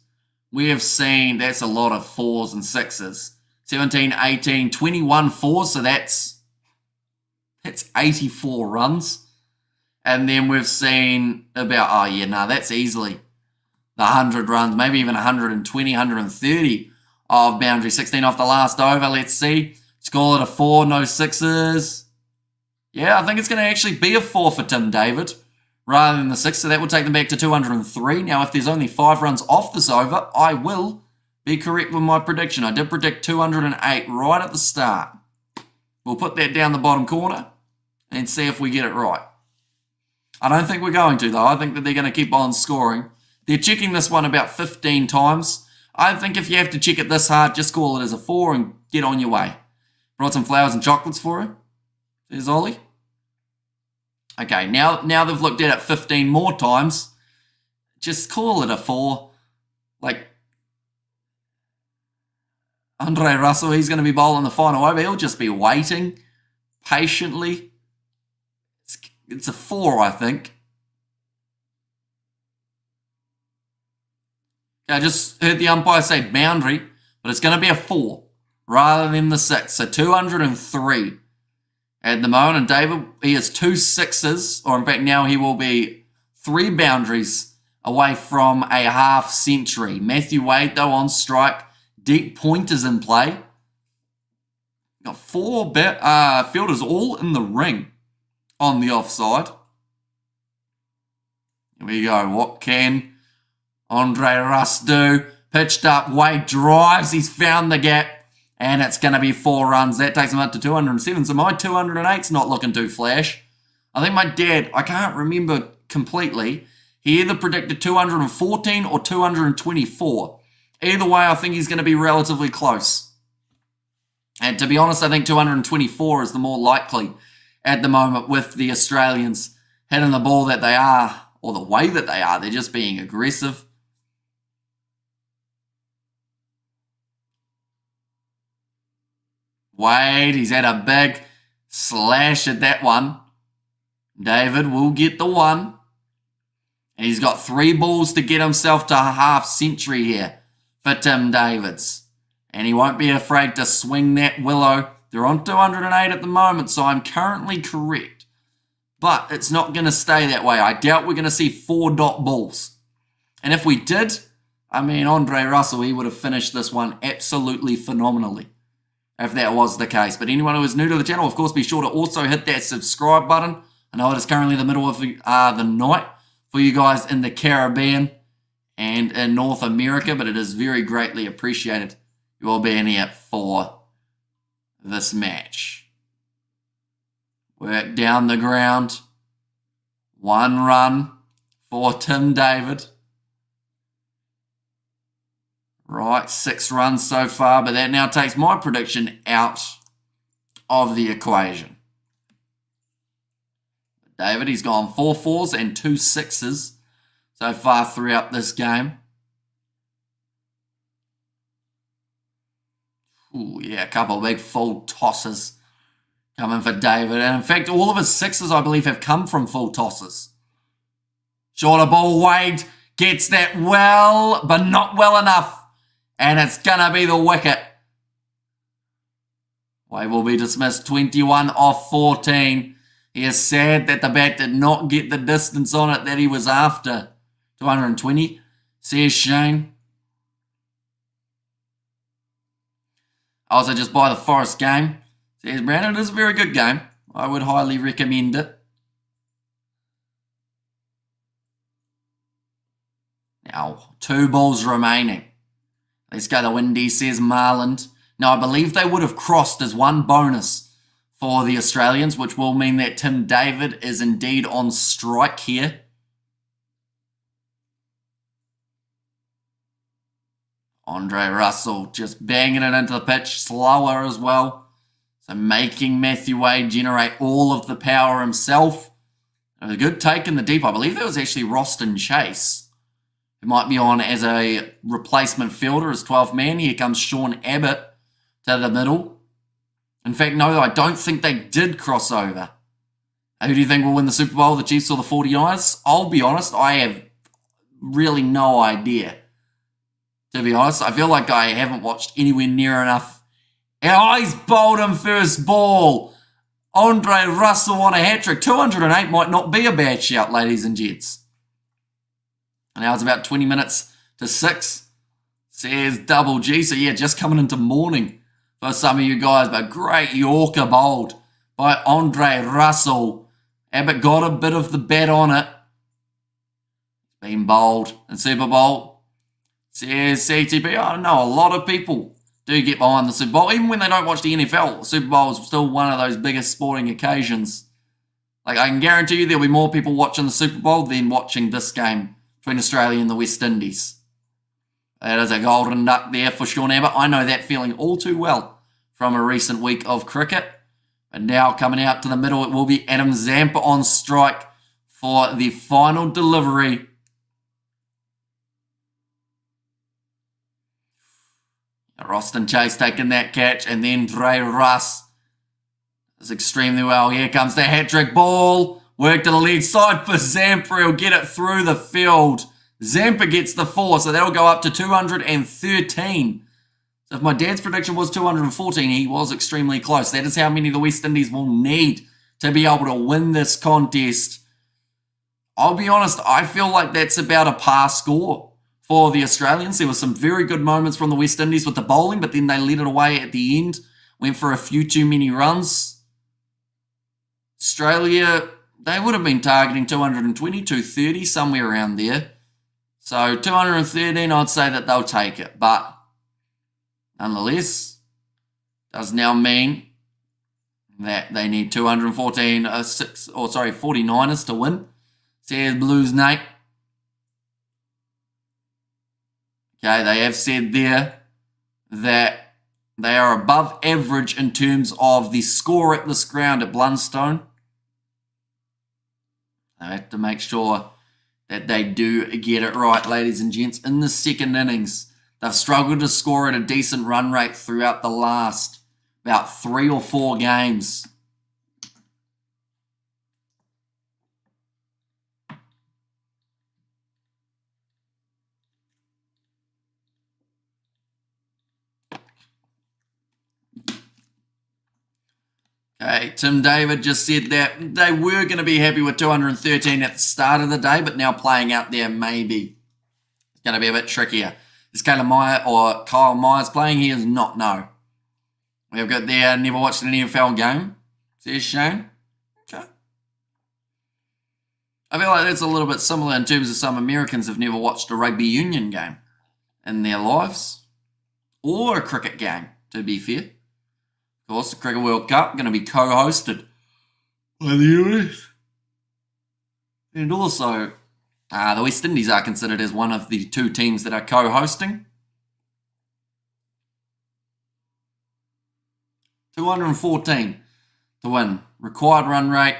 Speaker 1: we have seen that's a lot of 4s and 6s. 17, 18, 21 4s, so that's 84 runs. And then we've seen about, that's easily the 100 runs, maybe even 120, 130 of boundary. 16 off the last over, let's see. Let's call it a 4, no 6s. Yeah, I think it's going to actually be a 4 for Tim David rather than the 6, so that will take them back to 203. Now, if there's only 5 runs off this over, I will be correct with my prediction. I did predict 208 right at the start. We'll put that down the bottom corner and see if we get it right. I don't think we're going to, though. I think that they're going to keep on scoring. They're checking this one about 15 times. I think if you have to check it this hard, just call it as a 4 and get on your way. Brought some flowers and chocolates for her. There's Ollie. Okay, now they've looked at it 15 more times. Just call it a 4. Like, Andre Russell, he's going to be bowling the final over. He'll just be waiting patiently It's a 4, I think. I just heard the umpire say boundary, but it's going to be a 4 rather than the 6. So 203 at the moment. And David, he has 2 6s, or in fact now he will be 3 boundaries away from a half century. Matthew Wade, though, on strike. Deep pointers in play. Got 4 fielders all in the ring on the offside. Here we go. What can Andre Russ do? Pitched up. Wade drives. He's found the gap. And it's going to be 4 runs. That takes him up to 207. So my 208's not looking too flash. I think my dad, I can't remember completely, he either predicted 214 or 224. Either way, I think he's going to be relatively close. And to be honest, I think 224 is the more likely at the moment with the Australians hitting the ball that they are, or the way that they are. They're just being aggressive. Wade, he's had a big slash at that one. David will get the 1. And he's got 3 balls to get himself to a half century here for Tim Davids. And he won't be afraid to swing that willow. They're on 208 at the moment, so I'm currently correct. But it's not going to stay that way. I doubt we're going to see 4 dot balls. And if we did, I mean, Andre Russell, he would have finished this one absolutely phenomenally if that was the case. But anyone who is new to the channel, of course, be sure to also hit that subscribe button. I know it is currently the middle of the night for you guys in the Caribbean and in North America, but it is very greatly appreciated you all being here for this match. Work down the ground. 1 run for Tim David. Right, 6 runs so far, but that now takes my prediction out of the equation. David, he's gone 4 4s and 2 6s so far throughout this game. Ooh, yeah, a couple of big full tosses coming for David. And in fact, all of his 6s, I believe, have come from full tosses. Shorter ball, Wade gets that well, but not well enough. And it's going to be the wicket. Wade will be dismissed 21 off 14. He is sad that the bat did not get the distance on it that he was after. 220, says Shane. Also, just buy the Forest game. Says Brandon, it is a very good game. I would highly recommend it. Now, 2 balls remaining. Let's go the Windies, says Marland. Now, I believe they would have crossed as 1 bonus for the Australians, which will mean that Tim David is indeed on strike here. Andre Russell just banging it into the pitch, slower as well. So making Matthew Wade generate all of the power himself. It was a good take in the deep. I believe that was actually Roston Chase. He might be on as a replacement fielder as 12th man. Here comes Sean Abbott to the middle. In fact, no, I don't think they did cross over. Who do you think will win the Super Bowl, the Chiefs or the 49ers? I'll be honest, I have really no idea. To be honest, I feel like I haven't watched anywhere near enough. Oh, he's bowled him first ball. Andre Russell on a hat-trick. 208 might not be a bad shout, ladies and gents. And now it's about 20 minutes to 6. Says Double G. So yeah, just coming into morning for some of you guys. But great Yorker bowled by Andre Russell. Abbott got a bit of the bat on it. Been bowled in Super Bowl. Says CTP. I know a lot of people do get behind the Super Bowl. Even when they don't watch the NFL, the Super Bowl is still one of those biggest sporting occasions. Like, I can guarantee you there'll be more people watching the Super Bowl than watching this game between Australia and the West Indies. That is a golden duck there for Sean Abbott. I know that feeling all too well from a recent week of cricket. And now coming out to the middle, it will be Adam Zampa on strike for the final delivery. Roston Chase taking that catch, and then Dre Russ is extremely well. Here comes the hat-trick ball. Work to the lead side for Zampa. He'll get it through the field. Zampa gets the 4, so that'll go up to 213. So if my dad's prediction was 214, he was extremely close. That is how many the West Indies will need to be able to win this contest. I'll be honest, I feel like that's about a par score for the Australians. There were some very good moments from the West Indies with the bowling, but then they let it away at the end. Went for a few too many runs. Australia, they would have been targeting 220, 230, somewhere around there. So 213, I'd say that they'll take it. But nonetheless, does now mean that they need 214, 49ers to win. Says Blues Nate. Okay, they have said there that they are above average in terms of the score at this ground at Blundstone. They have to make sure that they do get it right, ladies and gents. In the second innings, they've struggled to score at a decent run rate throughout the last about 3 or 4 games. Okay, Tim David just said that they were going to be happy with 213 at the start of the day, but now playing out there maybe it's going to be a bit trickier. Is Kyle Myers playing? He is not, no. We've got there, never watched an NFL game, says Shane. Okay. I feel like that's a little bit similar in terms of some Americans have never watched a rugby union game in their lives, or a cricket game, to be fair. Of course, the Cricket World Cup going to be co-hosted by the US. And also, the West Indies are considered as one of the 2 teams that are co-hosting. 214 to win. Required run rate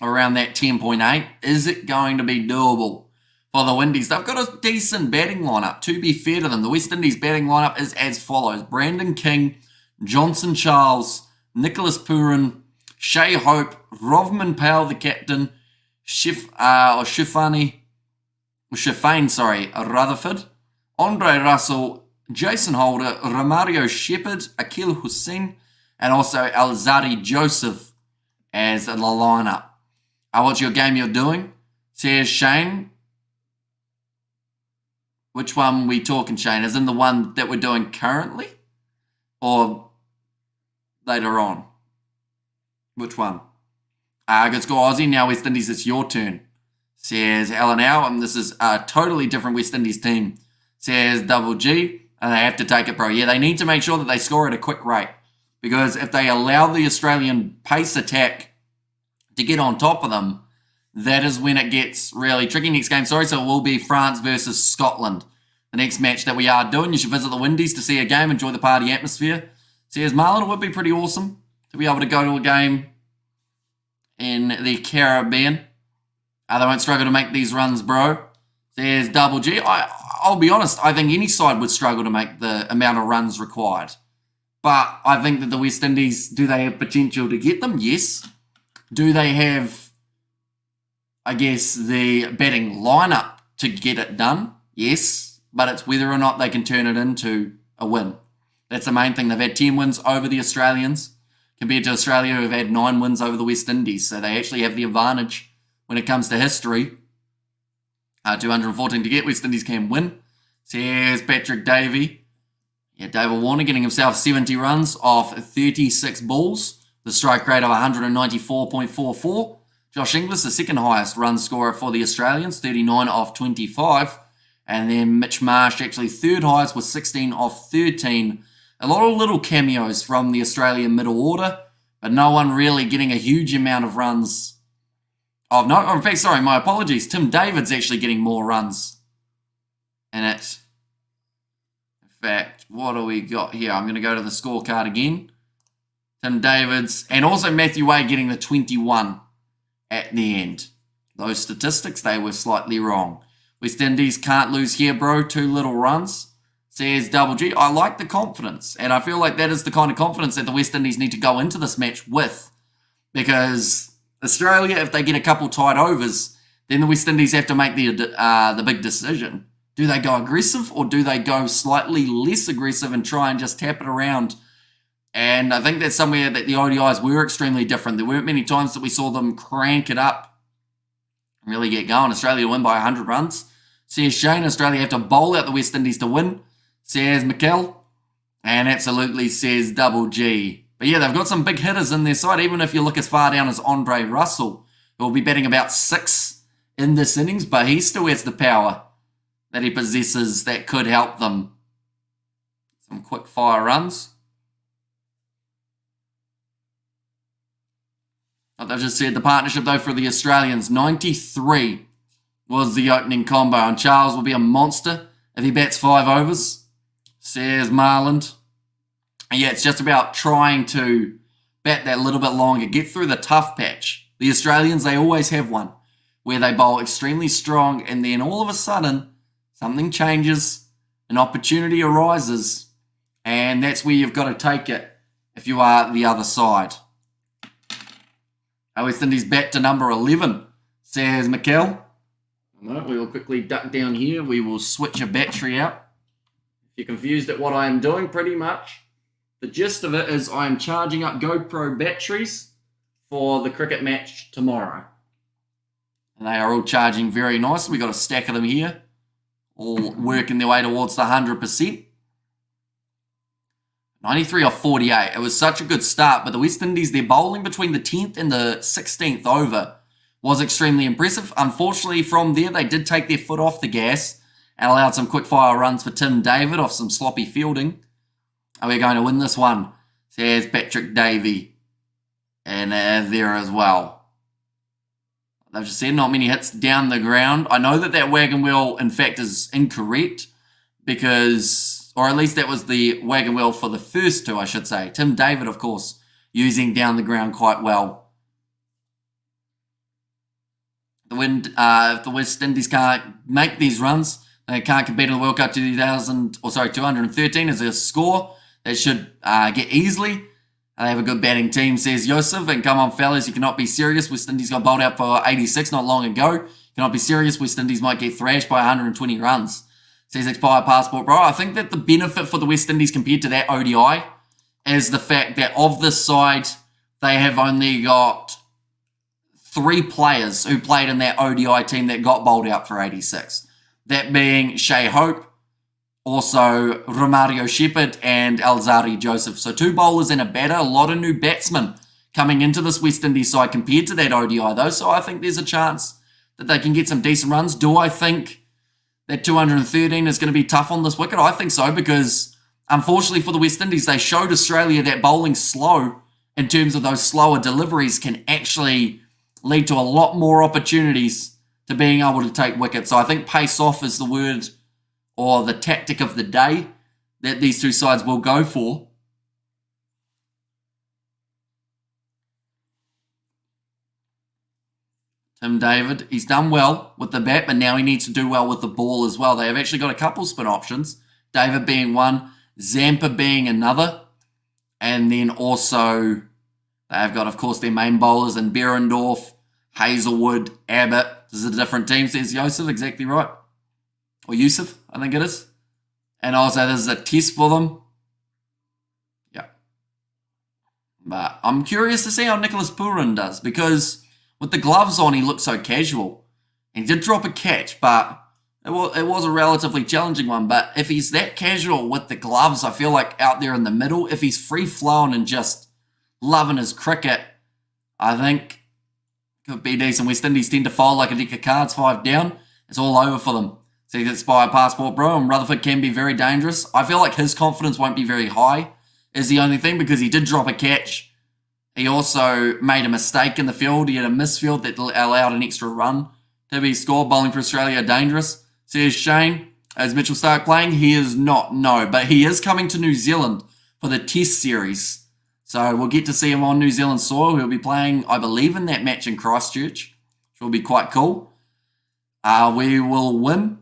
Speaker 1: around that 10.8. Is it going to be doable for the Windies? They've got a decent batting lineup, to be fair to them. The West Indies batting lineup is as follows. Brandon King, Johnson Charles, Nicholas Purin, Shea Hope, Rovman Powell, the captain, Shafane Rutherford, Andre Russell, Jason Holder, Romario Shepherd, Akil Hussein, and also Alzadi Joseph as the lineup. What's your game you're doing? Says Shane. Which one are we talking, Shane? Is in the one that we're doing currently? Or later on? Which one? Good score, Aussie. Now West Indies, it's your turn. Says Alan Howe. This is a totally different West Indies team. Says Double G. And they have to take it, bro. Yeah, they need to make sure that they score at a quick rate. Because if they allow the Australian pace attack to get on top of them, that is when it gets really tricky. Next game, so it will be France versus Scotland. The next match that we are doing. You should visit the Windies to see a game, enjoy the party atmosphere. Says Marlon, it would be pretty awesome to be able to go to a game in the Caribbean. They won't struggle to make these runs, bro. Says Double G. I'll be honest, I think any side would struggle to make the amount of runs required. But I think that the West Indies, do they have potential to get them? Yes. Do they have, I guess, the batting lineup to get it done? Yes. But it's whether or not they can turn it into a win. That's the main thing. They've had 10 wins over the Australians compared to Australia, who have had 9 wins over the West Indies. So they actually have the advantage when it comes to history. 214 to get. West Indies can win. Says Patrick Davey. Yeah, David Warner getting himself 70 runs off 36 balls. The strike rate of 194.44. Josh Inglis, the second highest run scorer for the Australians, 39 off 25. And then Mitch Marsh, actually third highest with 16 off 13. A lot of little cameos from the Australian middle order, but no one really getting a huge amount of runs. In fact, sorry, my apologies. Tim David's actually getting more runs in it. In fact, what do we got here? I'm going to go to the scorecard again. Tim David's, and also Matthew Wade getting the 21 at the end. Those statistics, they were slightly wrong. West Indies can't lose here, bro. 2 little runs. Says Double G. I like the confidence, and I feel like that is the kind of confidence that the West Indies need to go into this match with, because Australia, if they get a couple tight overs, then the West Indies have to make the big decision. Do they go aggressive or do they go slightly less aggressive and try and just tap it around? And I think that's somewhere that the ODIs were extremely different. There weren't many times that we saw them crank it up and really get going. Australia win by 100 runs. Says Shane, Australia have to bowl out the West Indies to win. Says McKell. And absolutely says Double G. But yeah, they've got some big hitters in their side. Even if you look as far down as Andre Russell, who will be batting about 6 in this innings. But he still has the power that he possesses that could help them. Some quick fire runs. They've just said the partnership, though, for the Australians, 93 was the opening combo. And Charles will be a monster if he bats 5 overs, says Marland. And yeah, it's just about trying to bat that little bit longer, get through the tough patch. The Australians, they always have one where they bowl extremely strong and then all of a sudden something changes, an opportunity arises, and that's where you've got to take it if you are the other side. West Indies bat to number 11, says McKell. We will quickly duck down here. We will switch a battery out. If you're confused at what I am doing, pretty much, the gist of it is I am charging up GoPro batteries for the cricket match tomorrow. And they are all charging very nice. We've got a stack of them here, all working their way towards the 100%. 93 off 48. It was such a good start, but the West Indies, their bowling between the 10th and the 16th over was extremely impressive. Unfortunately, from there, they did take their foot off the gas and allowed some quick-fire runs for Tim David off some sloppy fielding. Are we going to win this one? Says Patrick Davey. And there as well. They've just said not many hits down the ground. I know that wagon wheel, in fact, is incorrect because, or at least that was the wagon wheel for the first 2, I should say. Tim David, of course, using down the ground quite well. If the West Indies can't make these runs, they can't compete in the World Cup 213 as a score. They should get easily. They have a good batting team, says Yosef. And come on, fellas, you cannot be serious. West Indies got bowled out for 86 not long ago. You cannot be serious. West Indies might get thrashed by 120 runs. Says Expired Passport, bro. I think that the benefit for the West Indies compared to that ODI is the fact that of this side, they have only got 3 players who played in that ODI team that got bowled out for 86. That being Shea Hope, also Romario Shepherd and Alzari Joseph. So 2 bowlers and a batter, a lot of new batsmen coming into this West Indies side compared to that ODI though. So I think there's a chance that they can get some decent runs. Do I think that 213 is going to be tough on this wicket? I think so, because unfortunately for the West Indies, they showed Australia that bowling slow in terms of those slower deliveries can actually lead to a lot more opportunities to being able to take wickets. So I think pace off is the word or the tactic of the day that these 2 sides will go for. Tim David, he's done well with the bat, but now he needs to do well with the ball as well. They have actually got a couple spin options, David being one, Zampa being another, and then also they've got, of course, their main bowlers in Behrendorff, Hazelwood, Abbott. This is a different team, says Yosef, exactly right. Or Yusuf, I think it is. And also this is a test for them. Yeah. But I'm curious to see how Nicholas Pooran does, because with the gloves on, he looked so casual. He did drop a catch, but it was a relatively challenging one. But if he's that casual with the gloves, I feel like out there in the middle, if he's free-flowing and just loving his cricket, I think could be decent. West Indies tend to fold like a deck of cards, 5 down. It's all over for them. So he's Expired Passport, bro, and Rutherford can be very dangerous. I feel like his confidence won't be very high, is the only thing, because he did drop a catch. He also made a mistake in the field. He had a misfield that allowed an extra run to be scored. Bowling for Australia, dangerous. Says Shane, is Mitchell Starc playing? He is not, no, but he is coming to New Zealand for the Test Series. So we'll get to see him on New Zealand soil. He'll be playing, I believe, in that match in Christchurch, which will be quite cool. We will win.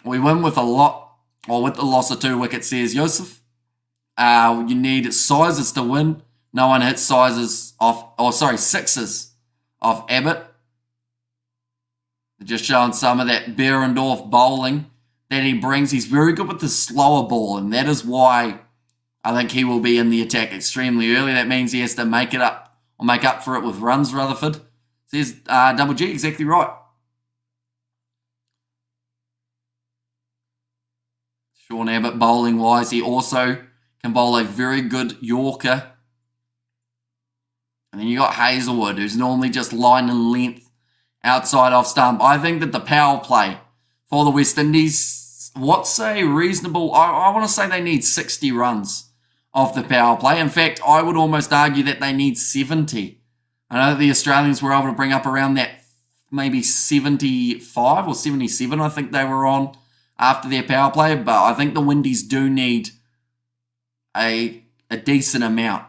Speaker 1: We win with a lot, or with the loss of 2 wickets, says Yosef. You need sizes to win. No one hits sixes of Abbott. Just showing some of that Behrendorff bowling that he brings. He's very good with the slower ball, and that is why I think he will be in the attack extremely early. That means he has to make it up or make up for it with runs, Rutherford. Says Double G, exactly right. Sean Abbott bowling-wise, he also can bowl a very good Yorker. And then you got Hazelwood, who's normally just line and length outside off stump. I think that the power play for the West Indies, what's a reasonable... I want to say they need 60 runs off the power play. In fact, I would almost argue that they need 70. I know that the Australians were able to bring up around that maybe 75 or 77, I think they were on after their power play. But I think the Windies do need a decent amount.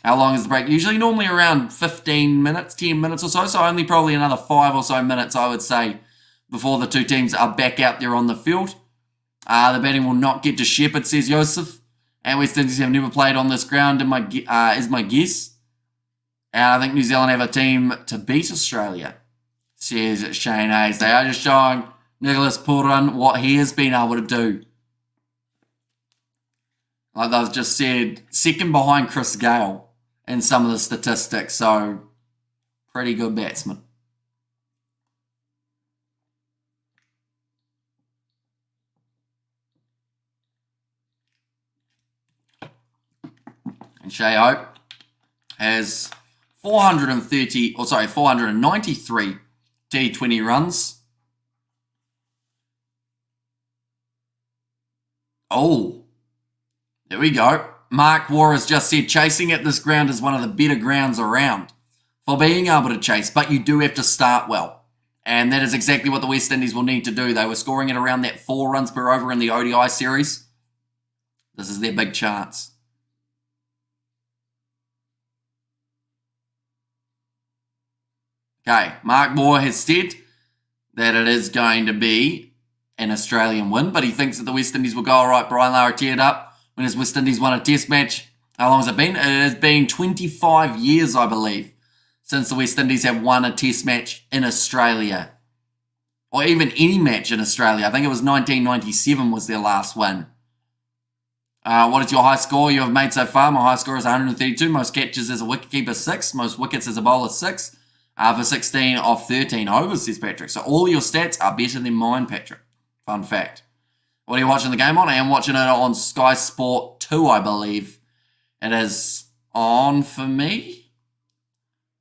Speaker 1: How long is the break? Usually normally around 15 minutes, 10 minutes or so. So only probably another 5 or so minutes, I would say, before the two teams are back out there on the field. The batting will not get to Shepherd, says Joseph. And West Indies have never played on this ground, is my guess. And I think New Zealand have a team to beat Australia, says Shane Hayes. They are just showing Nicholas Pooran what he has been able to do. Like they've just said, second behind Chris Gale in some of the statistics. So, pretty good batsman. And Shea Hope has 493 T20 runs. Oh, there we go. Mark Waugh has just said chasing at this ground is one of the better grounds around for being able to chase, but you do have to start well. And that is exactly what the West Indies will need to do. They were scoring at around that 4 runs per over in the ODI series. This is their big chance. Okay, Mark Waugh has said that it is going to be an Australian win, but he thinks that the West Indies will go all right. Brian Lara teared up when his West Indies won a test match. How long has it been? It has been 25 years, I believe, since the West Indies have won a test match in Australia. Or even any match in Australia. I think it was 1997 was their last win. What is your high score you have made so far? My high score is 132. Most catches as a wicketkeeper, 6. Most wickets as a bowler, 6. For 16 off 13 overs, says Patrick. So all your stats are better than mine, Patrick. Fun fact. What are you watching the game on? I am watching it on Sky Sport 2, I believe. It is on for me.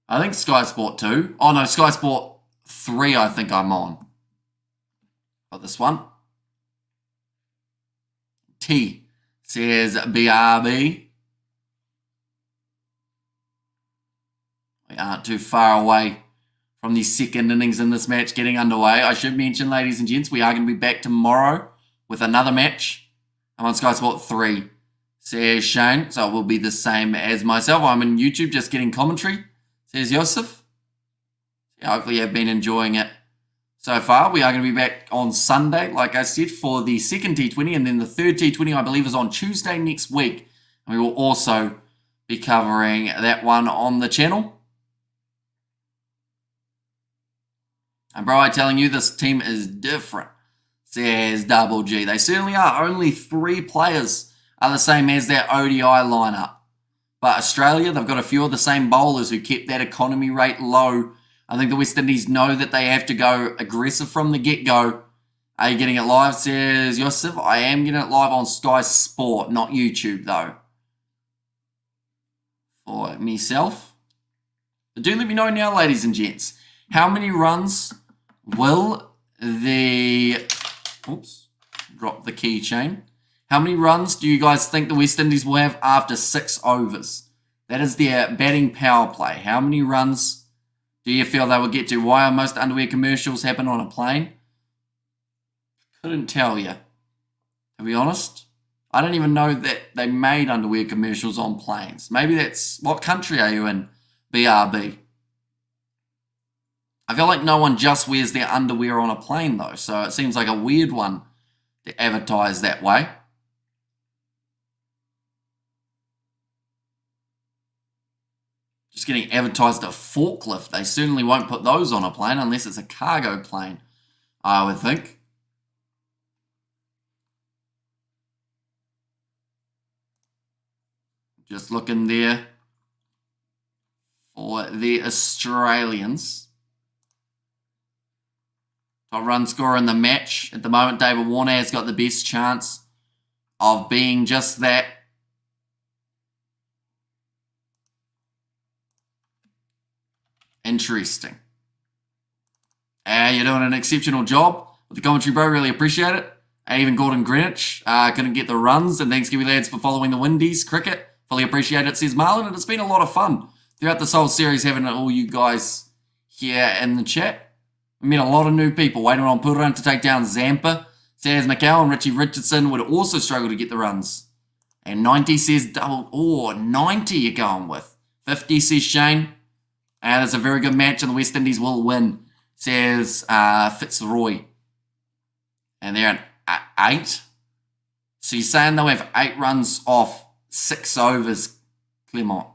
Speaker 1: I think Sky Sport 2. Oh, no, Sky Sport 3 I think I'm on. Got this one. T says BRB. We aren't too far away from the second innings in this match getting underway. I should mention, ladies and gents, we are going to be back tomorrow with another match. I'm on Sky Sport 3, says Shane. So it will be the same as myself. I'm in YouTube just getting commentary, says Joseph. Hopefully you have been enjoying it so far. We are going to be back on Sunday, like I said, for the second T20. And then the third T20, I believe, is on Tuesday next week. And we will also be covering that one on the channel. And bro, I'm telling you, this team is different, says Double G. They certainly are. Only 3 players are the same as their ODI lineup. But Australia, they've got a few of the same bowlers who kept that economy rate low. I think the West Indies know that they have to go aggressive from the get-go. Are you getting it live, says Yosef? I am getting it live on Sky Sport, not YouTube, though. For myself. But do let me know now, ladies and gents. How many runs will the... Oops. Drop the keychain. How many runs do you guys think the West Indies will have after 6 overs? That is their batting power play. How many runs do you feel they will get to? Why are most underwear commercials happen on a plane? Couldn't tell you. To be honest, I don't even know that they made underwear commercials on planes. Maybe that's... What country are you in? BRB. I feel like no one just wears their underwear on a plane, though. So it seems like a weird one to advertise that way. Just Just getting advertised a forklift. They certainly won't put those on a plane unless it's a cargo plane, I would think. Just looking there for the Australians. Top run scorer in the match. At the moment, David Warner has got the best chance of being just that. Interesting. You're doing an exceptional job with the commentary, bro. Really appreciate it. Even Gordon Greenwich couldn't get the runs. And thanks, Kiwi lads, for following the Windies cricket. Fully appreciate it, says Marlon. And it's been a lot of fun throughout this whole series having all you guys here in the chat. We met a lot of new people waiting on Puran to take down Zampa. Says Macau and Richie Richardson would also struggle to get the runs. And 90 says double. Oh, 90 you're going with. 50 says Shane. And it's a very good match and the West Indies will win, says Fitzroy. And they're at 8. So you're saying they'll have 8 runs off 6 overs, Clement?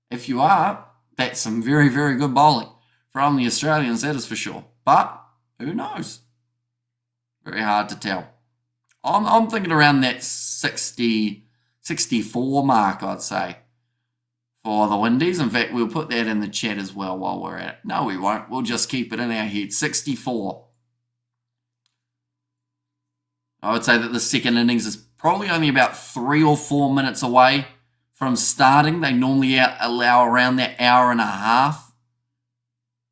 Speaker 1: If you are, that's some very, very good bowling from the Australians, that is for sure. But who knows? Very hard to tell. I'm thinking around that 60, 64 mark, I'd say, for the Windies. In fact, we'll put that in the chat as well while we're at it. No, we won't. We'll just keep it in our head. 64. I would say that the second innings is probably only about 3 or 4 minutes away from starting. They normally allow around that hour and a half.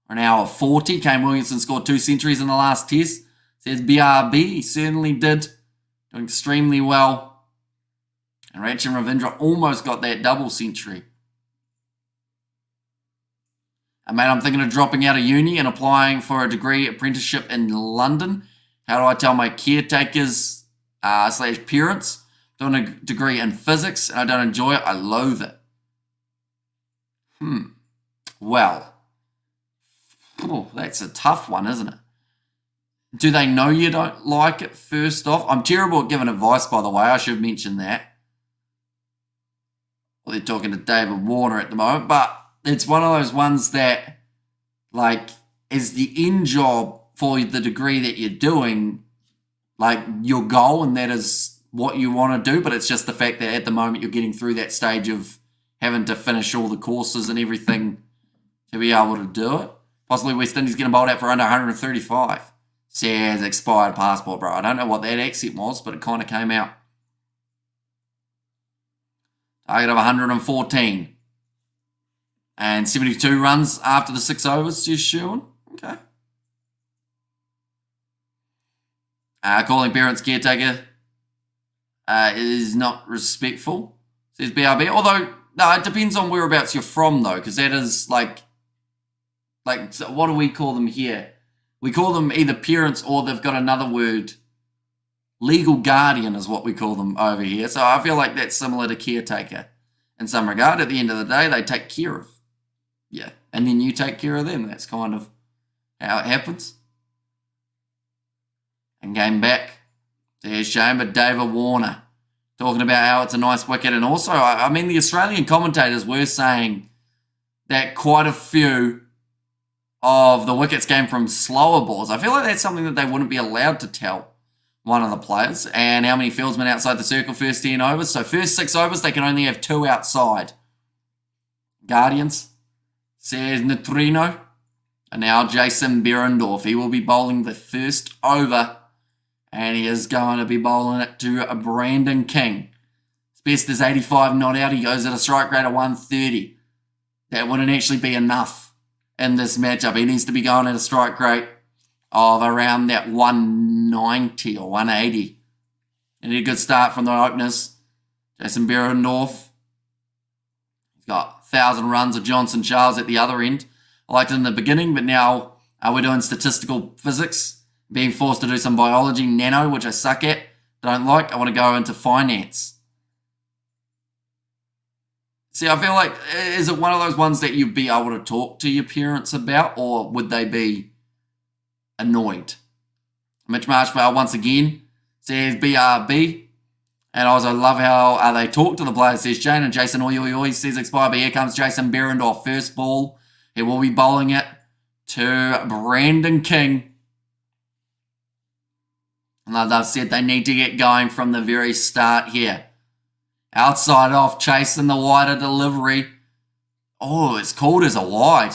Speaker 1: Or an hour 40. Kane Williamson scored 2 centuries in the last test. Says BRB. He certainly did. Doing extremely well. And Rachin Ravindra almost got that double century. And mate, I'm thinking of dropping out of uni and applying for a degree apprenticeship in London. How do I tell my caretakers / parents? Doing a degree in physics and I don't enjoy it. I loathe it. Well, that's a tough one, isn't it? Do they know you don't like it first off? I'm terrible at giving advice, by the way. I should mention that. Well, they're talking to David Warner at the moment, but it's one of those ones that, like, is the end job for the degree that you're doing, like, your goal, and that is what you want to do, but it's just the fact that at the moment you're getting through that stage of having to finish all the courses and everything to be able to do it. Possibly West Indies getting bowled out for under 135. Says expired passport, bro. I don't know what that accent was, but it kind of came out. Target of 114. And 72 runs after the 6 overs, says Sherwin. Okay. Calling parents caretaker is not respectful, says BRB. Although, no, it depends on whereabouts you're from, though, because that is like, so what do we call them here? We call them either parents or they've got another word. Legal guardian is what we call them over here. So I feel like that's similar to caretaker in some regard. At the end of the day, they take care of. Yeah. And then you take care of them. That's kind of how it happens. And game back. There's shame, but David Warner talking about how it's a nice wicket. And also, I mean, the Australian commentators were saying that quite a few of the wickets came from slower balls. I feel like that's something that they wouldn't be allowed to tell one of the players. And how many fieldsmen outside the circle first 10 overs. So first 6 overs, they can only have 2 outside. Guardians, says Neutrino. And now Jason Berendorf. He will be bowling the first over. And he is going to be bowling it to Brandon King. His best is 85 not out. He goes at a strike rate of 130. That wouldn't actually be enough in this matchup. He needs to be going at a strike rate of around that 190 or 180. And a good start from the openers. Jason Berendorf. He's got 1,000 runs of Johnson Charles at the other end. I liked it in the beginning, but now we're doing statistical physics. Being forced to do some biology, nano, which I suck at. Don't like. I want to go into finance. See, I feel like, is it one of those ones that you'd be able to talk to your parents about, or would they be annoyed? Mitch Marshvale once again says BRB. And I also love how they talk to the players. Says Jane and Jason, oi, oi, oi, says expire. But here comes Jason Behrendorff. First ball. He will be bowling it to Brandon King. And like I've said, they need to get going from the very start here. Outside off, chasing the wider delivery. Oh, it's called as a wide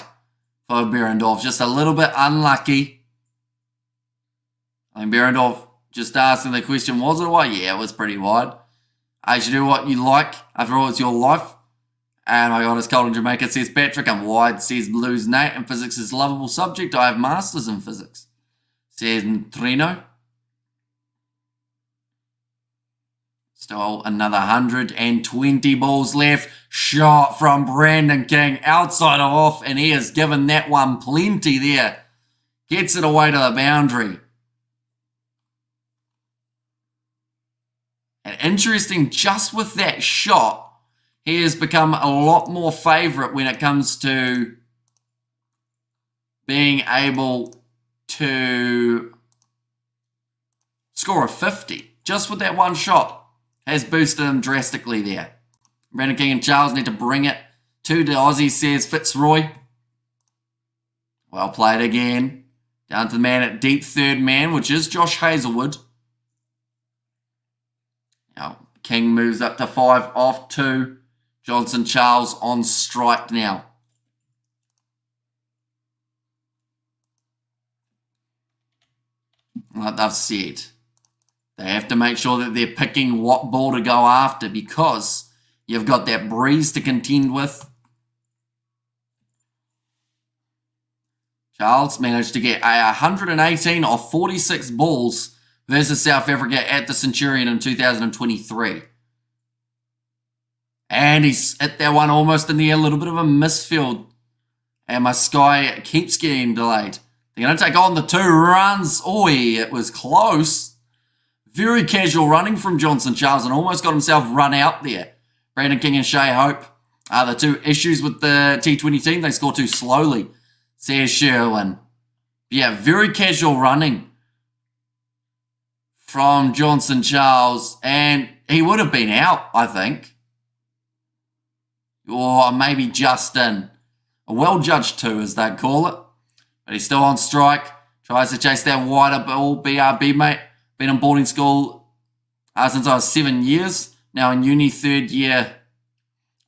Speaker 1: for Behrendorff. Just a little bit unlucky. I mean, Behrendorff just asking the question, was it wide? Yeah, it was pretty wide. You should do what you like. After all, it's your life. And my God, it's cold in Jamaica, says Patrick. I'm wide, says Blues Nate. And physics is a lovable subject. I have masters in physics, says Trino. Still another 120 balls left. Shot from Brandon King. Outside of off. And he has given that one plenty there. Gets it away to the boundary. And interesting, just with that shot, he has become a lot more favourite when it comes to being able to score a 50. Just with that one shot. Has boosted him drastically there. Brandon King and Charles need to bring it to the Aussie, says Fitzroy. Well played again. Down to the man at deep third man, which is Josh Hazlewood. Now, King moves up to 5 off 2. Johnson Charles on strike now. Like they've said, they have to make sure that they're picking what ball to go after because you've got that breeze to contend with. Charles managed to get a 118 off 46 balls versus South Africa at the Centurion in 2023. And he's hit that one almost in the air, a little bit of a misfield. And my Sky keeps getting delayed. They're going to take on the 2 runs. Oi, it was close. Very casual running from Johnson Charles and almost got himself run out there. Brandon King and Shea Hope are the 2 issues with the T20 team. They score too slowly, says Sherwin. Yeah, very casual running from Johnson Charles. And he would have been out, I think. Or maybe just in. A well-judged 2, as they call it. But he's still on strike. Tries to chase that wider ball. BRB, mate. Been in boarding school since I was 7 years. Now in uni, 3rd year.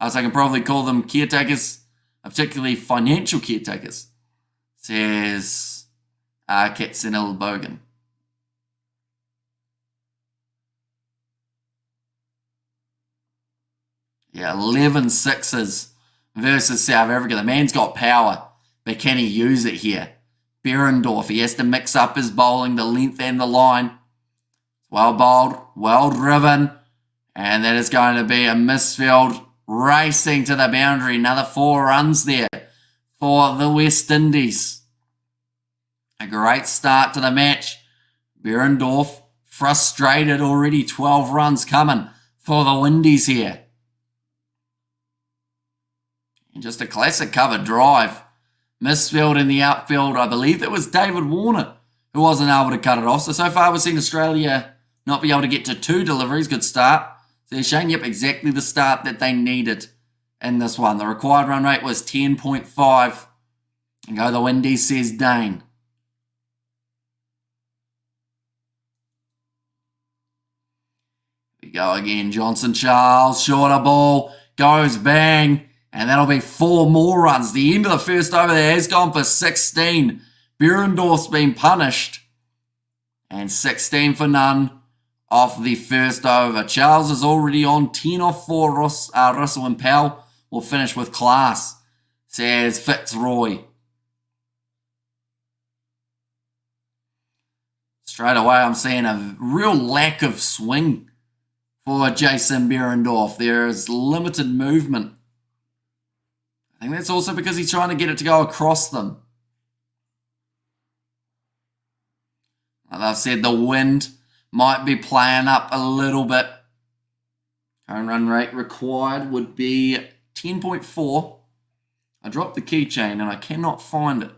Speaker 1: So I can probably call them caretakers, particularly financial caretakers, says Katzenil Bogan. Yeah, 11 sixes versus South Africa. The man's got power, but can he use it here? Behrendorff, he has to mix up his bowling, the length and the line. Well bowled, well driven, and that is going to be a misfield racing to the boundary. Another 4 runs there for the West Indies. A great start to the match. Behrendorff frustrated already. 12 runs coming for the Windies here. And just a classic cover drive. Misfield in the outfield. I believe it was David Warner who wasn't able to cut it off. So far we've seen Australia not be able to get to 2 deliveries. Good start. So they're showing, yep, exactly the start that they needed in this one. The required run rate was 10.5. And go the Windies, says Dane. Here we go again. Johnson Charles, shorter ball, goes bang. And that'll be 4 more runs. The end of the first over there has gone for 16. Behrendorff's been punished. And 16 for none off the first over. Charles is already on 10 off 4. Russell and Powell will finish with class, says Fitzroy. Straight away, I'm seeing a real lack of swing for Jason Behrendorff. There is limited movement. I think that's also because he's trying to get it to go across them. Like I've said, the wind might be playing up a little bit. Current run rate required would be 10.4. I dropped the keychain and I cannot find it.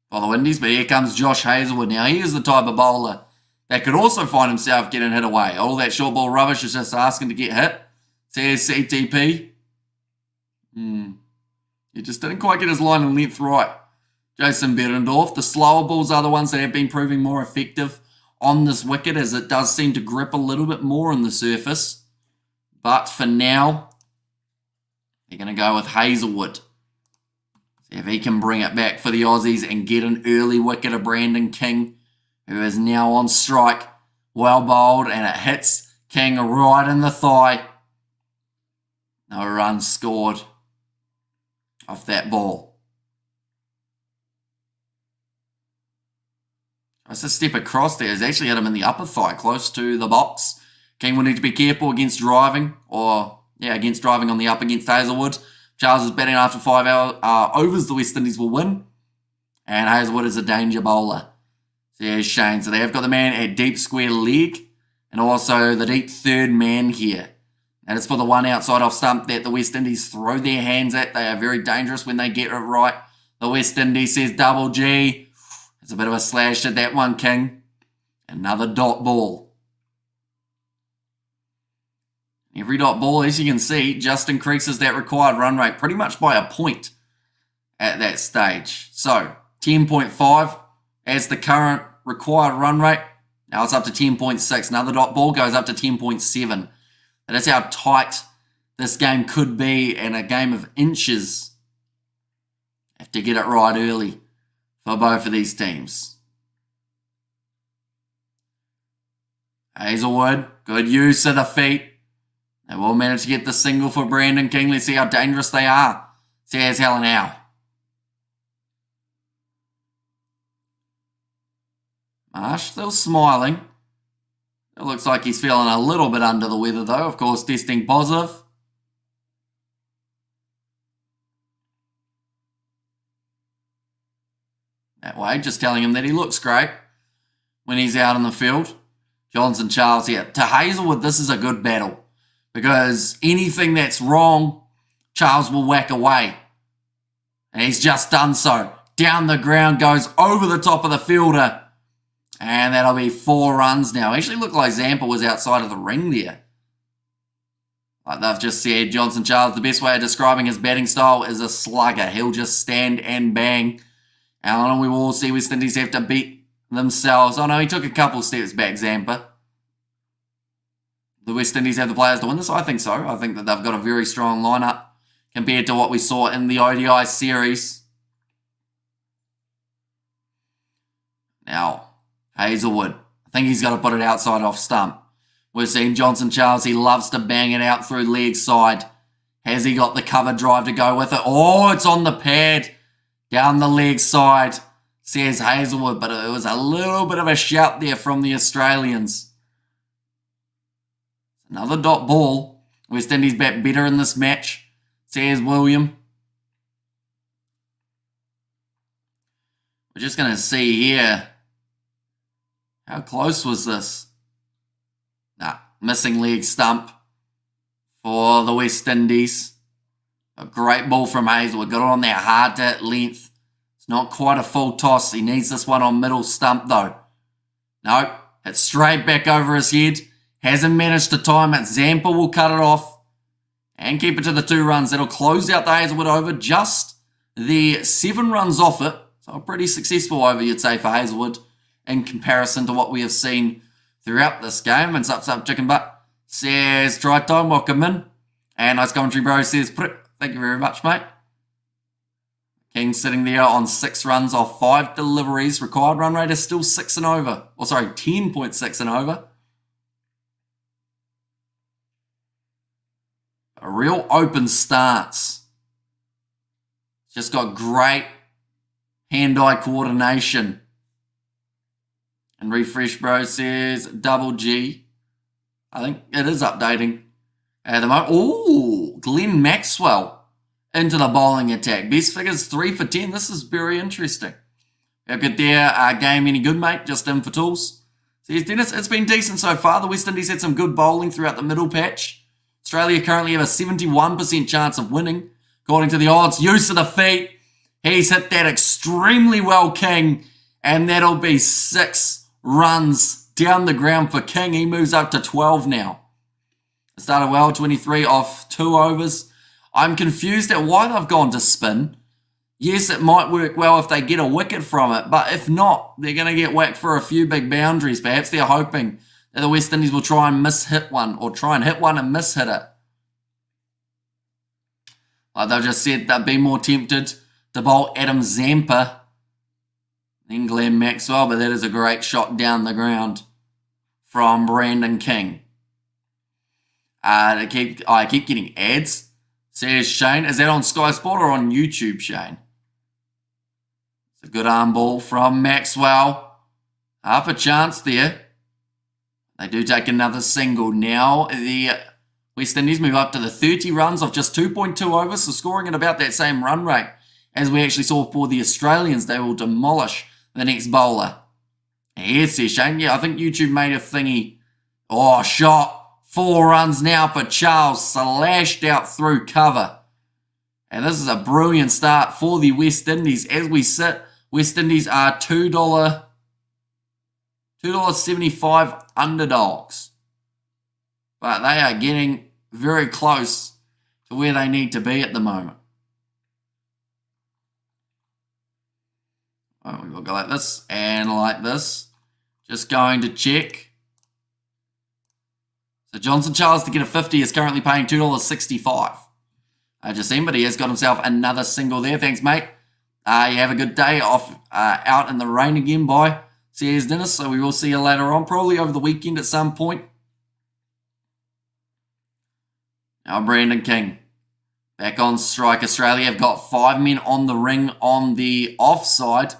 Speaker 1: For the Windies, but here comes Josh Hazlewood. Now, he is the type of bowler that could also find himself getting hit away. All that short ball rubbish is just asking to get hit. Says CTP. He just didn't quite get his line and length right. Jason Behrendorff. The slower balls are the ones that have been proving more effective on this wicket, as it does seem to grip a little bit more on the surface. But for now, they're going to go with Hazelwood. See if he can bring it back for the Aussies and get an early wicket of Brandon King, who is now on strike. Well bowled, and it hits King right in the thigh. No runs scored off that ball. Tries to step across there. He's actually hit him in the upper thigh, close to the box. King will need to be careful against driving, against driving on the up against Hazelwood. Charles is batting after 5 overs. The West Indies will win. And Hazelwood is a danger bowler. So here's Shane. So they have got the man at deep square leg, and also the deep third man here. And it's for the one outside off stump that the West Indies throw their hands at. They are very dangerous when they get it right. The West Indies says double G. It's a bit of a slash at that one, King. Another dot ball. Every dot ball, as you can see, just increases that required run rate pretty much by a point at that stage. So 10.5 as the current required run rate. Now it's up to 10.6. Another dot ball goes up to 10.7. That is how tight this game could be, and a game of inches. Have to get it right early for both of these teams. Hazelwood, good use of the feet. They will manage to get the single for Brandon King. Let's see how dangerous they are. Says Helen Howe. Marsh still smiling. It looks like he's feeling a little bit under the weather though. Of course, testing positive. That way, just telling him that he looks great when he's out in the field. Johnson Charles here. To Hazelwood, this is a good battle, because anything that's wrong, Charles will whack away. And he's just done so. Down the ground, goes over the top of the fielder. And that'll be 4 runs now. Actually looked like Zampa was outside of the ring there. Like they've just said, Johnson Charles, the best way of describing his batting style is a slugger. He'll just stand and bang. And we will all see West Indies have to beat themselves. Oh no, he took a couple steps back, Zampa. The West Indies have the players to win this? I think so. I think that they've got a very strong lineup compared to what we saw in the ODI series. Now, Hazelwood, I think he's got to put it outside off stump. We're seeing Johnson Charles, he loves to bang it out through leg side. Has he got the cover drive to go with it? Oh, it's on the pad. Down the leg side, says Hazelwood, but it was a little bit of a shout there from the Australians. Another dot ball. West Indies bat better in this match, says William. We're just going to see here. How close was this? Nah, missing leg stump for the West Indies. A great ball from Hazelwood. Got it on that hard to hit length. It's not quite a full toss. He needs this one on middle stump though. Nope. It's straight back over his head. Hasn't managed to time it. Zampa will cut it off and keep it to the 2 runs. That'll close out the Hazelwood over. Just the 7 runs off it. So a pretty successful over, you'd say, for Hazelwood in comparison to what we have seen throughout this game. And Sup Chicken Butt says, try time, welcome in. And Nice Commentary Bro says, thank you very much, mate. King sitting there on 6 runs off 5 deliveries. Required run rate is still 6 and over. 10.6 and over. A real open stance. Just got great hand-eye coordination. And Refresh Bro says double G. I think it is updating at the moment. Oh, Glenn Maxwell into the bowling attack. Best figures 3 for 10. This is very interesting. How good there? Game any good, mate? Just in for tools. Says Dennis, it's been decent so far. The West Indies had some good bowling throughout the middle patch. Australia currently have a 71% chance of winning, according to the odds. Use of the feet. He's hit that extremely well, King. And that'll be 6 runs down the ground for King. He moves up to 12 now. It started well, 23 off 2 overs. I'm confused at why they've gone to spin. Yes, it might work well if they get a wicket from it, but if not, they're going to get whacked for a few big boundaries. Perhaps they're hoping that the West Indies will try and miss-hit one, or try and hit one and miss-hit it. Like they've just said, they'd be more tempted to bowl Adam Zampa than Glenn Maxwell, but that is a great shot down the ground from Brandon King. I keep getting ads. Says Shane. Is that on Sky Sport or on YouTube, Shane? It's a good arm ball from Maxwell. Half a chance there. They do take another single. Now the West Indies move up to the 30 runs off just 2.2 overs, so scoring at about that same run rate as we actually saw for the Australians. They will demolish the next bowler. Yes, says Shane. Yeah, I think YouTube made a thingy. Oh, shot. 4 runs now for Charles, slashed out through cover. And this is a brilliant start for the West Indies. As we sit, West Indies are $2.75 underdogs. But they are getting very close to where they need to be at the moment. Oh, we will go like this and like this. Just going to check. So Johnson Charles to get a 50 is currently paying $2.65. Jasim, but he has got himself another single there. Thanks, mate. You have a good day off out in the rain again, bye. See you, Dennis. So we will see you later on, probably over the weekend at some point. Now Brandon King back on strike. Australia have got 5 men on the ring on the offside.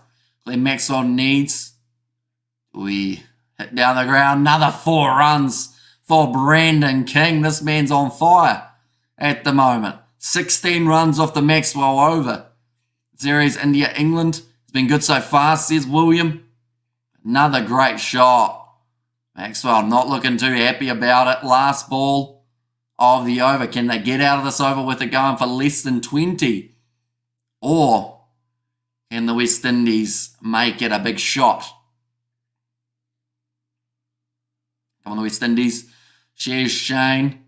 Speaker 1: Glenn Maxwell needs. We hit down the ground. Another 4 runs for Brandon King. This man's on fire at the moment. 16 runs off the Maxwell over. Series India-England. It's been good so far, says William. Another great shot. Maxwell not looking too happy about it. Last ball of the over. Can they get out of this over with it going for less than 20? Or can the West Indies make it a big shot? Come on, the West Indies. Shares Shane.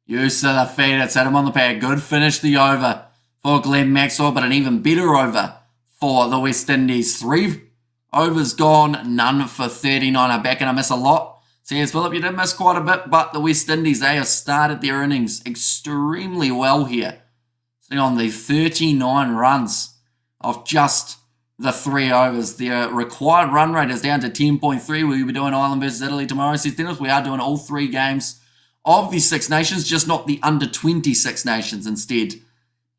Speaker 1: Use to the feet. It's hit him on the pad. Good finish the over for Glenn Maxwell, but an even better over for the West Indies. 3 overs gone, none for 39. I'm back and I miss a lot. Says Philip, you did miss quite a bit, but the West Indies, they have started their innings extremely well here. Sitting on the 39 runs of just the 3 overs. Their required run rate is down to 10.3. We'll be doing Ireland versus Italy tomorrow, says Dennis. We are doing all 3 games of the Six Nations, just not the under-20 Six Nations. Instead,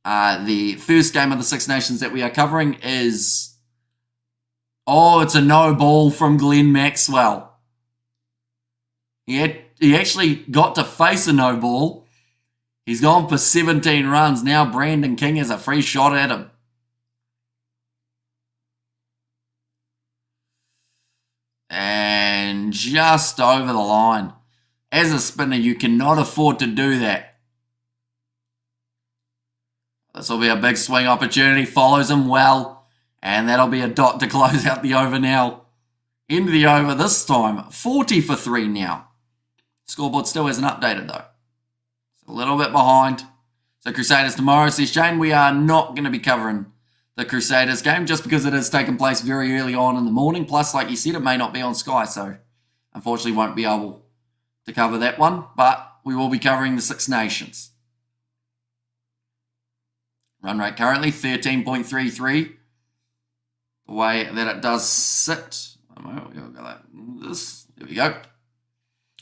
Speaker 1: the first game of the Six Nations that we are covering is... Oh, it's a no ball from Glenn Maxwell. He actually got to face a no ball. He's gone for 17 runs. Now Brandon King has a free shot at him. And just over the line. As a spinner, you cannot afford to do that. This will be a big swing opportunity. Follows him well. And that'll be a dot to close out the over now. End of the over this time. 40 for 3 now. Scoreboard still hasn't updated though. It's a little bit behind. So Crusaders tomorrow, says Shane. We are not going to be covering the Crusaders game just because it has taken place very early on in the morning. Plus, like you said, it may not be on Sky. So unfortunately won't be able to cover that one. But we will be covering the Six Nations. Run rate currently 13.33. The way that it does sit. There we go.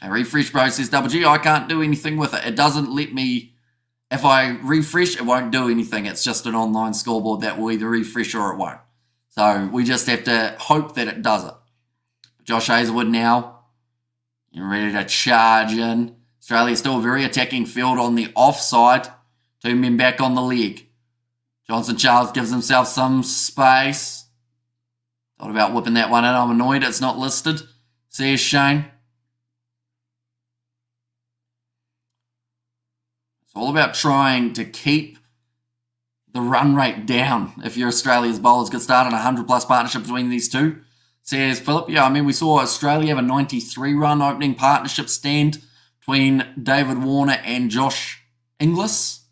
Speaker 1: A refresh, bro, says Double G. I can't do anything with it. It doesn't let me. If I refresh, it won't do anything. It's just an online scoreboard that will either refresh or it won't. So we just have to hope that it does it. Josh Hazlewood now. You're ready to charge in. Australia still a very attacking field on the offside. 2 men back on the leg. Johnson Charles gives himself some space. Thought about whipping that one in. I'm annoyed it's not listed. Says Shane. It's all about trying to keep the run rate down. If you're Australia's bowlers, get started on a 100-plus partnership between these two. Says Philip. Yeah, I mean, we saw Australia have a 93-run opening partnership stand between David Warner and Josh Inglis.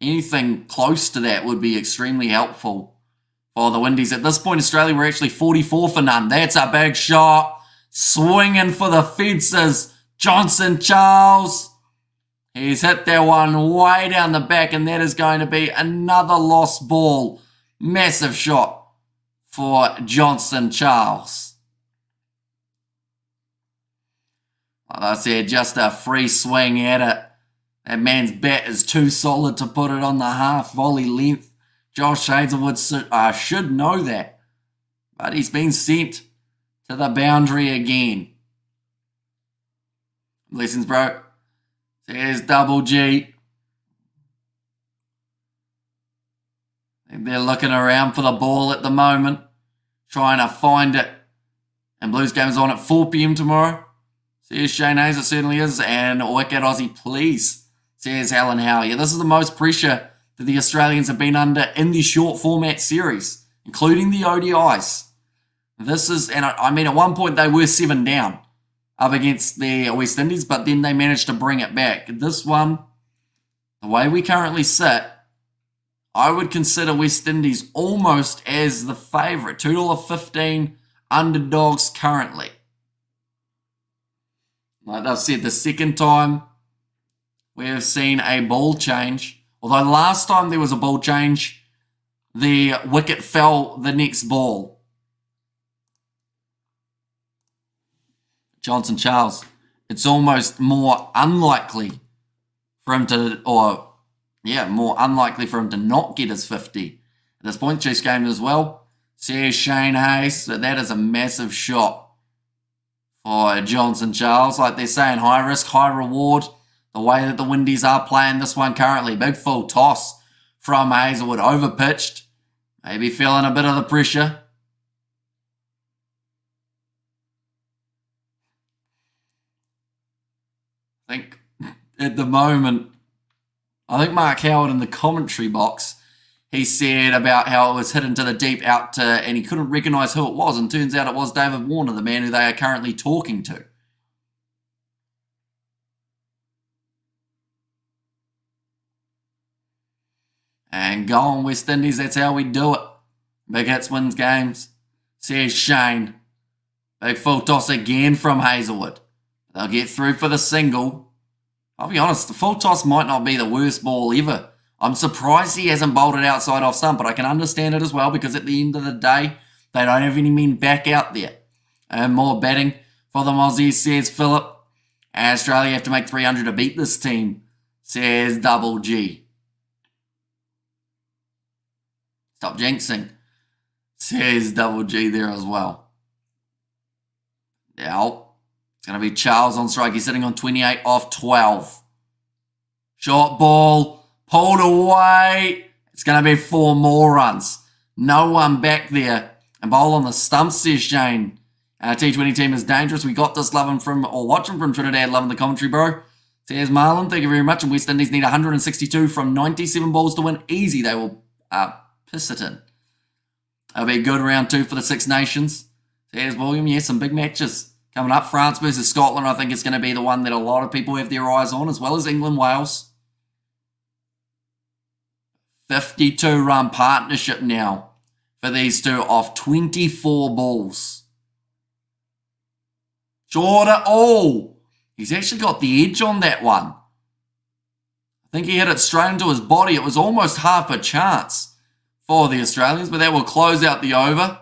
Speaker 1: Anything close to that would be extremely helpful for the Windies. At this point, Australia were actually 44 for none. That's a big shot. Swinging for the fences. Johnson Charles. He's hit that one way down the back, and that is going to be another lost ball. Massive shot for Johnson Charles. Like I said, just a free swing at it. That man's bat is too solid to put it on the half volley length. Josh Hazlewood should know that. But he's been sent to the boundary again. Blessings, bro. There's Double G. They're looking around for the ball at the moment, trying to find it. And Blues game is on at 4 p.m. tomorrow. Says Shane Hayes, it certainly is. And wicked Aussie, please, says Helen Howe. Yeah, this is the most pressure that the Australians have been under in the short format series, including the ODIs. This is, and I mean, at one point they were 7 down up against the West Indies, but then they managed to bring it back. This one, the way we currently sit, I would consider West Indies almost as the favourite. $2.15 underdogs currently. Like I've said, the second time we have seen a ball change. Although last time there was a ball change, the wicket fell the next ball. Johnson Charles, it's almost more unlikely for him to, more unlikely for him to not get his 50. At this point, chase game as well. Says Shane Hayes, so that is a massive shot for Johnson Charles. Like they're saying, high risk, high reward. The way that the Windies are playing this one currently. Big full toss from Hazlewood, overpitched. Maybe feeling a bit of the pressure. I think at the moment, Mark Howard in the commentary box, he said about how it was hit into the deep out to, and he couldn't recognise who it was, and turns out it was David Warner, the man who they are currently talking to. And go on West Indies, that's how we do it. Big hits wins games, says Shane. Big full toss again from Hazlewood. They'll get through for the single. I'll be honest, the full toss might not be the worst ball ever. I'm surprised he hasn't bowled it outside off stump, but I can understand it as well because at the end of the day, they don't have any men back out there. And more batting for the Aussies, says Philip. And Australia have to make 300 to beat this team, says Double G. Stop jinxing, says Double G there as well. Now, it's going to be Charles on strike. He's sitting on 28 off 12. Short ball, pulled away. It's going to be 4 more runs. No one back there. And bowl on the stumps, says Shane. Our T20 team is dangerous. We got this watching from Trinidad, loving the commentary, bro. Says Marlon, thank you very much. And West Indies need 162 from 97 balls to win. Easy, they will piss it in. It'll be a good round 2 for the Six Nations. Says William, yes, some big matches coming up. France versus Scotland, I think it's going to be the one that a lot of people have their eyes on, as well as England, Wales. 52-run partnership now for these two off 24 balls. Shorter. Oh, he's actually got the edge on that one. I think he hit it straight into his body. It was almost half a chance for the Australians, but that will close out the over.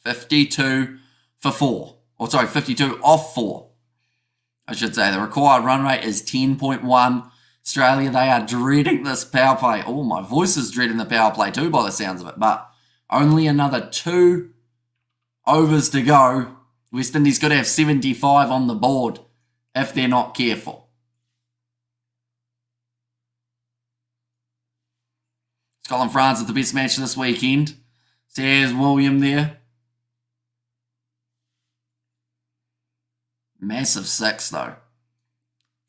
Speaker 1: 52 for 4. 52 off 4. I should say the required run rate is 10.1. Australia, they are dreading this power play. Oh, my voice is dreading the power play too by the sounds of it. But only another 2 overs to go. West Indies could have 75 on the board if they're not careful. Scotland-France is the best match this weekend, says William there. Massive 6 though.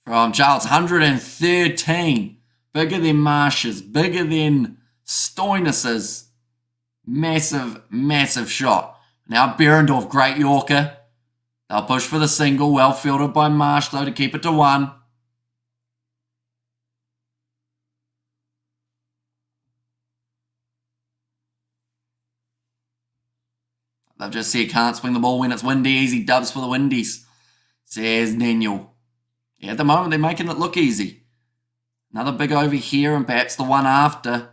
Speaker 1: From Charles, 113. Bigger than Marsh's, bigger than Stoinis's. Massive, massive shot. Now Behrendorff, great Yorker. They'll push for the single. Well fielded by Marsh, though, to keep it to 1. They've just said can't swing the ball when it's windy. Easy dubs for the Windies, says Daniel. Yeah, at the moment, they're making it look easy. Another big over here and perhaps the one after.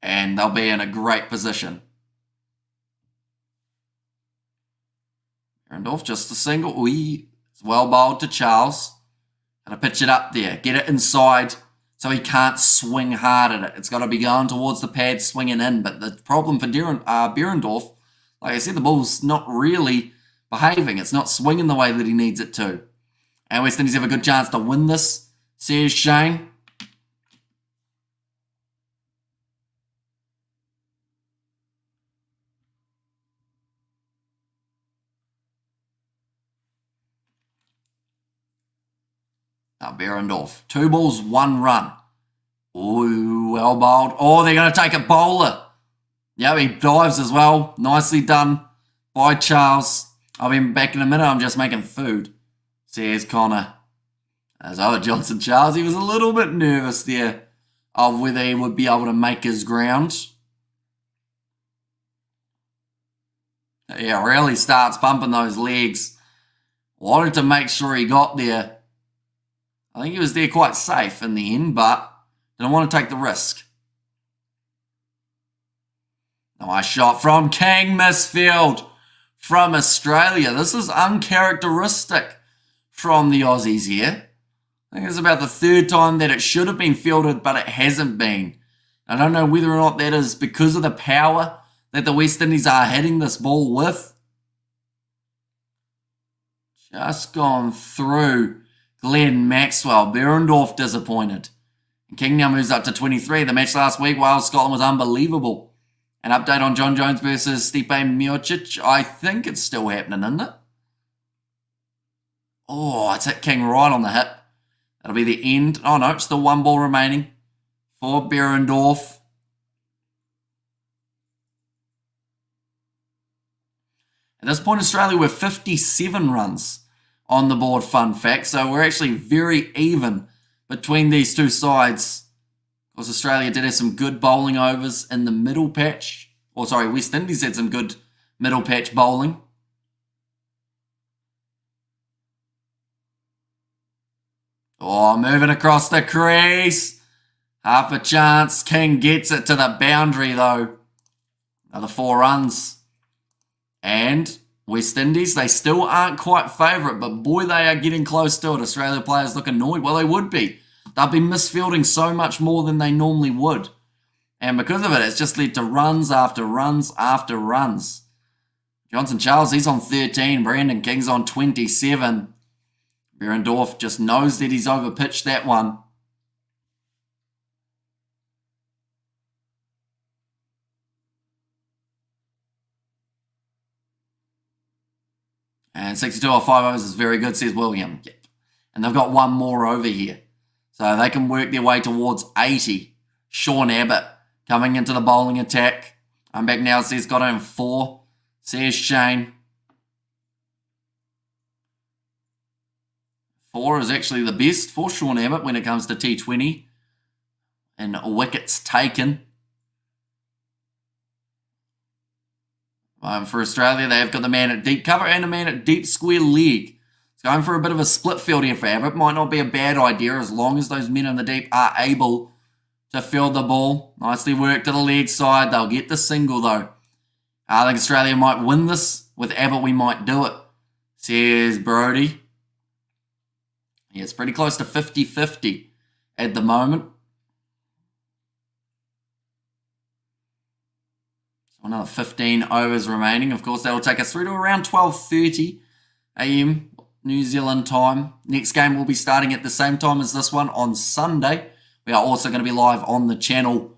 Speaker 1: And they'll be in a great position. Behrendorff, just a single. It's well bowled to Charles. Gotta pitch it up there. Get it inside so he can't swing hard at it. It's got to be going towards the pad, swinging in. But the problem for Behrendorff, like I said, the ball's not really behaving. It's not swinging the way that he needs it to. And West Indies have a good chance to win this, says Shane. Now Behrendorff, 2 balls, 1 run. Ooh, well bowled. Oh, they're going to take a bowler. Yeah, he dives as well. Nicely done by Charles. I'll be back in a minute. I'm just making food, says Connor. As over Johnson Charles, he was a little bit nervous there of whether he would be able to make his ground. Yeah, really starts pumping those legs. Wanted to make sure he got there. I think he was there quite safe in the end, but didn't want to take the risk. Nice shot from King, misfield from Australia. This is uncharacteristic from the Aussies here. I think it's about the 3rd time that it should have been fielded, but it hasn't been. I don't know whether or not that is because of the power that the West Indies are hitting this ball with. Just gone through Glenn Maxwell. Behrendorff disappointed. And King now moves up to 23. The match last week, Wales-Scotland, was unbelievable. An update on John Jones versus Stipe Miocic. I think it's still happening, isn't it? Oh, it's hit King right on the hip. That'll be the end. Oh, no, still 1 ball remaining for Behrendorff. At this point, Australia were 57 runs on the board, fun fact. So we're actually very even between these two sides. Of course, Australia did have some good bowling overs in the middle patch. Or sorry, West Indies had some good middle patch bowling. Oh, moving across the crease. Half a chance. King gets it to the boundary though. Another 4 runs. And West Indies, they still aren't quite favourite, but boy, they are getting close to it. Australia players look annoyed. Well, they would be. They'll be misfielding so much more than they normally would. And because of it, it's just led to runs after runs after runs. Johnson Charles, he's on 13. Brandon King's on 27. Behrendorff just knows that he's overpitched that one. And 62 or 5 overs is very good, says William. Yep. And they've got 1 more over here. So they can work their way towards 80. Sean Abbott coming into the bowling attack. I'm back now, says got him 4. Says Shane. 4 is actually the best for Sean Abbott when it comes to T20. And wickets taken. For Australia, they've got the man at deep cover and a man at deep square leg. It's going for a bit of a split field here for Abbott. Might not be a bad idea as long as those men in the deep are able to field the ball. Nicely worked to the leg side. They'll get the single though. I think Australia might win this. With Abbott, we might do it, says Brody. Yeah, it's pretty close to 50-50 at the moment. Another 15 overs remaining. Of course, that will take us through to around 12:30 a.m. New Zealand time. Next game will be starting at the same time as this one on Sunday. We are also going to be live on the channel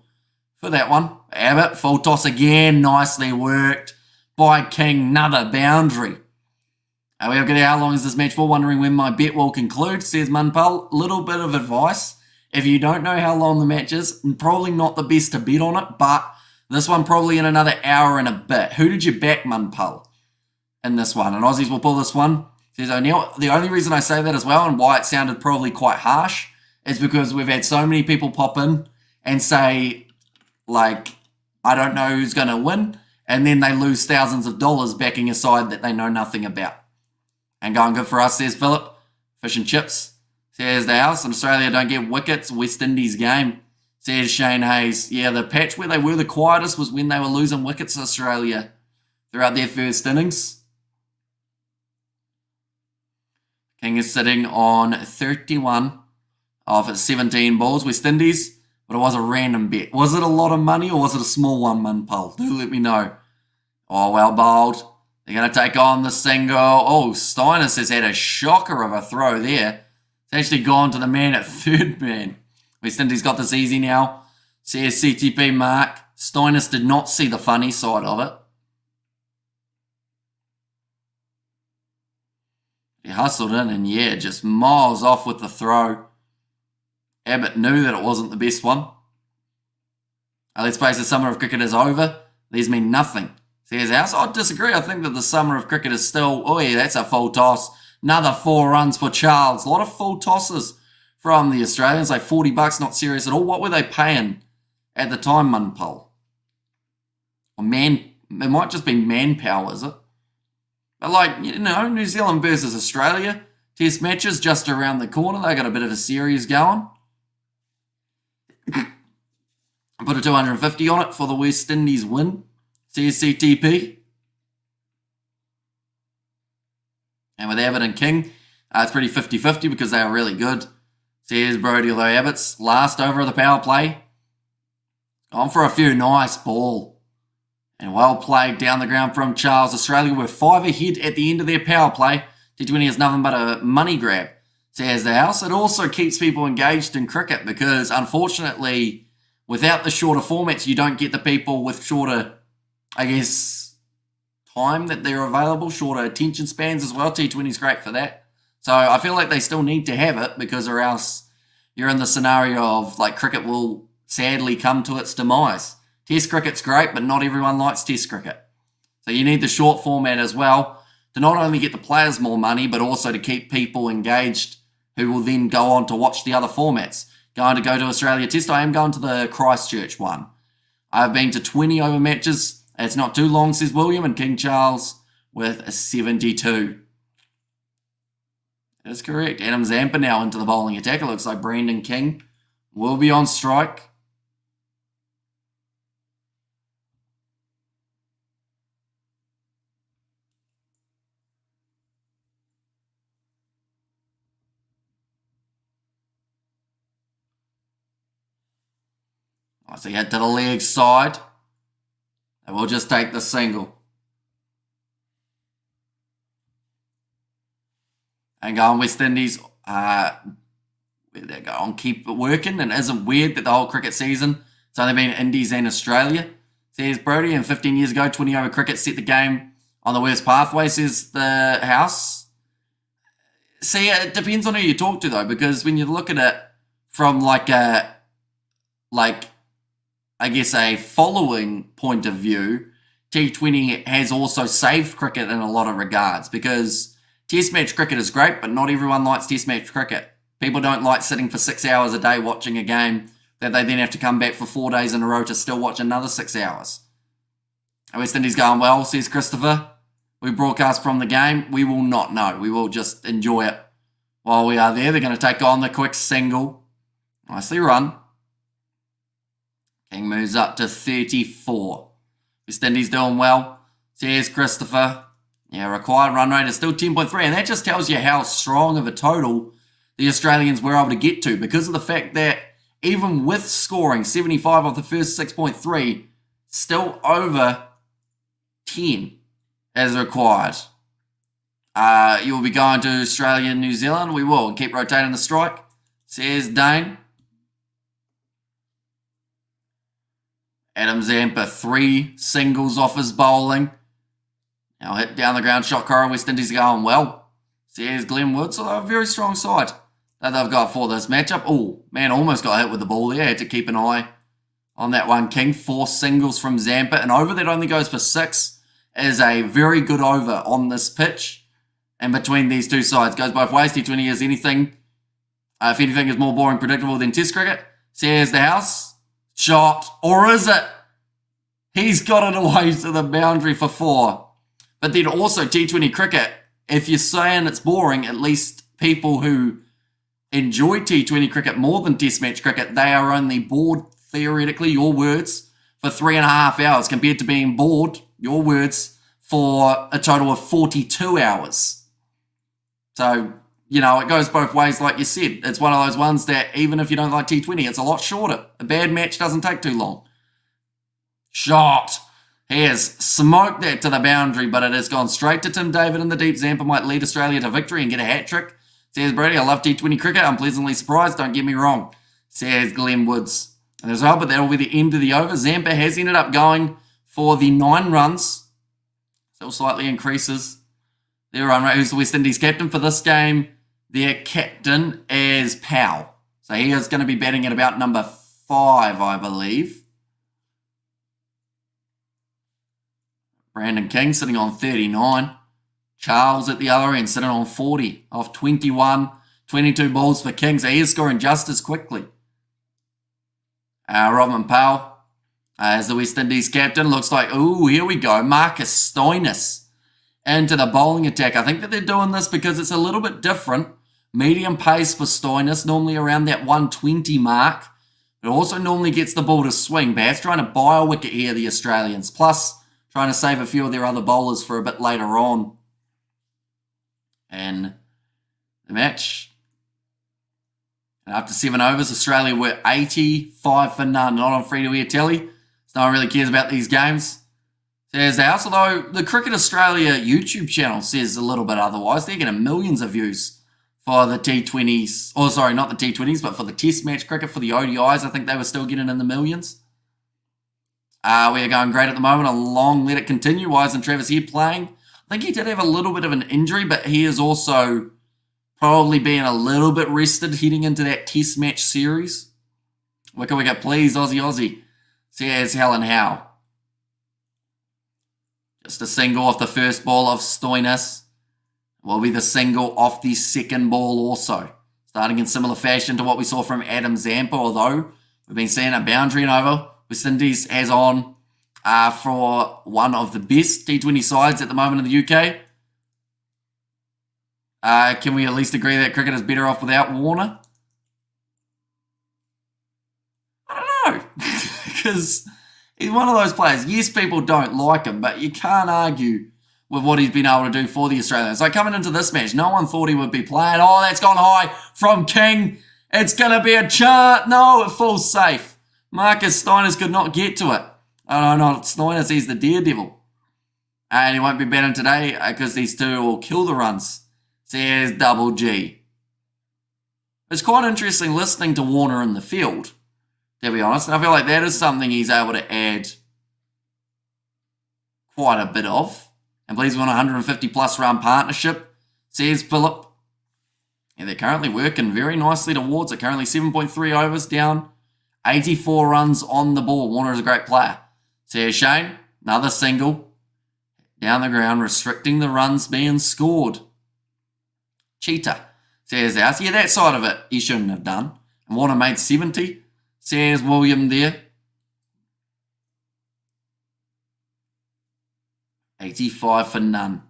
Speaker 1: for that one. Abbott, full toss again. Nicely worked by King. Another boundary. We have got how long is this match for? Wondering when my bet will conclude, says Munpal. Little bit of advice. If you don't know how long the match is, probably not the best to bet on it, but This one probably in another hour and a bit. Who did you back, Munpul, in this one? And Aussies will pull this one. Says O'Neill. The only reason I say that as well, and why it sounded probably quite harsh, is because we've had so many people pop in and say, like, I don't know who's going to win, and then they lose thousands of dollars backing a side that they know nothing about. And going good for us, says Philip. Fish and chips. Says the house. In Australia don't get wickets. West Indies game. Says Shane Hayes. Yeah, the patch where they were the quietest was when they were losing wickets to Australia throughout their first innings. King is sitting on 31 of 17 balls. West Indies. But it was a random bet. Was it a lot of money or was it a small one, Munpul? Do let me know. Oh, well bowled. They're going to take on the single. Oh, Steiners has had a shocker of a throw there. It's actually gone to the man at third man. West Indies got this easy now. Says CTP mark. Steiners did not see the funny side of it. He hustled in and yeah, just miles off with the throw. Abbott knew that it wasn't the best one. Let's face it, the summer of cricket is over. These mean nothing. Says House. I disagree. I think that the summer of cricket is still... Oh, yeah, that's a full toss. Another 4 runs for Charles. A lot of full tosses from the Australians. Like $40, not serious at all. What were they paying at the time, Munpul? It might just be manpower, is it? But like, you know, New Zealand versus Australia. Test matches just around the corner. They got a bit of a series going. Put a 250 on it for the West Indies win. CTP. And with Abbott and King, it's pretty 50-50 because they are really good. Says Brody, although Abbott's last over of the power play. Gone for a few. Nice ball. And well played down the ground from Charles. Australia were 5 ahead at the end of their power play. T20 is nothing but a money grab, says the house. It also keeps people engaged in cricket because, unfortunately, without the shorter formats, you don't get the people with shorter, I guess, time that they're available, shorter attention spans as well. T20 is great for that. So I feel like they still need to have it because or else you're in the scenario of like cricket will sadly come to its demise. Test cricket's great, but not everyone likes test cricket. So you need the short format as well to not only get the players more money, but also to keep people engaged who will then go on to watch the other formats. Going to go to Australia Test. I am going to the Christchurch one. I've been to 20 over matches. It's not too long, says William, and King Charles with a 72. That is correct. Adam Zampa now into the bowling attack. It looks like Brandon King will be on strike. So he head to the leg side. And we'll just take the single. And go on West Indies. Where they go on, keep working. And isn't weird that the whole cricket season it's only been Indies and Australia. Says Brody, and 15 years ago, 20 over cricket set the game on the worst pathway, says the house. See, it depends on who you talk to though, because when you look at it from I guess a following point of view, T20 has also saved cricket in a lot of regards because Test match cricket is great, but not everyone likes Test match cricket. People don't like sitting for 6 hours a day watching a game that they then have to come back for 4 days in a row to still watch another 6 hours. West Indies going well, says Christopher. We broadcast from the game. We will not know. We will just enjoy it while we are there. They're going to take on the quick single. Nicely run. King moves up to 34. West Indies doing well. Says Christopher. Yeah, required run rate is still 10.3. And that just tells you how strong of a total the Australians were able to get to because of the fact that even with scoring 75 off the first 6.3, still over 10 as required. You will be going to Australia and New Zealand. We will. Keep rotating the strike, says Dane. Adam Zampa, 3 singles off his bowling. Now hit down the ground, shot corner. West Indies are going well. Says Glenn Woods. So a very strong side that they've got for this matchup. Oh, man, almost got hit with the ball there. Had to keep an eye on that one, King. 4 singles from Zampa. An over that only goes for 6 is a very good over on this pitch. And between these two sides, goes both ways. T20 is anything, if anything, is more boring, predictable than Test cricket. Says the house. Shot. Or is it? He's got it away to the boundary for 4. But then also T20 cricket, if you're saying it's boring, at least people who enjoy T20 cricket more than Test match cricket, they are only bored, theoretically, your words, for 3.5 hours compared to being bored, your words, for a total of 42 hours. So, you know, it goes both ways, like you said. It's one of those ones that even if you don't like T20, it's a lot shorter. A bad match doesn't take too long. Shot. He has smoked that to the boundary, but it has gone straight to Tim David in the deep. Zampa might lead Australia to victory and get a hat-trick. Says Brady, I love T20 cricket. I'm pleasantly surprised, don't get me wrong. Says Glenn Woods. And as well, but that'll be the end of the over. Zampa has ended up going for the 9 runs. Still slightly increases their run rate. Who's the West Indies captain for this game? Their captain is Powell. So he is going to be batting at about number 5, I believe. Brandon King sitting on 39. Charles at the other end sitting on 40 off 21. 22 balls for King. So he is scoring just as quickly. Robin Powell as the West Indies captain. Looks like, ooh, here we go. Marcus Stoinis into the bowling attack. I think that they're doing this because it's a little bit different. Medium pace for Stoinis, normally around that 120 mark. But also normally gets the ball to swing. Perhaps trying to buy a wicket here, the Australians. Plus, trying to save a few of their other bowlers for a bit later on. And the match. And after 7 overs, Australia were 85 for none. Not on free-to-air telly. So no one really cares about these games. Says the house, although the Cricket Australia YouTube channel says a little bit otherwise. They're getting millions of views for the T20s. Oh, sorry, not the T20s, but for the Test match cricket, for the ODIs. I think they were still getting in the millions. We are going great at the moment. A long let it continue. Why isn't Travis here playing? I think he did have a little bit of an injury, but he is also probably being a little bit rested heading into that Test match series. Wicka, please, Aussie. Says Helen Howe. Just a single off the first ball of Stoinis. Will be the single off the second ball also. Starting in similar fashion to what we saw from Adam Zampa, although we've been seeing a boundary and over. West Indies has on for one of the best T20 sides at the moment in the UK. Can we at least agree that cricket is better off without Warner? I don't know. Because he's one of those players. Yes, people don't like him, but you can't argue with what he's been able to do for the Australians. Like coming into this match, no one thought he would be playing. Oh, that's gone high from King. It's going to be a chart. No, it falls safe. Marcus Stoinis could not get to it. Oh, no, not Stoinis. He's the daredevil. And he won't be batting today because these two will kill the runs. Says Double G. It's quite interesting listening to Warner in the field, to be honest. And I feel like that is something he's able to add quite a bit of. And please want a 150-plus run partnership, says Philip. Yeah, they're currently working very nicely towards it. Currently 7.3 overs down. 84 runs on the ball. Warner is a great player. Says Shane, another single. Down the ground, restricting the runs being scored. Cheetah, says House. Yeah, that side of it he shouldn't have done. And Warner made 70, says William there. 85 for none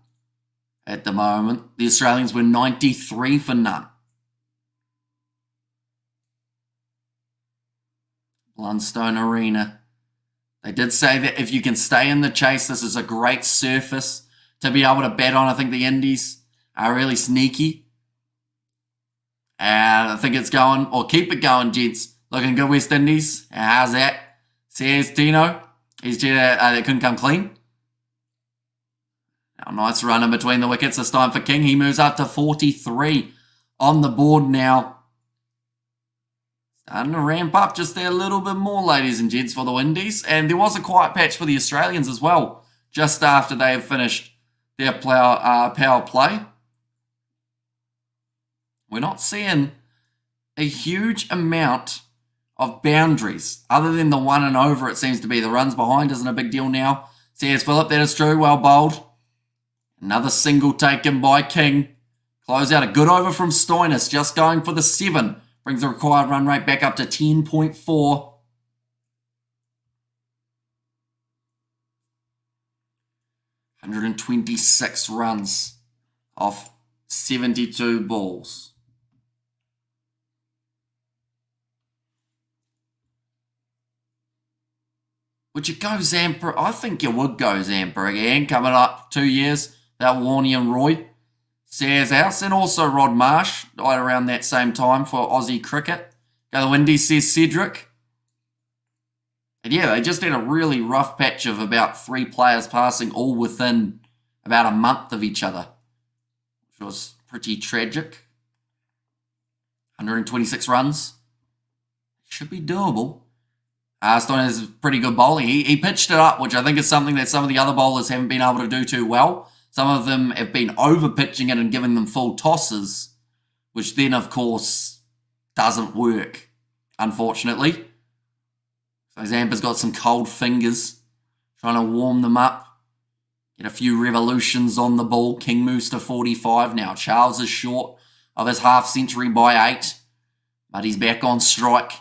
Speaker 1: at the moment. The Australians were 93 for none. Blundstone Arena. They did say that if you can stay in the chase, this is a great surface to be able to bet on. I think the Indies are really sneaky. And I think it's going, or keep it going, gents. Looking good, West Indies. How's that? Says Tino. They couldn't come clean. Now, nice run in between the wickets this time for King. He moves up to 43 on the board now. Starting to ramp up just there a little bit more, ladies and gents, for the Windies. And there was a quiet patch for the Australians as well, just after they have finished their power play. We're not seeing a huge amount of boundaries. Other than the 1 and over, it seems to be. The runs behind isn't a big deal now. Says Phillip, that is true. Well bowled. Another single taken by King. Close out a good over from Stoinis, just going for the 7. Brings the required run rate back up to 10.4. $126 runs off 72 balls. Would you go Zampa? I think you would go Zampa again, coming up 2 years. That Warney and Roy. Sayers House, and also Rod Marsh, right around that same time for Aussie cricket. Go the Windies, says Cedric. And yeah, they just had a really rough patch of about 3 players passing all within about a month of each other, which was pretty tragic. 126 runs. Should be doable. Stone is pretty good bowling. He pitched it up, which I think is something that some of the other bowlers haven't been able to do too well. Some of them have been over-pitching it and giving them full tosses, which then, of course, doesn't work, unfortunately. So Zampa's got some cold fingers, trying to warm them up. Get a few revolutions on the ball. King moves to 45 now. Charles is short of his half-century by 8, but he's back on strike.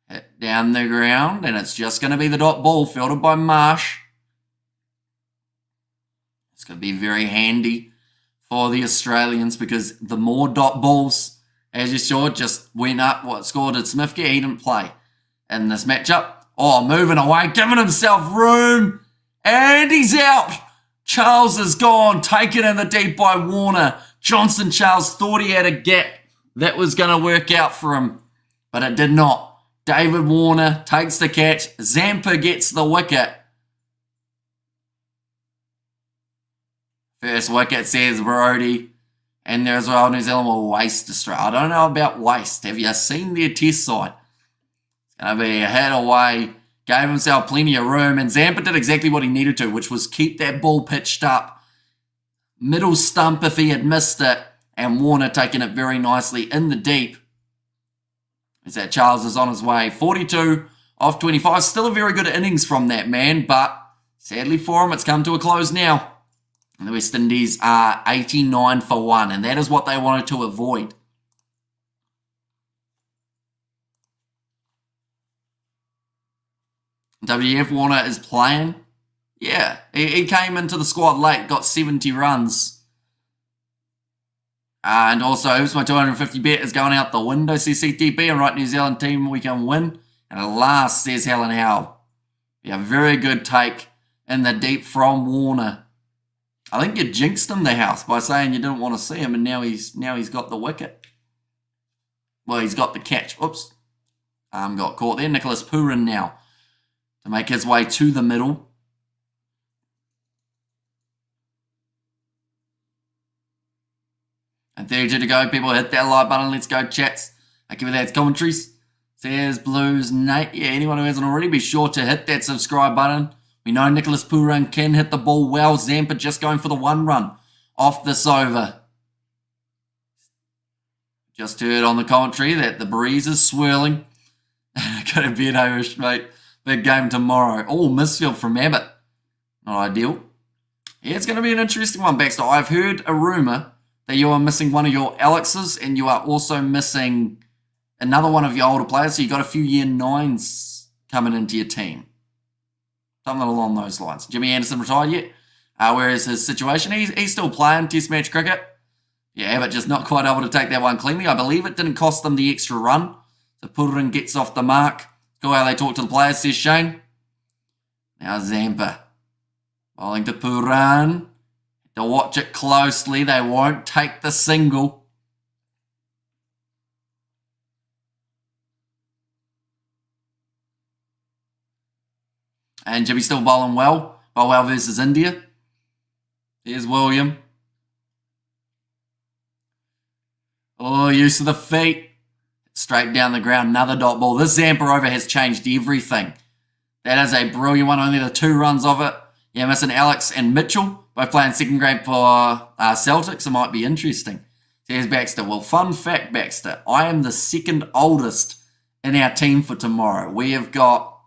Speaker 1: Hit down the ground, and it's just going to be the dot ball, fielded by Marsh. It's going to be very handy for the Australians because the more dot balls, as you saw, just went up. What score did Smith get? He didn't play in this matchup. Oh, moving away, giving himself room, and he's out. Charles is gone, taken in the deep by Warner. Johnson Charles thought he had a gap that was going to work out for him, but it did not. David Warner takes the catch. Zampa gets the wicket. First wicket, says Brody. And there as well, New Zealand will waste Australia. I don't know about waste. Have you seen their test side? It's going to be a head away. Gave himself plenty of room. And Zampa did exactly what he needed to, which was keep that ball pitched up. Middle stump if he had missed it. And Warner taking it very nicely in the deep. As that Charles is on his way. 42 off 25. Still a very good innings from that man. But sadly for him, it's come to a close now. And the West Indies are 89 for 1, and that is what they wanted to avoid. WF Warner is playing. Yeah, he came into the squad late, got 70 runs. And also, who's my 250 bet is going out the window, says CTP, and right New Zealand team we can win. And at last, says Helen Howe. Yeah, very good take in the deep from Warner. I think you jinxed him the house by saying you didn't want to see him, and now he's got the wicket. Well, he's got the catch. Oops. Got caught there. Nicholas Pooran now to make his way to the middle. And 32 to go. People hit that like button. Let's go, chats. I give you that commentaries. Says Blues Nate. Yeah, anyone who hasn't already, be sure to hit that subscribe button. We know Nicholas Pooran can hit the ball well. Zampa just going for the 1 run off this over. Just heard on the commentary that the breeze is swirling. Got a bit Irish, mate. Big game tomorrow. Oh, misfield from Abbott. Not ideal. Yeah, it's going to be an interesting one, Baxter. I've heard a rumour that you are missing one of your Alexes and you are also missing another one of your older players. So you've got a few year 9s coming into your team. Something along those lines. Jimmy Anderson retired yet? Where is his situation? He's still playing test match cricket. Yeah, but just not quite able to take that one cleanly. I believe it didn't cost them the extra run. So Pooran gets off the mark. Go how they talk to the players, says Shane. Now Zampa. Bowling to Pooran. To watch it closely. They won't take the single. And Jimmy still bowling well. Bowl well versus India. There's William. Oh, use of the feet. Straight down the ground. Another dot ball. This Zampa over has changed everything. That is a brilliant one. Only the 2 runs of it. Yeah, missing Alex and Mitchell. Both playing second grade for Celtics. It might be interesting. There's Baxter. Well, fun fact, Baxter. I am the second oldest in our team for tomorrow. We have got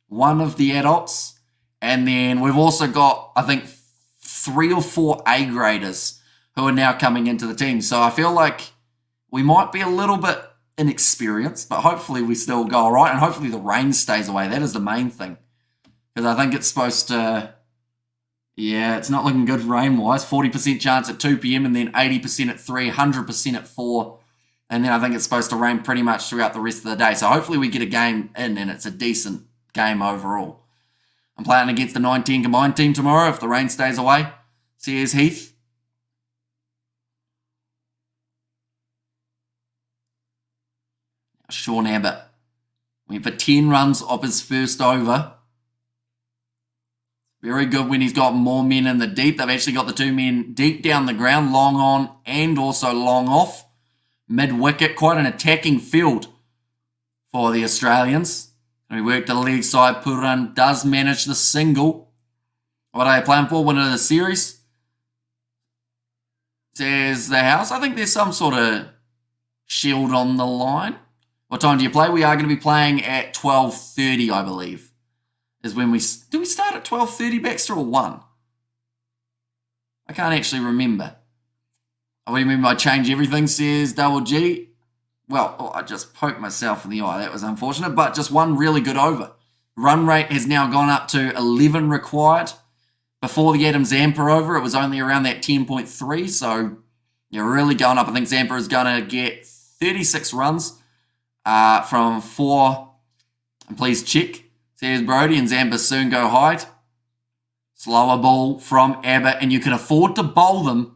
Speaker 1: one of the adults, and then we've also got, I think, 3 or 4 A graders who are now coming into the team. So I feel like we might be a little bit inexperienced, but hopefully we still go all right, and hopefully the rain stays away. That is the main thing, because I think it's supposed to, yeah, it's not looking good rain-wise. 40% chance at 2 p.m. and then 80% at 3, 100% at 4. And then I think it's supposed to rain pretty much throughout the rest of the day. So hopefully we get a game in and it's a decent game overall. I'm playing against the 19 combined team tomorrow if the rain stays away. So here's Heath. Sean Abbott went for 10 runs off his first over. Very good when he's got more men in the deep. They've actually got the 2 men deep down the ground, long on and also long off. Mid-wicket, quite an attacking field for the Australians. We work to the leg side. Puran does manage the single. What are they playing for? Winner of the series? Says the house. I think there's some sort of shield on the line. What time do you play? We are going to be playing at 12:30, I believe. Is when we... Do we start at 12:30, Baxter, or 1? I can't actually remember. What do you mean by change everything, says Double G? Well, I just poked myself in the eye. That was unfortunate, but just one really good over. Run rate has now gone up to 11 required. Before the Adam Zampa over, it was only around that 10.3, so you're really going up. I think Zampa is going to get 36 runs from 4. And please check, says Brody, and Zampa soon go hide. Slower ball from Abbott, and you can afford to bowl them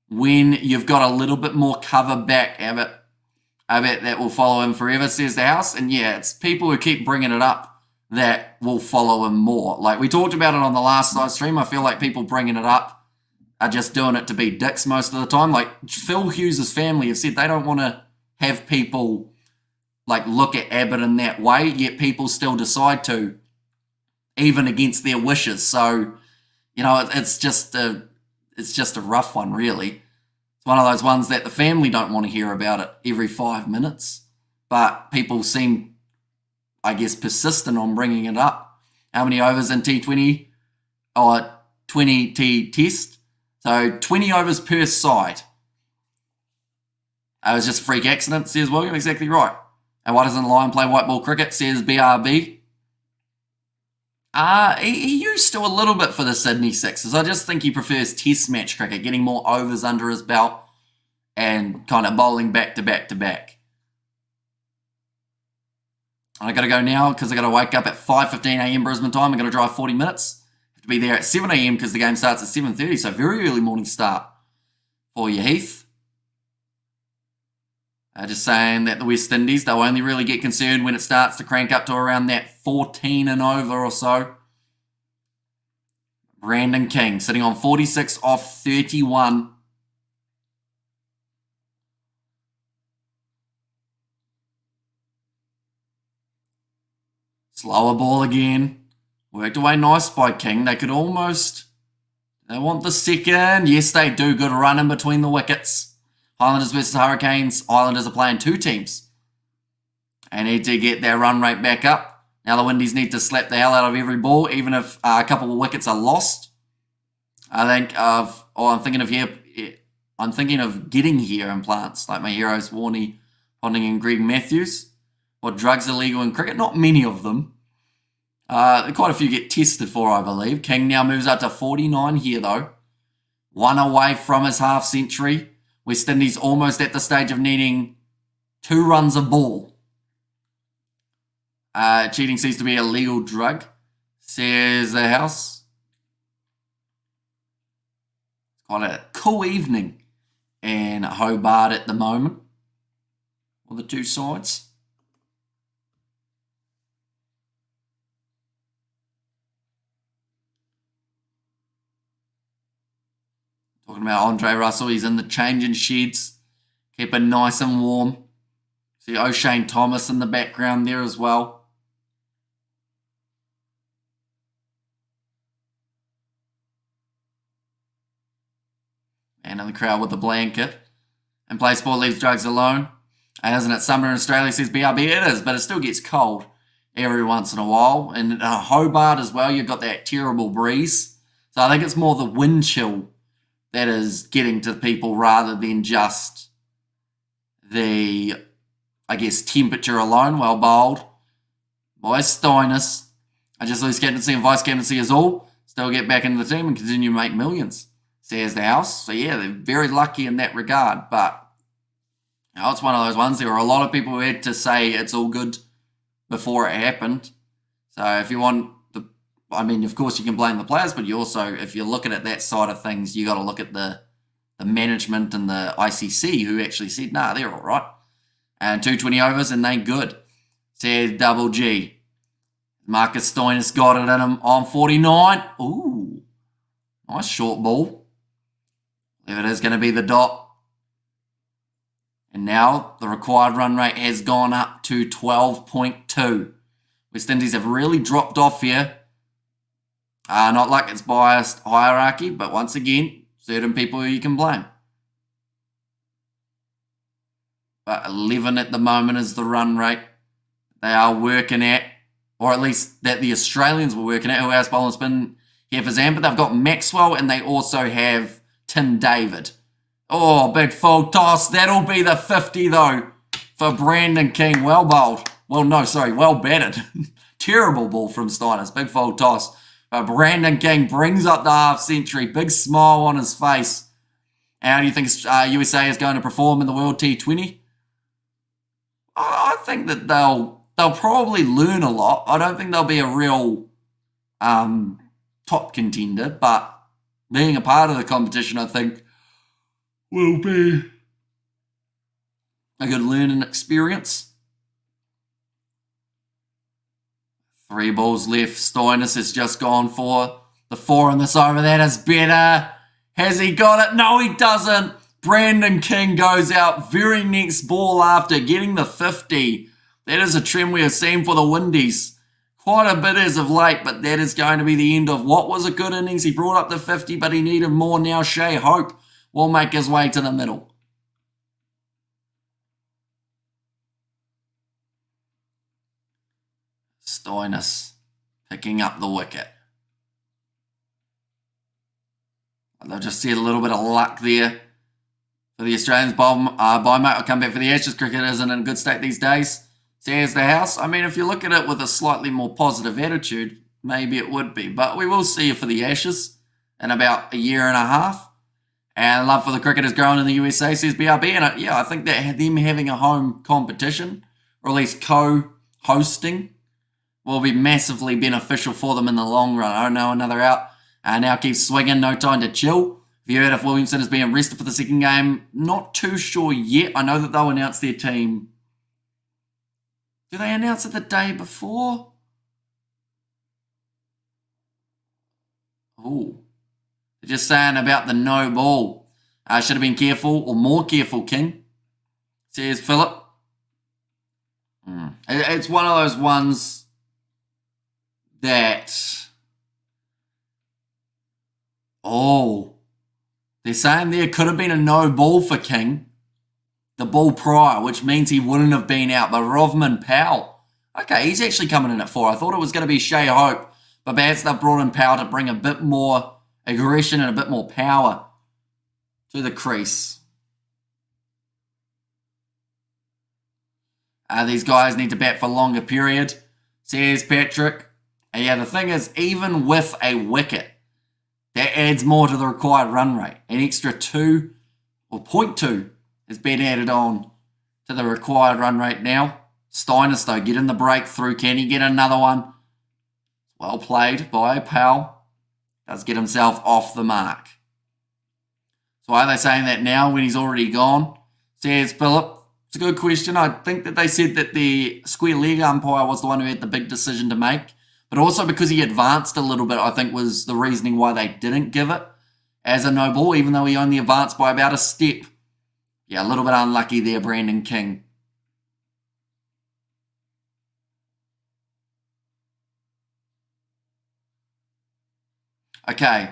Speaker 1: when you've got a little bit more cover back, Abbott. I bet that will follow him forever, says the house. And yeah, it's people who keep bringing it up that will follow him more. Like we talked about it on the last live stream. I feel like people bringing it up are just doing it to be dicks most of the time. Like Phil Hughes' family have said they don't want to have people like look at Abbott in that way, yet people still decide to, even against their wishes. So, you know, it's just a rough one, really. It's one of those ones that the family don't want to hear about it every 5 minutes, but people seem, I guess, persistent on bringing it up. How many overs in T20 or 20 T test? So 20 overs per side. It was just a freak accident, says William. Exactly right. And why doesn't Lion play white ball cricket, says BRB. He used to a little bit for the Sydney Sixers. I just think he prefers test match cricket, getting more overs under his belt and kind of bowling back to back to back. I got to go now because I got to wake up at 5:15 a.m. Brisbane time. I got to drive 40 minutes. Have to be there at 7 a.m. because the game starts at 7:30. So very early morning start for you, Heath. Just saying that the West Indies, they'll only really get concerned when it starts to crank up to around that 14 and over or so. Brandon King sitting on 46 off 31. Slower ball again. Worked away nice by King. They could almost... They want the second. Yes, they do. Good run in between the wickets. Highlanders versus Hurricanes. Islanders are playing 2 teams. They need to get their run rate back up. Now the Windies need to slap the hell out of every ball, even if a couple of wickets are lost. I'm thinking of getting here implants, like my heroes, Warney, Ponding and Greg Matthews. What drugs are legal in cricket? Not many of them. Quite a few get tested for, I believe. King now moves up to 49 here, though. 1 away from his half century. West Indies almost at the stage of needing 2 runs a ball. Cheating seems to be a legal drug, says the house. It's quite a cool evening in Hobart at the moment for the 2 sides. Talking about Andre Russell, he's in the changing sheds, keeping nice and warm. See O'Shane Thomas in the background there as well. And in the crowd with the blanket. And Play Sport leaves drugs alone. Isn't it summer in Australia, says BRB? It is, but it still gets cold every once in a while. And Hobart as well, you've got that terrible breeze. So I think it's more the wind chill that is getting to people rather than just the, I guess, temperature alone. Well bowled by Stoinis. I just lose captaincy and vice captaincy is all. Still get back into the team and continue to make millions, says the house. So yeah, they're very lucky in that regard. But you know, it's one of those ones. There were a lot of people who had to say it's all good before it happened. So if you want I mean, of course you can blame the players, but you also, if you're looking at that side of things, you got to look at the management and the ICC who actually said, nah, they're all right. And 220 overs and they good, says Double G. Marcus Stoinis got it in him on 49. Ooh, nice short ball. If it is going to be the dot. And now the required run rate has gone up to 12.2. West Indies have really dropped off here. Not like it's biased hierarchy, but once again, certain people you can blame. But 11 at the moment is the run rate they are working at, or at least that the Australians were working at. Who else bowling spin here for Zam? But they've got Maxwell and they also have Tim David. Oh, big full toss. That'll be the 50 though for Brandon King. Well bowled. Well, no, sorry, well batted. Terrible ball from Steiners. Big full toss. Brandon King brings up the half century. Big smile on his face. How do you think USA is going to perform in the World T20? I think that they'll probably learn a lot. I don't think they'll be a real top contender, but being a part of the competition, I think, will be a good learning experience. 3 balls left. Stoinis has just gone for the 4 in this over. That is better. Has he got it? No, he doesn't. Brandon King goes out very next ball after getting the 50. That is a trend we have seen for the Windies quite a bit as of late, but that is going to be the end of what was a good innings. He brought up the 50, but he needed more now. Shea Hope will make his way to the middle. Stoinis picking up the wicket. They'll just see a little bit of luck there for the Australians. By will come back for the Ashes. Cricket isn't in a good state these days, says the house. I mean, if you look at it with a slightly more positive attitude, maybe it would be. But we will see you for the Ashes in about a year and a half. And love for the cricket is growing in the USA, says BRB. And I think that them having a home competition, or at least co-hosting, will be massively beneficial for them in the long run. Oh no, another out. Now keeps swinging, no time to chill. Have you heard if Williamson is being rested for the second game? Not too sure yet. I know that they'll announce their team. Do they announce it the day before? Oh, they're just saying about the no ball. Should have been careful, or more careful, King, says Philip. It's one of those ones that, they're saying there could have been a no ball for King, the ball prior, which means he wouldn't have been out. But Rovman Powell, okay, he's actually coming in at 4. I thought it was going to be Shea Hope, but perhaps they've brought in Powell to bring a bit more aggression and a bit more power to the crease. These guys need to bat for a longer period, says Patrick. And yeah, the thing is, even with a wicket, that adds more to the required run rate. An extra 2 or 0.2 has been added on to the required run rate now. Stoinis, though, getting the breakthrough. Can he get another one? Well played by Powell. Does get himself off the mark. So why are they saying that now when he's already gone? Says Philip. It's a good question. I think that they said that the square leg umpire was the one who had the big decision to make. But also because he advanced a little bit, I think was the reasoning why they didn't give it as a no ball, even though he only advanced by about a step. Yeah, a little bit unlucky there, Brandon King. Okay,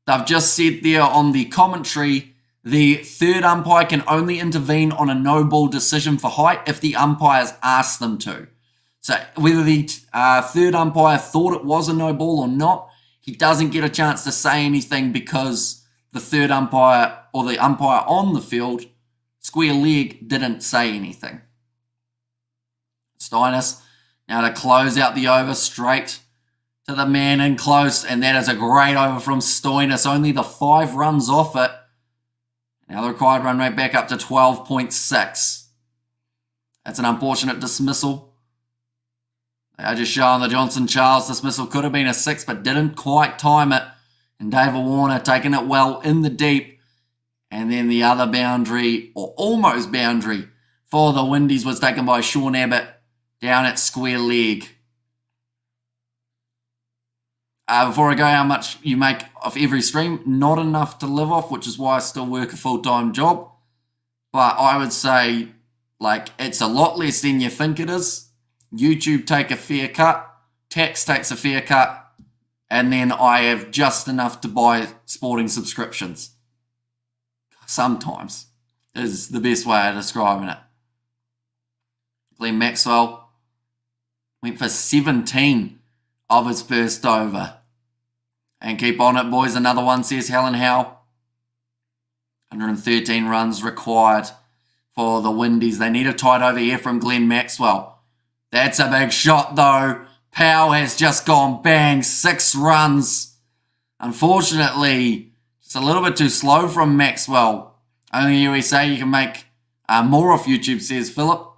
Speaker 1: they've just said there on the commentary The third umpire can only intervene on a no ball decision for height if the umpires ask them to. So whether the third umpire thought it was a no ball or not, he doesn't get a chance to say anything because the third umpire or the umpire on the field, square leg, didn't say anything. Stoinis now to close out the over straight to the man in close, and that is a great over from Stoinis. Only the 5 runs off it. Now the required run rate back up to 12.6. That's an unfortunate dismissal. They are just showing the Johnson-Charles dismissal could have been a 6, but didn't quite time it. And David Warner taking it well in the deep. And then the other boundary, or almost boundary, for the Windies was taken by Sean Abbott down at square leg. Before I go, how much you make off every stream? Not enough to live off, which is why I still work a full-time job. But I would say, like, it's a lot less than you think it is. YouTube take a fair cut. Tax takes a fair cut. And then I have just enough to buy sporting subscriptions. Sometimes is the best way of describing it. Glenn Maxwell went for 17 of his first over. And keep on it, boys. Another one, says Helen Howe. 113 runs required for the Windies. They need a tight over here from Glenn Maxwell. That's a big shot, though. Powell has just gone bang. 6 runs. Unfortunately, it's a little bit too slow from Maxwell. Only USA you can make more off YouTube, says Philip.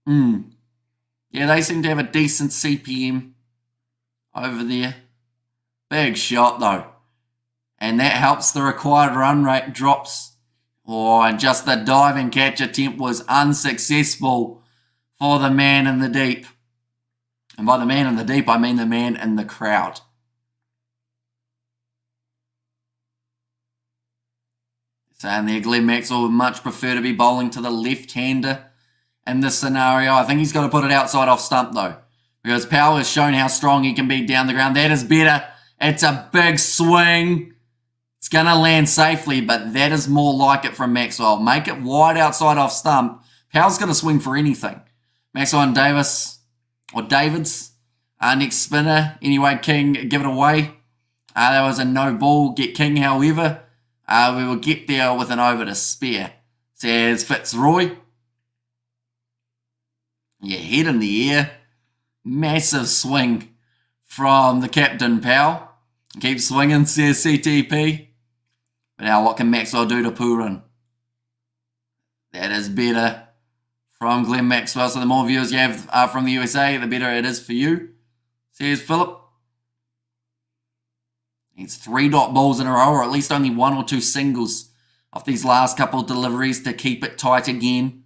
Speaker 1: Yeah, they seem to have a decent CPM over there. Big shot, though. And that helps the required run rate drops. Oh, and just the diving catch attempt was unsuccessful for the man in the deep. And by the man in the deep, I mean the man in the crowd. Saying there, Glenn Maxwell would much prefer to be bowling to the left-hander in this scenario. I think he's got to put it outside off stump, though. Because Powell has shown how strong he can be down the ground. That is better. It's a big swing. It's going to land safely, but that is more like it from Maxwell. Make it wide outside off stump. Powell's going to swing for anything. Maxwell and Davids, next spinner. Anyway, King, give it away. That was a no ball. Get King, however. We will get there with an over to spare. Says Fitzroy. Yeah, head in the air. Massive swing from the captain, Powell. Keep swinging, says CTP. But now what can Maxwell do to Pooran? That is better from Glenn Maxwell. So the more viewers you have from the USA, the better it is for you, says Philip. Needs 3 dot balls in a row, or at least only 1 or 2 singles off these last couple of deliveries to keep it tight again.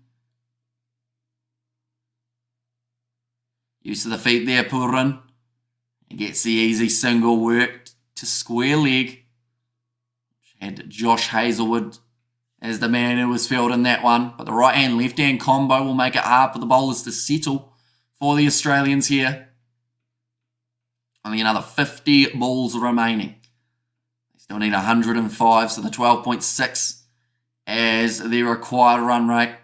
Speaker 1: Use of the feet there, Pooran. He gets the easy single worked to square leg. Had Josh Hazelwood as the man who was fielding that one. But the right-hand, left-hand combo will make it hard for the bowlers to settle for the Australians here. Only another 50 balls remaining. They still need 105, so the 12.6 as the required run rate.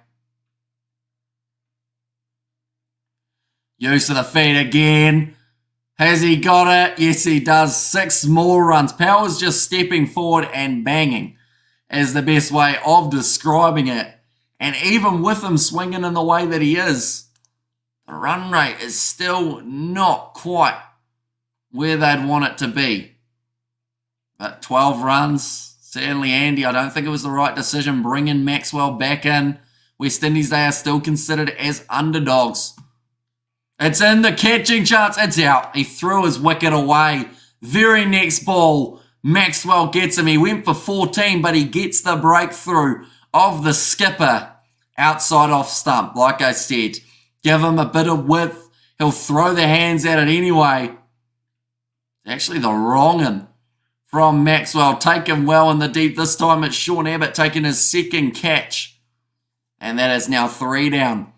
Speaker 1: Use of the feet again. Has he got it? Yes, he does. 6 more runs. Powell's just stepping forward and banging is the best way of describing it. And even with him swinging in the way that he is, the run rate is still not quite where they'd want it to be. But 12 runs, certainly Andy, I don't think it was the right decision bringing Maxwell back in. West Indies, they are still considered as underdogs. It's in the catching chance. It's out. He threw his wicket away. Very next ball, Maxwell gets him. He went for 14, but he gets the breakthrough of the skipper outside off stump. Like I said, give him a bit of width. He'll throw the hands at it anyway. Actually, the wrong one from Maxwell. Take him well in the deep. This time it's Sean Abbott taking his second catch. And that is now 3 down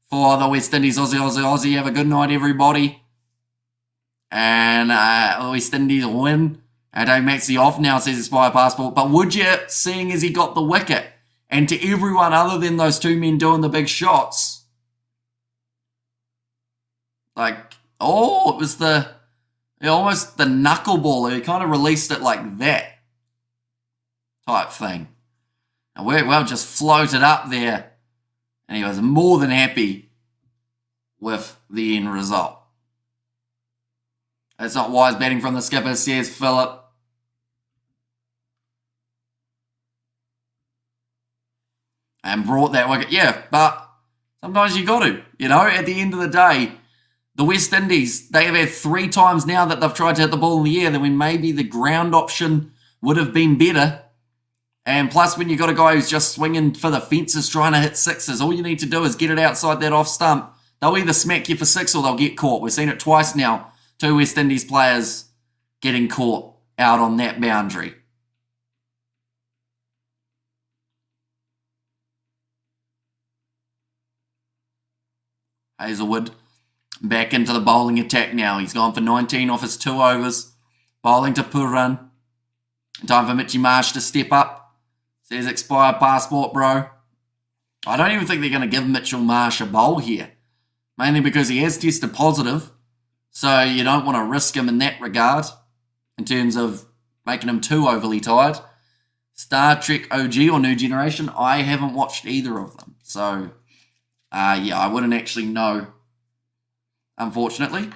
Speaker 1: for the West Indies. Aussie. Have a good night, everybody. And West Indies win Dave Maxey off now, says Expire Passport. But would you, seeing as he got the wicket, and to everyone other than those two men doing the big shots, like, oh, it was almost the knuckleball. He kind of released it like that type thing. And well, just floated up there. And he was more than happy with the end result. That's not wise batting from the skipper, says Phillip. And brought that wicket. Yeah, but sometimes you got to. You know, at the end of the day, the West Indies, they have had 3 times now that they've tried to hit the ball in the air, then when maybe the ground option would have been better. And plus, when you got a guy who's just swinging for the fences trying to hit sixes, all you need to do is get it outside that off stump. They'll either smack you for 6 or they'll get caught. We've seen it twice now. 2 West Indies players getting caught out on that boundary. Hazelwood back into the bowling attack now. He's gone for 19 off his 2 overs. Bowling to Pooran. Time for Mitchy Marsh to step up. Says Expire Passport, bro. I don't even think they're going to give Mitchell Marsh a bowl here. Mainly because he has tested positive. So you don't want to risk him in that regard. In terms of making him too overly tired. Star Trek OG or New Generation. I haven't watched either of them. So, yeah, I wouldn't actually know. Unfortunately.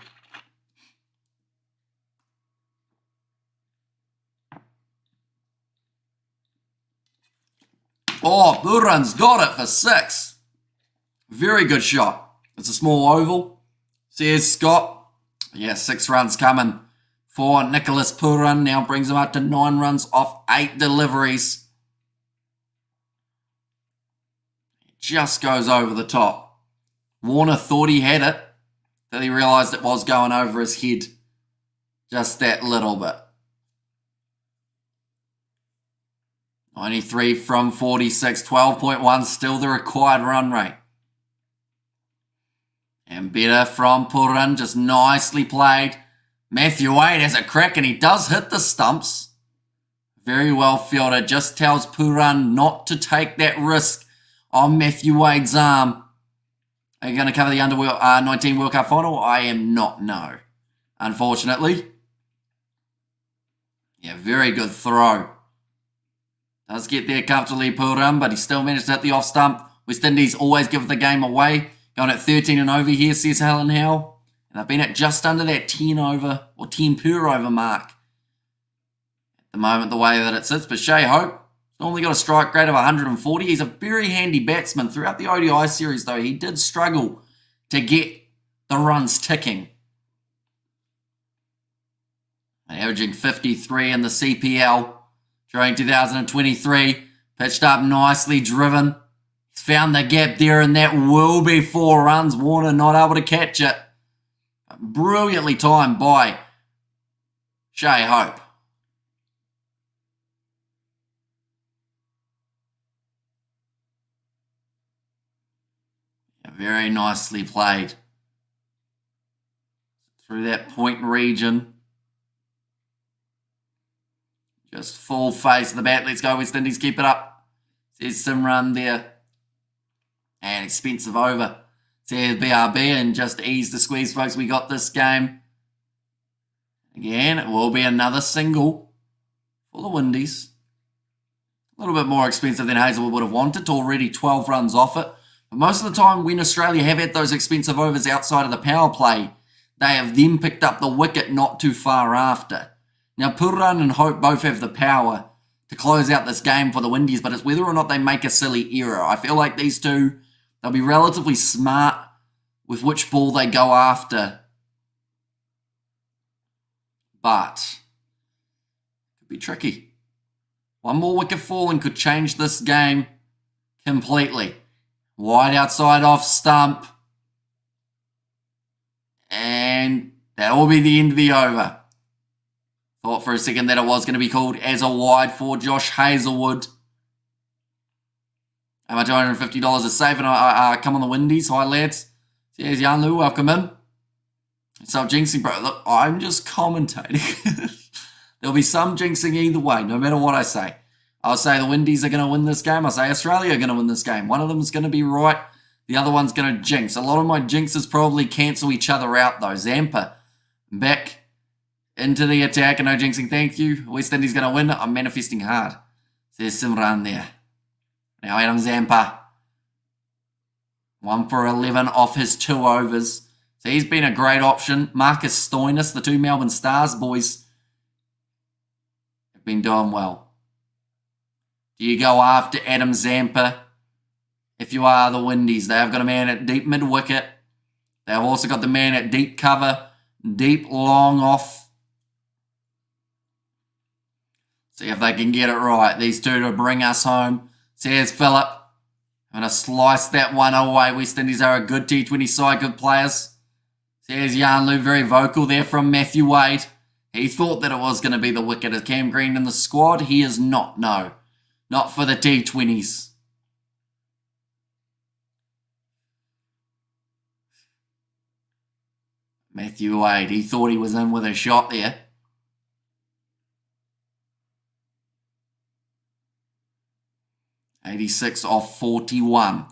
Speaker 1: Oh, Pooran's got it for 6. Very good shot. It's a small oval. Says Scott. Yeah, 6 runs coming for Nicholas Pooran. Now brings him up to 9 runs off 8 deliveries. Just goes over the top. Warner thought he had it. Then he realised it was going over his head. Just that little bit. 93 from 46, 12.1, still the required run rate. And better from Pooran, just nicely played. Matthew Wade has a crack and he does hit the stumps. Very well fielded, just tells Pooran not to take that risk on Matthew Wade's arm. Are you going to cover the under 19 World Cup final? I am not, no. Unfortunately. Yeah, very good throw. Does get there comfortably, Pooran, but he still managed to hit the off stump. West Indies always give the game away. Going at 13 and over here, says Helen Howe. And they've been at just under that 10 over or 10 per over mark. At the moment, the way that it sits. But Shea Hope normally got a strike rate of 140. He's a very handy batsman. Throughout the ODI series, though, he did struggle to get the runs ticking. And averaging 53 in the CPL during 2023. Pitched up nicely, driven. He's found the gap there, and that will be 4 runs. Warner not able to catch it. Brilliantly timed by Shea Hope. Yeah, very nicely played. Through that point region. Just full face of the bat. Let's go, West Indies. Keep it up. Says Simran there. And expensive over. Says BRB and just ease the squeeze, folks. We got this game. Again, it will be another single for the Windies. A little bit more expensive than Hazelwood would have wanted. Already 12 runs off it. But most of the time when Australia have had those expensive overs outside of the power play, they have then picked up the wicket not too far after. Now, Pooran and Hope both have the power to close out this game for the Windies, but it's whether or not they make a silly error. I feel like these two, they'll be relatively smart with which ball they go after. But it could be tricky. One more wicket fall and could change this game completely. Wide outside off stump. And that will be the end of the over. Thought for a second that it was going to be called as a wide for Josh Hazelwood. And my $250 is safe, and I come on the Windies. Hi, lads. Here's Yanlu, welcome in. So, jinxing, bro. Look, I'm just commentating. There'll be some jinxing either way, no matter what I say. I'll say the Windies are going to win this game. I'll say Australia are going to win this game. One of them is going to be right. The other one's going to jinx. A lot of my jinxes probably cancel each other out, though. Zampa back into the attack. No jinxing, thank you. West Indies going to win. I'm manifesting hard. There's Simran there. Now Adam Zampa. 1 for 11 off his 2 overs. So he's been a great option. Marcus Stoinis, the 2 Melbourne Stars boys, have been doing well. Do you go after Adam Zampa? If you are the Windies, they have got a man at deep mid-wicket. They've also got the man at deep cover, deep long off. See if they can get it right. These two to bring us home. Says Phillip. I'm going to slice that one away. West Indies are a good T20 side, good players. Says Yarnloo, very vocal there from Matthew Wade. He thought that it was going to be the wicket of Cam Green in the squad. He is not, no. Not for the T20s. Matthew Wade, he thought he was in with a shot there. .86 off 41.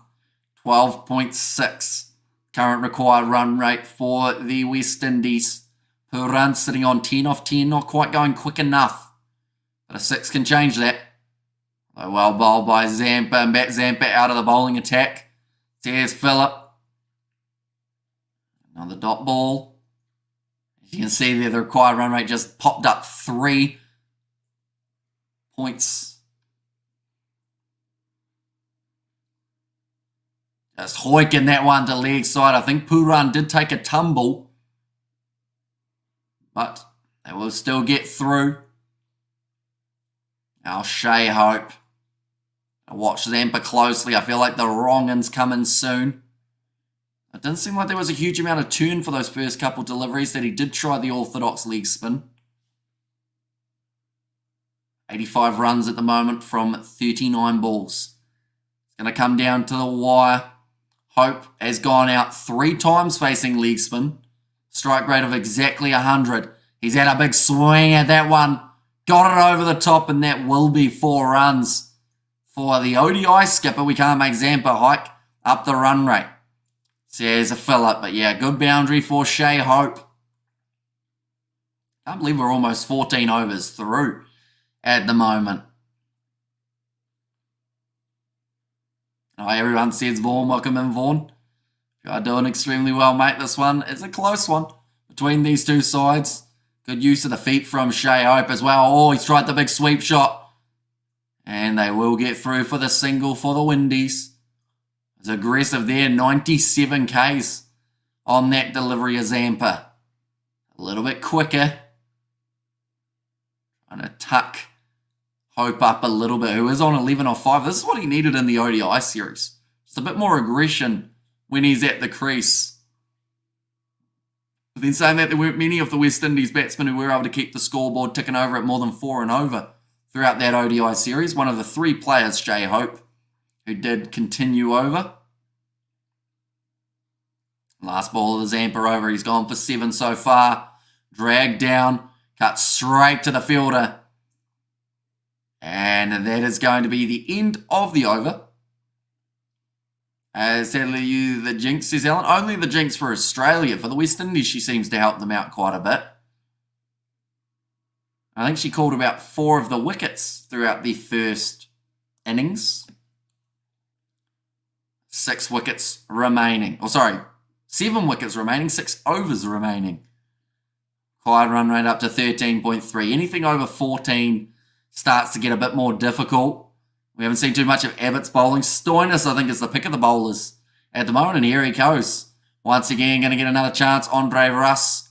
Speaker 1: 12.6. Current required run rate for the West Indies. Per run sitting on 10 off 10. Not quite going quick enough. But a 6 can change that. Well bowled by Zampa. And back Zampa out of the bowling attack. There's Phillip. Another dot ball. As you can see there, the required run rate just popped up 3 points. Just hoiking that one to leg side. I think Pooran did take a tumble. But they will still get through. Now Shea Hope. I watch Zampa closely. I feel like the wrong ends coming soon. It didn't seem like there was a huge amount of turn for those first couple deliveries that he did try the orthodox leg spin. 85 runs at the moment from 39 balls. It's going to come down to the wire. Hope has gone out 3 times facing leg spin. Strike rate of exactly 100. He's had a big swing at that one. Got it over the top, and that will be 4 runs. For the ODI skipper, we can't make Zampa hike up the run rate. Says a Phillip, but yeah, good boundary for Shea Hope. Can't believe we're almost 14 overs through at the moment. Oh, everyone says Vaughan, welcome in Vaughan. You are doing extremely well, mate. This one is a close one between these two sides. Good use of the feet from Shea Hope as well. Oh, he's tried the big sweep shot. And they will get through for the single for the Windies. It's aggressive there, 97 Ks on that delivery of Zampa. A little bit quicker. Trying to tuck Hope up a little bit, who is on 11 off 5. This is what he needed in the ODI series. Just a bit more aggression when he's at the crease. But then saying that, there weren't many of the West Indies batsmen who were able to keep the scoreboard ticking over at more than 4 and over throughout that ODI series. One of the 3 players, Shea Hope, who did continue over. Last ball of the Zampa over. He's gone for 7 so far. Dragged down. Cut straight to the fielder. And that is going to be the end of the over. Sadly, you the jinx, says Ellen. Only the jinx for Australia. For the West Indies, she seems to help them out quite a bit. I think she called about 4 of the wickets throughout the first innings. 6 wickets remaining. 7 wickets remaining, 6 overs remaining. Required run rate up to 13.3. Anything over 14 starts to get a bit more difficult. We haven't seen too much of Abbott's bowling. Stoinis, I think, is the pick of the bowlers at the moment, and here he goes. Once again, going to get another chance. Andre Russ.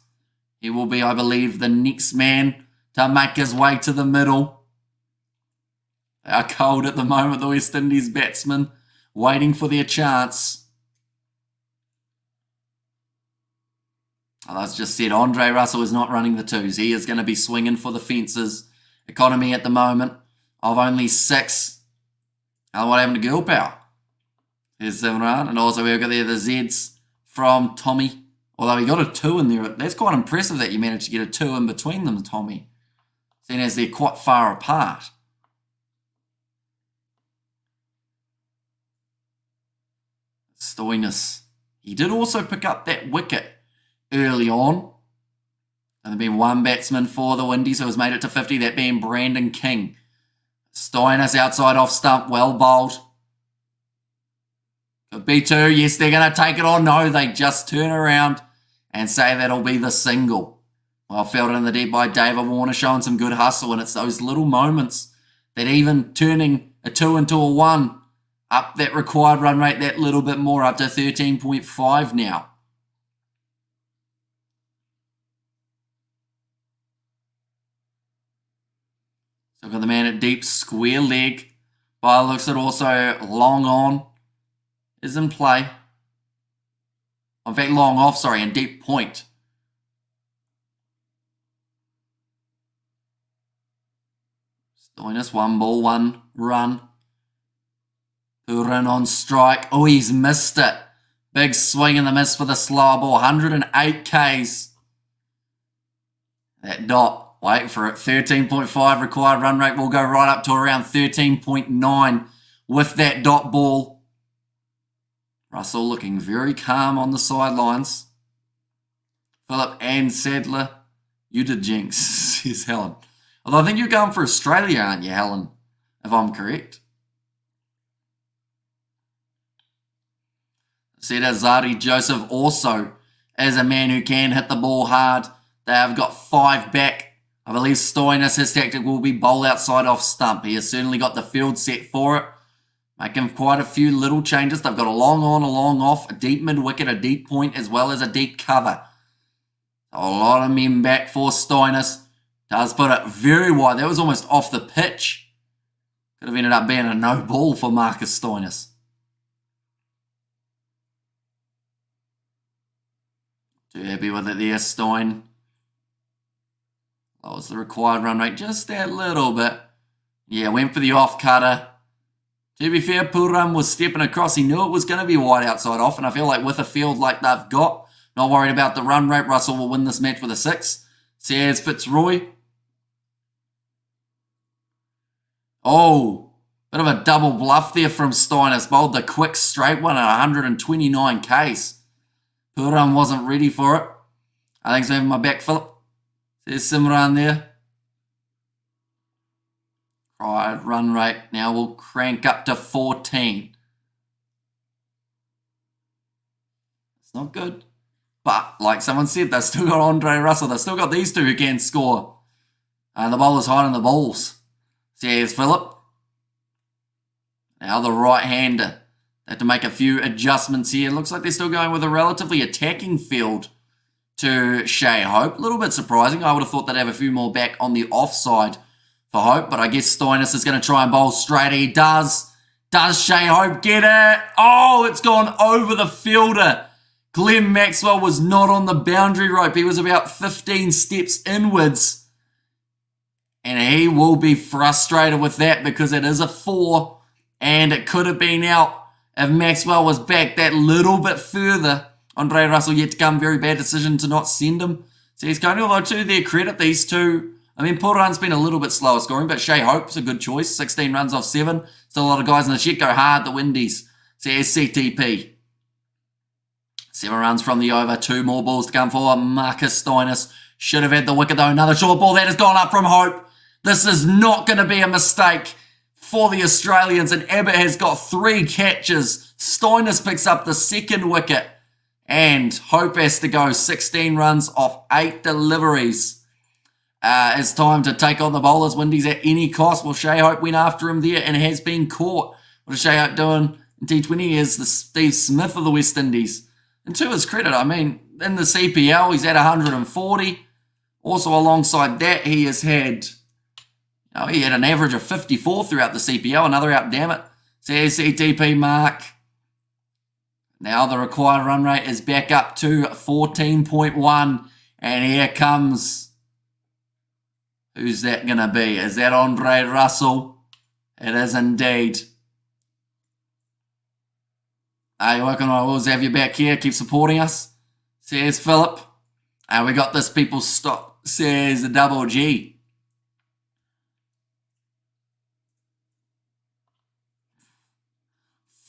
Speaker 1: He will be, I believe, the next man to make his way to the middle. They are cold at the moment, the West Indies batsmen, waiting for their chance. As just said, Andre Russell is not running the 2s. He is going to be swinging for the fences. Economy at the moment of only 6. What happened to Girl Power? There's 7 run. And also we've got there the Zs from Tommy. Although he got a 2 in there. That's quite impressive that you managed to get a 2 in between them, Tommy. seeing as they're quite far apart. Stoinis. He did also pick up that wicket early on. And there'll be one batsman for the Windies who has made it to 50, that being Brandon King. Stoinis outside off stump, well bowled. Could be two. Yes, they're going to take it on. No, they just turn around and say that'll be the single. Well fielded in the deep by David Warner, showing some good hustle. And it's those little moments that even turning a 2 into a 1 up that required run rate that little bit more, up to 13.5 now. So we've got the man at deep square leg. By the looks at also long on is in play. In fact, long off, sorry, and deep point. Stoinis, 1 ball, 1 run. Pooran on strike. Oh, he's missed it. Big swing in the miss for the slow ball. 108 Ks. That dot, wait for it. 13.5 required run rate will go right up to around 13.9 with that dot ball. Russell looking very calm on the sidelines. Phillip and Sadler. You did jinx, says Helen. Although I think you're going for Australia, aren't you, Helen? If I'm correct. Seda Zari Joseph also is a man who can hit the ball hard. They have got 5 back. I believe Stoinis, his tactic will be bowl outside off stump. He has certainly got the field set for it. Making quite a few little changes. They've got a long on, a long off, a deep mid-wicket, a deep point, as well as a deep cover. A lot of men back for Stoinis. Does put it very wide. That was almost off the pitch. Could have ended up being a no ball for Marcus Stoinis. Too happy with it there, Stoin. Lowers the required run rate just that little bit. Yeah, went for the off cutter. To be fair, Pooran was stepping across. He knew it was going to be wide outside off, and I feel like with a field like they've got, not worried about the run rate, Russell will win this match with a 6. Sears Fitzroy. Oh, bit of a double bluff there from Stoinis. Bowled the quick straight one at 129 Ks. Pooran wasn't ready for it. I think so, having my back, Phillip. There's Simran there. Right, run rate now will crank up to 14. It's not good. But, like someone said, they've still got Andre Russell. They've still got these two who can score. And the bowler's hiding the balls. So here's Phillip. Now the right-hander. They have to make a few adjustments here. Looks like they're still going with a relatively attacking field to Shea Hope. A little bit surprising. I would have thought they'd have a few more back on the offside for Hope. But I guess Stoinis is going to try and bowl straight. He does. Does Shea Hope get it? Oh, it's gone over the fielder. Glenn Maxwell was not on the boundary rope. He was about 15 steps inwards. And he will be frustrated with that because it is a 4. And it could have been out if Maxwell was back that little bit further. Andre Russell yet to come. Very bad decision to not send him. So he's going to, although to their credit, these two. I mean, Pooran's been a little bit slower scoring, but Shea Hope's a good choice. 16 runs off 7. Still a lot of guys in the shed. Go hard, the Windies. So here's CTP. 7 runs from the over. 2 more balls to come for Marcus Stoinis. Should have had the wicket though. Another short ball that has gone up from Hope. This is not going to be a mistake for the Australians, and Abbott has got 3 catches. Stoinis picks up the 2nd wicket, and Hope has to go 16 runs off 8 deliveries. It's time to take on the bowlers. Windies at any cost. Well, Shea Hope went after him there and has been caught. What is Shea Hope doing in T20? Is the Steve Smith of the West Indies. And to his credit, I mean, in the CPL, he's at 140. Also alongside that, he has had... Oh, he had an average of 54 throughout the CPL. Another out, damn it. Says CTP mark. Now the required run rate is back up to 14.1. And here comes... Who's that going to be? Is that Andre Russell? It is indeed. You're working on. We'll have you back here. Keep supporting us. Says Phillip. And we got this people stop. Says the double G.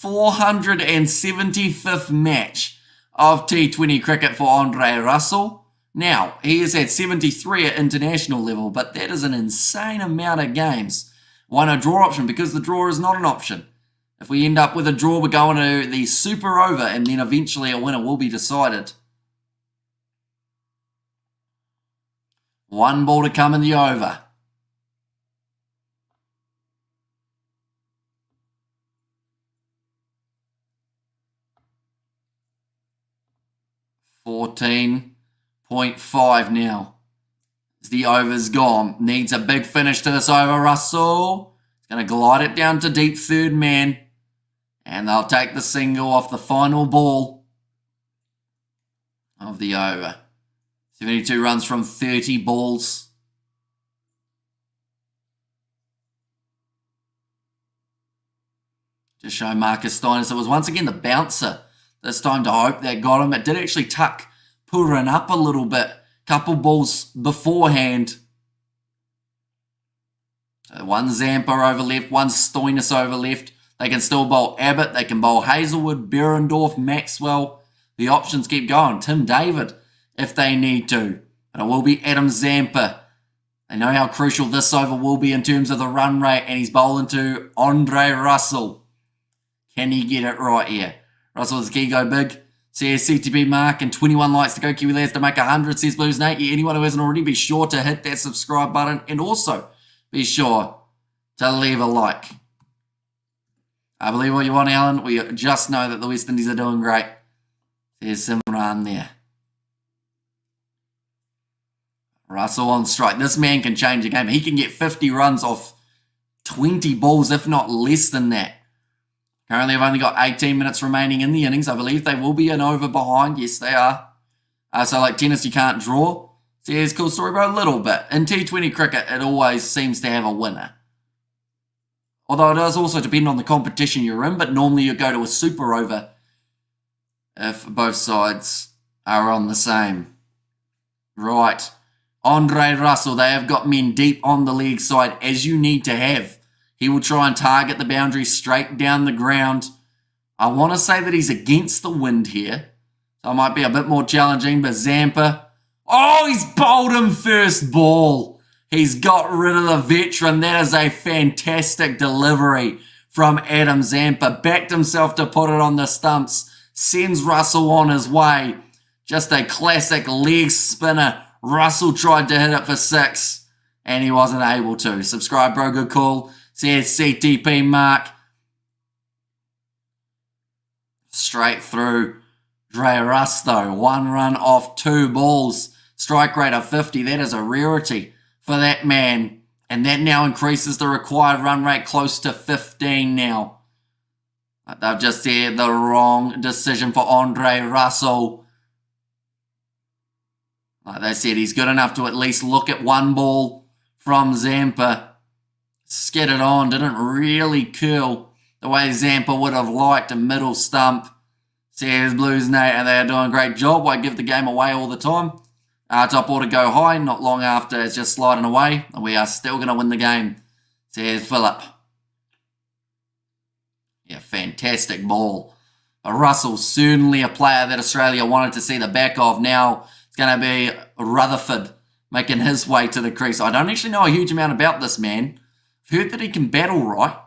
Speaker 1: 475th match of T20 cricket for Andre Russell. Now, he has had 73 at international level, but that is an insane amount of games. Why no draw option? Because the draw is not an option. If we end up with a draw, we're going to the super over, and then eventually a winner will be decided. One ball to come in the over. .5 now. As the over's gone. Needs a big finish to this over, Russell. He's going to glide it down to deep third man. And they'll take the single off the final ball of the over. 72 runs from 30 balls. Just show Marcus Stoinis. It was once again the bouncer this time to hope that got him. It did actually tuck Puran up a little bit. Couple balls beforehand. So one Zampa over left, one Stoinis over left. They can still bowl Abbott. They can bowl Hazelwood, Behrendorff, Maxwell. The options keep going. Tim David, if they need to. But it will be Adam Zampa. They know how crucial this over will be in terms of the run rate. And he's bowling to Andre Russell. Can he get it right here? Russell is key, go big. Says CTP mark and 21 likes to go. Kiwi lads to make 100, says Blues Nate. Anyone who hasn't already, be sure to hit that subscribe button. And also, be sure to leave a like. I believe what you want, Alan. We just know that the West Indies are doing great. There's Simran there. Russell on strike. This man can change a game. He can get 50 runs off 20 balls, if not less than that. Currently, I've only got 18 minutes remaining in the innings. I believe they will be an over behind. Yes, they are. So, like tennis, you can't draw. So, here's a cool story, bro. A little bit. In T20 cricket, it always seems to have a winner. Although it does also depend on the competition you're in, but normally you go to a super over if both sides are on the same. Right. Andre Russell, they have got men deep on the leg side, as you need to have. He will try and target the boundary straight down the ground. I want to say that he's against the wind here. So it might be a bit more challenging, but Zampa. Oh, he's bowled him first ball. He's got rid of the veteran. That is a fantastic delivery from Adam Zampa. Backed himself to put it on the stumps. Sends Russell on his way. Just a classic leg spinner. Russell tried to hit it for 6, and he wasn't able to. Subscribe, bro. Good call. Says CTP mark. Straight through. Dre Russ, though. 1 run off 2 balls. Strike rate of 50. That is a rarity for that man. And that now increases the required run rate close to 15 now. They've just said the wrong decision for Andre Russell. Like they said, he's good enough to at least look at 1 ball from Zampa. Skidded on, didn't really curl the way Zampa would have liked a middle stump. Says Blues Nate, and they're doing a great job. I give the game away all the time. Top order go high, not long after it's just sliding away. And we are still going to win the game, says Phillip. Yeah, fantastic ball. Russell's certainly a player that Australia wanted to see the back of. Now it's going to be Rutherford making his way to the crease. I don't actually know a huge amount about this man. I've heard that he can battle right.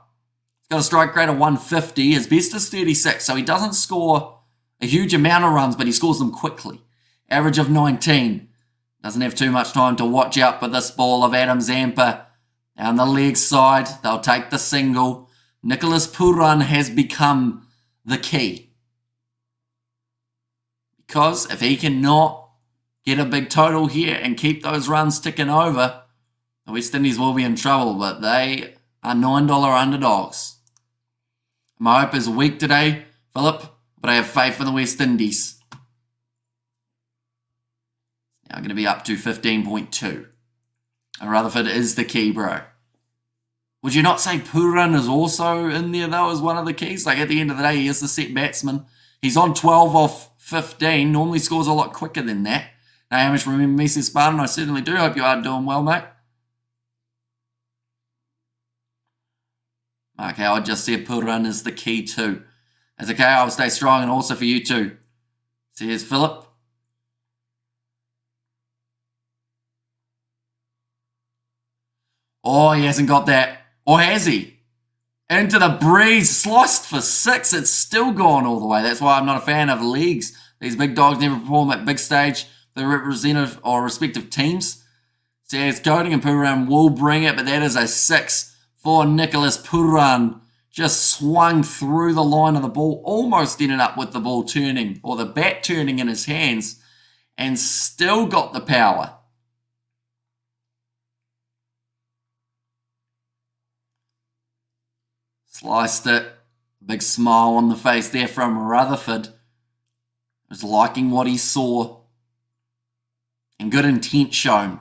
Speaker 1: He's got a strike rate of 150. His best is 36, so he doesn't score a huge amount of runs, but he scores them quickly. Average of 19. Doesn't have too much time to watch out for this ball of Adam Zampa. Down the leg side, they'll take the single. Nicholas Puran has become the key. Because if he cannot get a big total here and keep those runs ticking over, the West Indies will be in trouble, but they are $9 underdogs. My hope is weak today, Philip, but I have faith in the West Indies. Now I'm going to be up to 15.2. And Rutherford is the key, bro. Would you not say Puran is also in there, though, as one of the keys? Like, at the end of the day, he is the set batsman. He's on 12 off 15. Normally scores a lot quicker than that. Now, Hamish, remember me, says Spartan. I certainly do. Hope you are doing well, mate. Mark Howard just said Puran is the key, too. It's okay, I'll stay strong, and also for you too. So here's Philip. Oh, he hasn't got that. Or has he? Into the breeze, sliced for 6. It's still gone all the way. That's why I'm not a fan of leagues. These big dogs never perform at big stage. The representative or respective teams. Says Coding and Puran will bring it, but that is a 6 for Nicholas Puran. Just swung through the line of the ball, almost ended up with the ball turning, or the bat turning in his hands, and still got the power. Sliced it. Big smile on the face there from Rutherford. Was liking what he saw. And good intent shown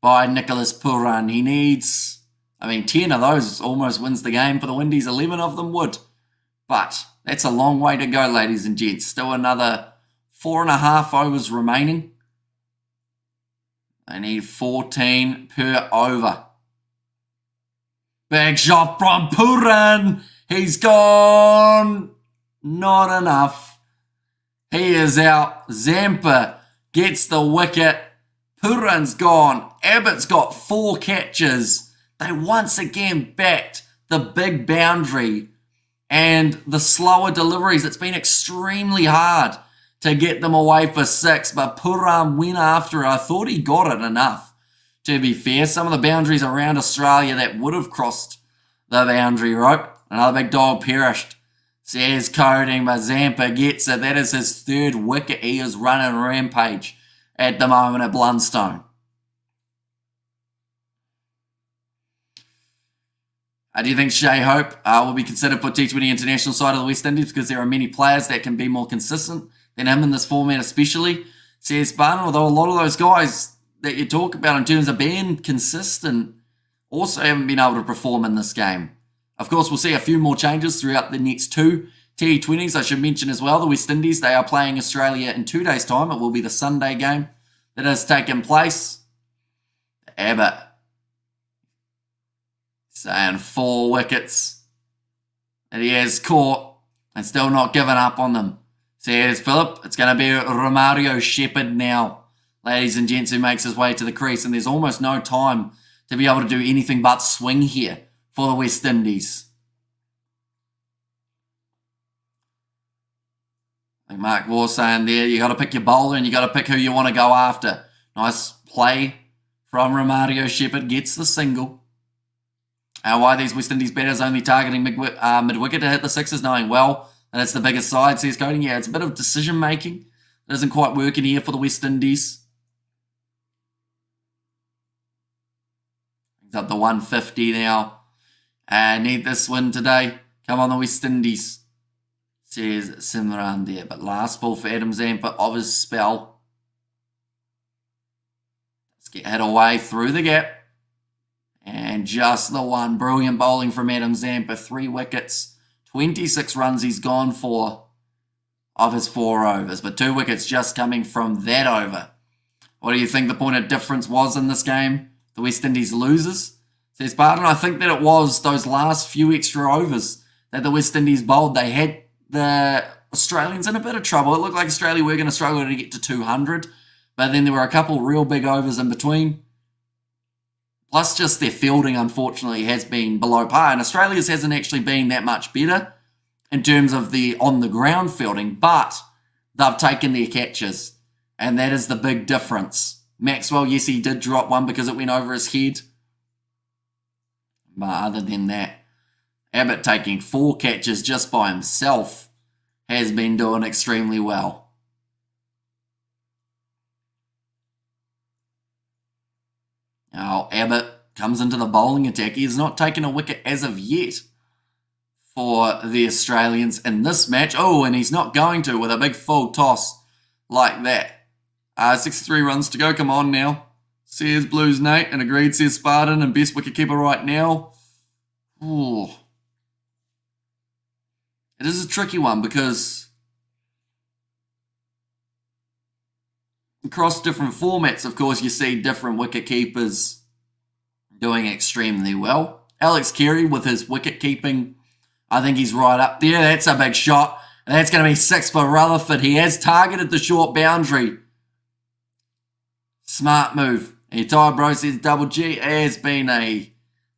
Speaker 1: by Nicholas Puran. He needs, 10 of those almost wins the game for the Windies. 11 of them would. But that's a long way to go, ladies and gents. Still another 4.5 overs remaining. They need 14 per over. Big shot from Puran. He's gone. Not enough. He is out. Zampa gets the wicket. Puran's gone. Abbott's got 4 catches. They once again backed the big boundary and the slower deliveries. It's been extremely hard to get them away for 6, but Puran went after it. I thought he got it enough. To be fair, some of the boundaries around Australia that would have crossed the boundary rope. Another big dog perished. Says Coding, but Zampa gets it. That is his 3rd wicket. He is running rampage at the moment at Blundstone. Do you think Shea Hope will be considered for T20 international side of the West Indies because there are many players that can be more consistent than him in this format especially? Says Barton, although a lot of those guys that you talk about in terms of being consistent also haven't been able to perform in this game. Of course, we'll see a few more changes throughout the next 2 T20s. I should mention as well, the West Indies, they are playing Australia in 2 days' time. It will be the Sunday game that has taken place. Abbott saying 4 wickets that he has caught and still not given up on them. Says Philip, it's going to be Romario Shepherd now, ladies and gents, who makes his way to the crease, and there's almost no time to be able to do anything but swing here for the West Indies. Like Mark Waugh saying there, you got to pick your bowler and you got to pick who you want to go after. Nice play from Romario Shepherd, gets the single. Why these West Indies batters only targeting mid-wicket to hit the 6s, knowing well that it's the biggest side, says Coding. Yeah, it's a bit of decision making. It isn't quite working here for the West Indies. Brings up the 150 now. Need this win today. Come on, the West Indies, says Simran there. But last ball for Adam Zampa of his spell. Let's get hit away through the gap. And just the one. Brilliant bowling from Adam Zampa. 3 wickets. 26 runs he's gone for of his 4 overs. But 2 wickets just coming from that over. What do you think the point of difference was in this game? The West Indies losers? Says Barton, I think that it was those last few extra overs that the West Indies bowled. They had the Australians in a bit of trouble. It looked like Australia were going to struggle to get to 200, but then there were a couple real big overs in between. Plus just their fielding, unfortunately, has been below par, and Australia's hasn't actually been that much better in terms of the on-the-ground fielding, but they've taken their catches, and that is the big difference. Maxwell, yes, he did drop one because it went over his head. But other than that, Abbott taking 4 catches just by himself has been doing extremely well. Now, Abbott comes into the bowling attack. He has not taken a wicket as of yet for the Australians in this match. Oh, and he's not going to with a big full toss like that. 63 runs to go. Come on now. Says Blues Nate, and agreed, says Spartan, and best wicketkeeper right now. Ooh. It is a tricky one because across different formats, of course, you see different wicketkeepers doing extremely well. Alex Carey with his wicket keeping, I think he's right up there. That's a big shot. And that's going to be 6 for Rutherford. He has targeted the short boundary. Smart move. He tied Bro says double G. It has been a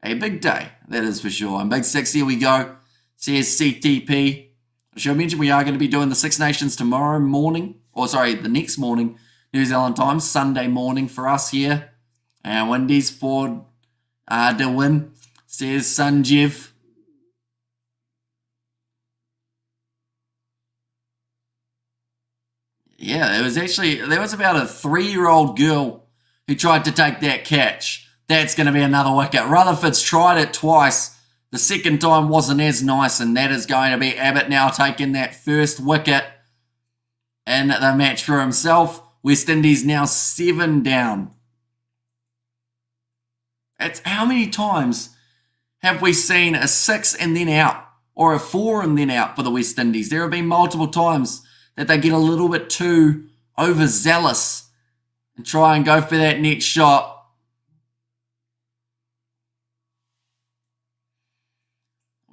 Speaker 1: big day, that is for sure. And big 6, here we go. Says CTP. I should mention we are going to be doing the Six Nations tomorrow morning. Or sorry, the next morning, New Zealand time, Sunday morning for us here. And Windies for the win, says Sanjeev. Yeah, there was about a 3-year-old girl who tried to take that catch. That's going to be another wicket. Rutherford's tried it twice. The second time wasn't as nice, and that is going to be Abbott now taking that first wicket in the match for himself. West Indies now 7 down. It's how many times have we seen a 6 and then out, or a 4 and then out for the West Indies? There have been multiple times that they get a little bit too overzealous and try and go for that next shot.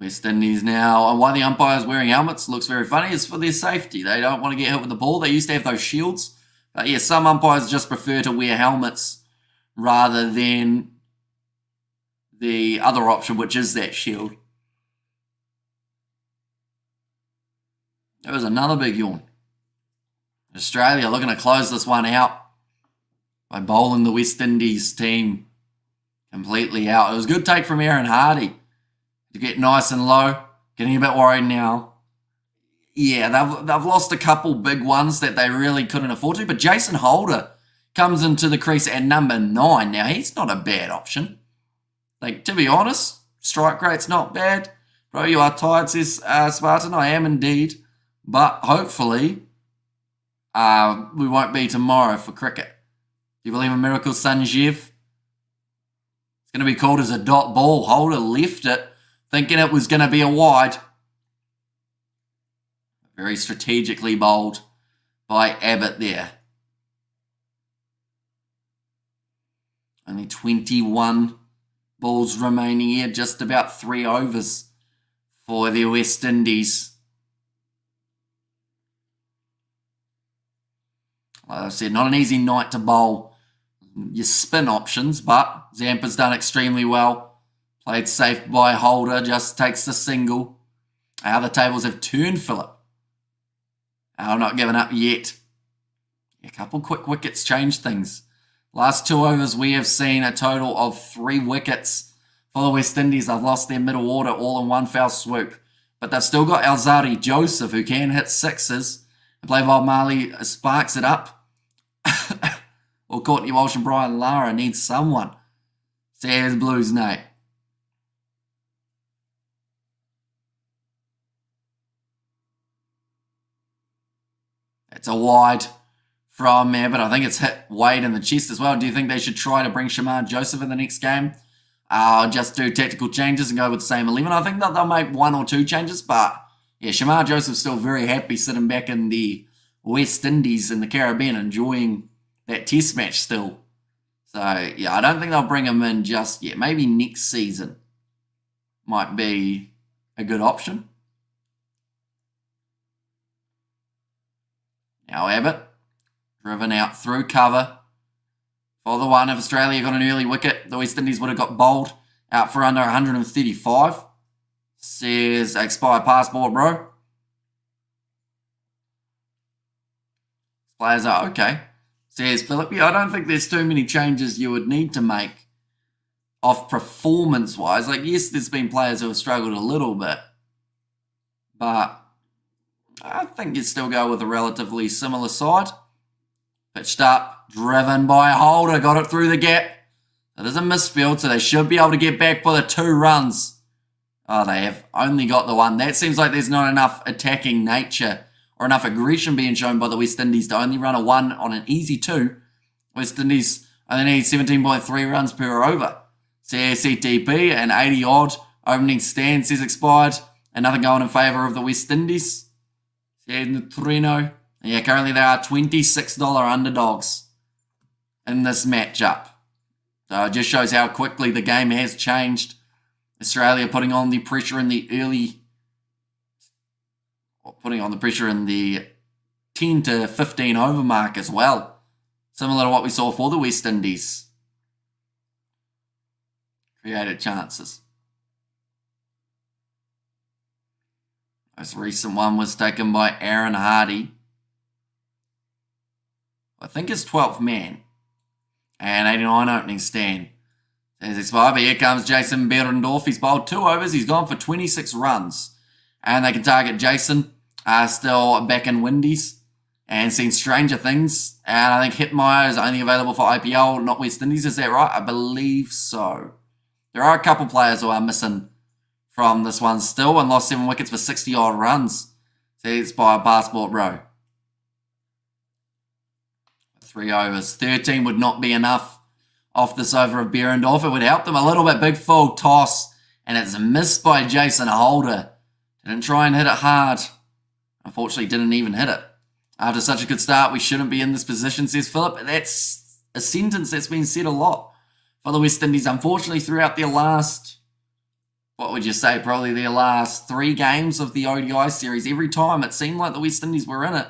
Speaker 1: West Indies now, and why the umpire's wearing helmets looks very funny, is for their safety. They don't want to get hit with the ball. They used to have those shields. But yeah, some umpires just prefer to wear helmets rather than the other option, which is that shield. There was another big yawn. Australia looking to close this one out by bowling the West Indies team completely out. It was a good take from Aaron Hardy to get nice and low. Getting a bit worried now. Yeah, they've lost a couple big ones that they really couldn't afford to. But Jason Holder comes into the crease at number 9. Now, he's not a bad option. Like, to be honest, strike rate's not bad. Bro, you are tired, says Spartan. I am indeed. But hopefully, we won't be tomorrow for cricket. Do you believe in miracle, Sanjeev? It's going to be called as a dot ball. Holder left it, thinking it was going to be a wide. Very strategically bowled by Abbott there. Only 21 balls remaining here, just about 3 overs for the West Indies. Like I said, not an easy night to bowl your spin options, but Zampa's done extremely well. Played safe by Holder, just takes the single. How the tables have turned, Philip. I'm not giving up yet. A couple quick wickets changed things. Last 2 overs, we have seen a total of 3 wickets for the West Indies. They've lost their middle order all in one foul swoop. But they've still got Alzari Joseph, who can hit 6s. And play while Marley sparks it up. Or Courtney Walsh and Brian Lara need someone. Says Blues Nate. It's a wide from there, but I think it's hit Wade in the chest as well. Do you think they should try to bring Shamar Joseph in the next game? Just do tactical changes and go with the same 11. I think that they'll make 1 or 2 changes, but yeah, Shamar Joseph's still very happy sitting back in the West Indies in the Caribbean enjoying that test match still. So yeah, I don't think they'll bring him in just yet. Maybe next season might be a good option. Now Abbott, driven out through cover for the one. If Australia got an early wicket, the West Indies would have got bowled out for under 135. Says expired passport, bro. Players are okay. Says Philip. Yeah, I don't think there's too many changes you would need to make off performance-wise. Like, yes, there's been players who have struggled a little bit, but I think you'd still go with a relatively similar side. Pitched up, driven by Holder, got it through the gap. It is a misfield, so they should be able to get back for the 2 runs. Oh, they have only got the 1. That seems like there's not enough attacking nature or enough aggression being shown by the West Indies to only run a 1 on an easy 2. West Indies only need 17.3 runs per over. CTP and 80 odd. Opening stance is expired. And nothing going in favour of the West Indies. Trino. Yeah, currently they are $26 underdogs in this matchup. So it just shows how quickly the game has changed. Australia putting on the pressure in the early putting on the pressure in the 10 to 15 over mark as well. Similar to what we saw for the West Indies. Created chances. Most recent one was taken by Aaron Hardy. I think his 12th man. And 89 opening stand. As it's five, here comes Jason Behrendorff. He's bowled 2 overs. He's gone for 26 runs. And they can target Jason. Still back in Windies. And seen stranger things. And I think Hitmeyer is only available for IPL, not West Indies. Is that right? I believe so. There are a couple players who are missing from this one still and lost 7 wickets for 60-odd runs. So it's by a passport row. 3 overs. 13 would not be enough off this over of Behrendorff. It would help them a little bit. Big full toss. And it's missed by Jason Holder. Didn't try and hit it hard. Unfortunately, didn't even hit it. After such a good start, we shouldn't be in this position, says Philip. That's a sentence that's been said a lot for the West Indies. Unfortunately, throughout their last, what would you say, probably their last 3 games of the ODI series, every time it seemed like the West Indies were in it.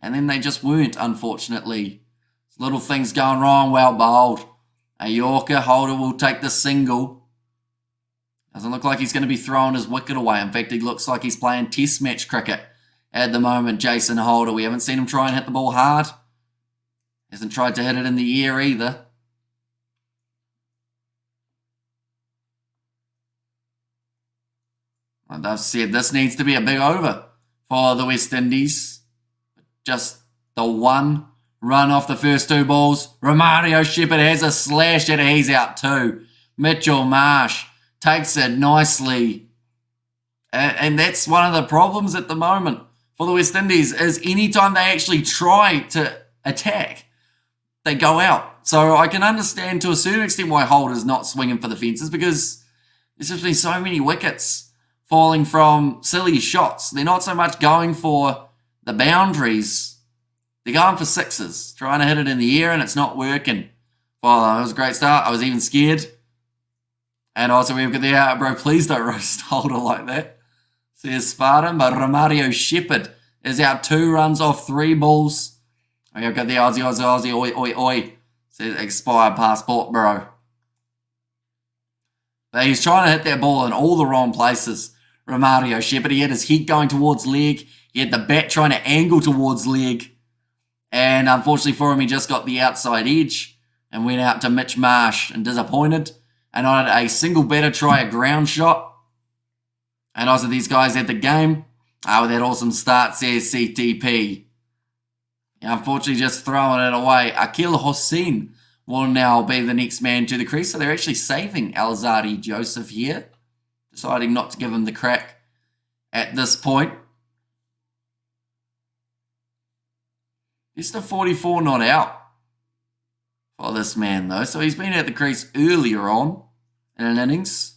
Speaker 1: And then they just weren't, unfortunately. Little things going wrong, well bowled. A Yorker, Holder will take the single. Doesn't look like he's going to be throwing his wicket away. In fact, he looks like he's playing test match cricket at the moment, Jason Holder. We haven't seen him try and hit the ball hard. Hasn't tried to hit it in the air either. Like I've said, this needs to be a big over for the West Indies. Just the 1 run off the first 2 balls. Romario Shepherd has a slash and he's out too. Mitchell Marsh takes it nicely. And that's one of the problems at the moment for the West Indies is anytime they actually try to attack, they go out. So I can understand to a certain extent why Holder's not swinging for the fences because there's just been so many wickets falling from silly shots. They're not so much going for the boundaries. They're going for 6s, trying to hit it in the air and it's not working. Well, it was a great start. I was even scared. And also we've got the bro, please don't roast Holder like that. Says Spartan, but Romario Shepherd is out 2 runs off 3 balls. We've got the Aussie, oi. Says expired passport, bro. But he's trying to hit that ball in all the wrong places. Romario Shepherd, he had his head going towards leg. He had the bat trying to angle towards leg. And unfortunately for him, he just got the outside edge and went out to Mitch Marsh and disappointed. And on a single batter try a ground shot. And also these guys at the game with that awesome start, says CTP. Unfortunately, just throwing it away. Akil Hossein will now be the next man to the crease. So they're actually saving Alzarri Joseph here. Deciding not to give him the crack at this point. He's the 44 not out for this man, though. So he's been at the crease earlier on in an innings.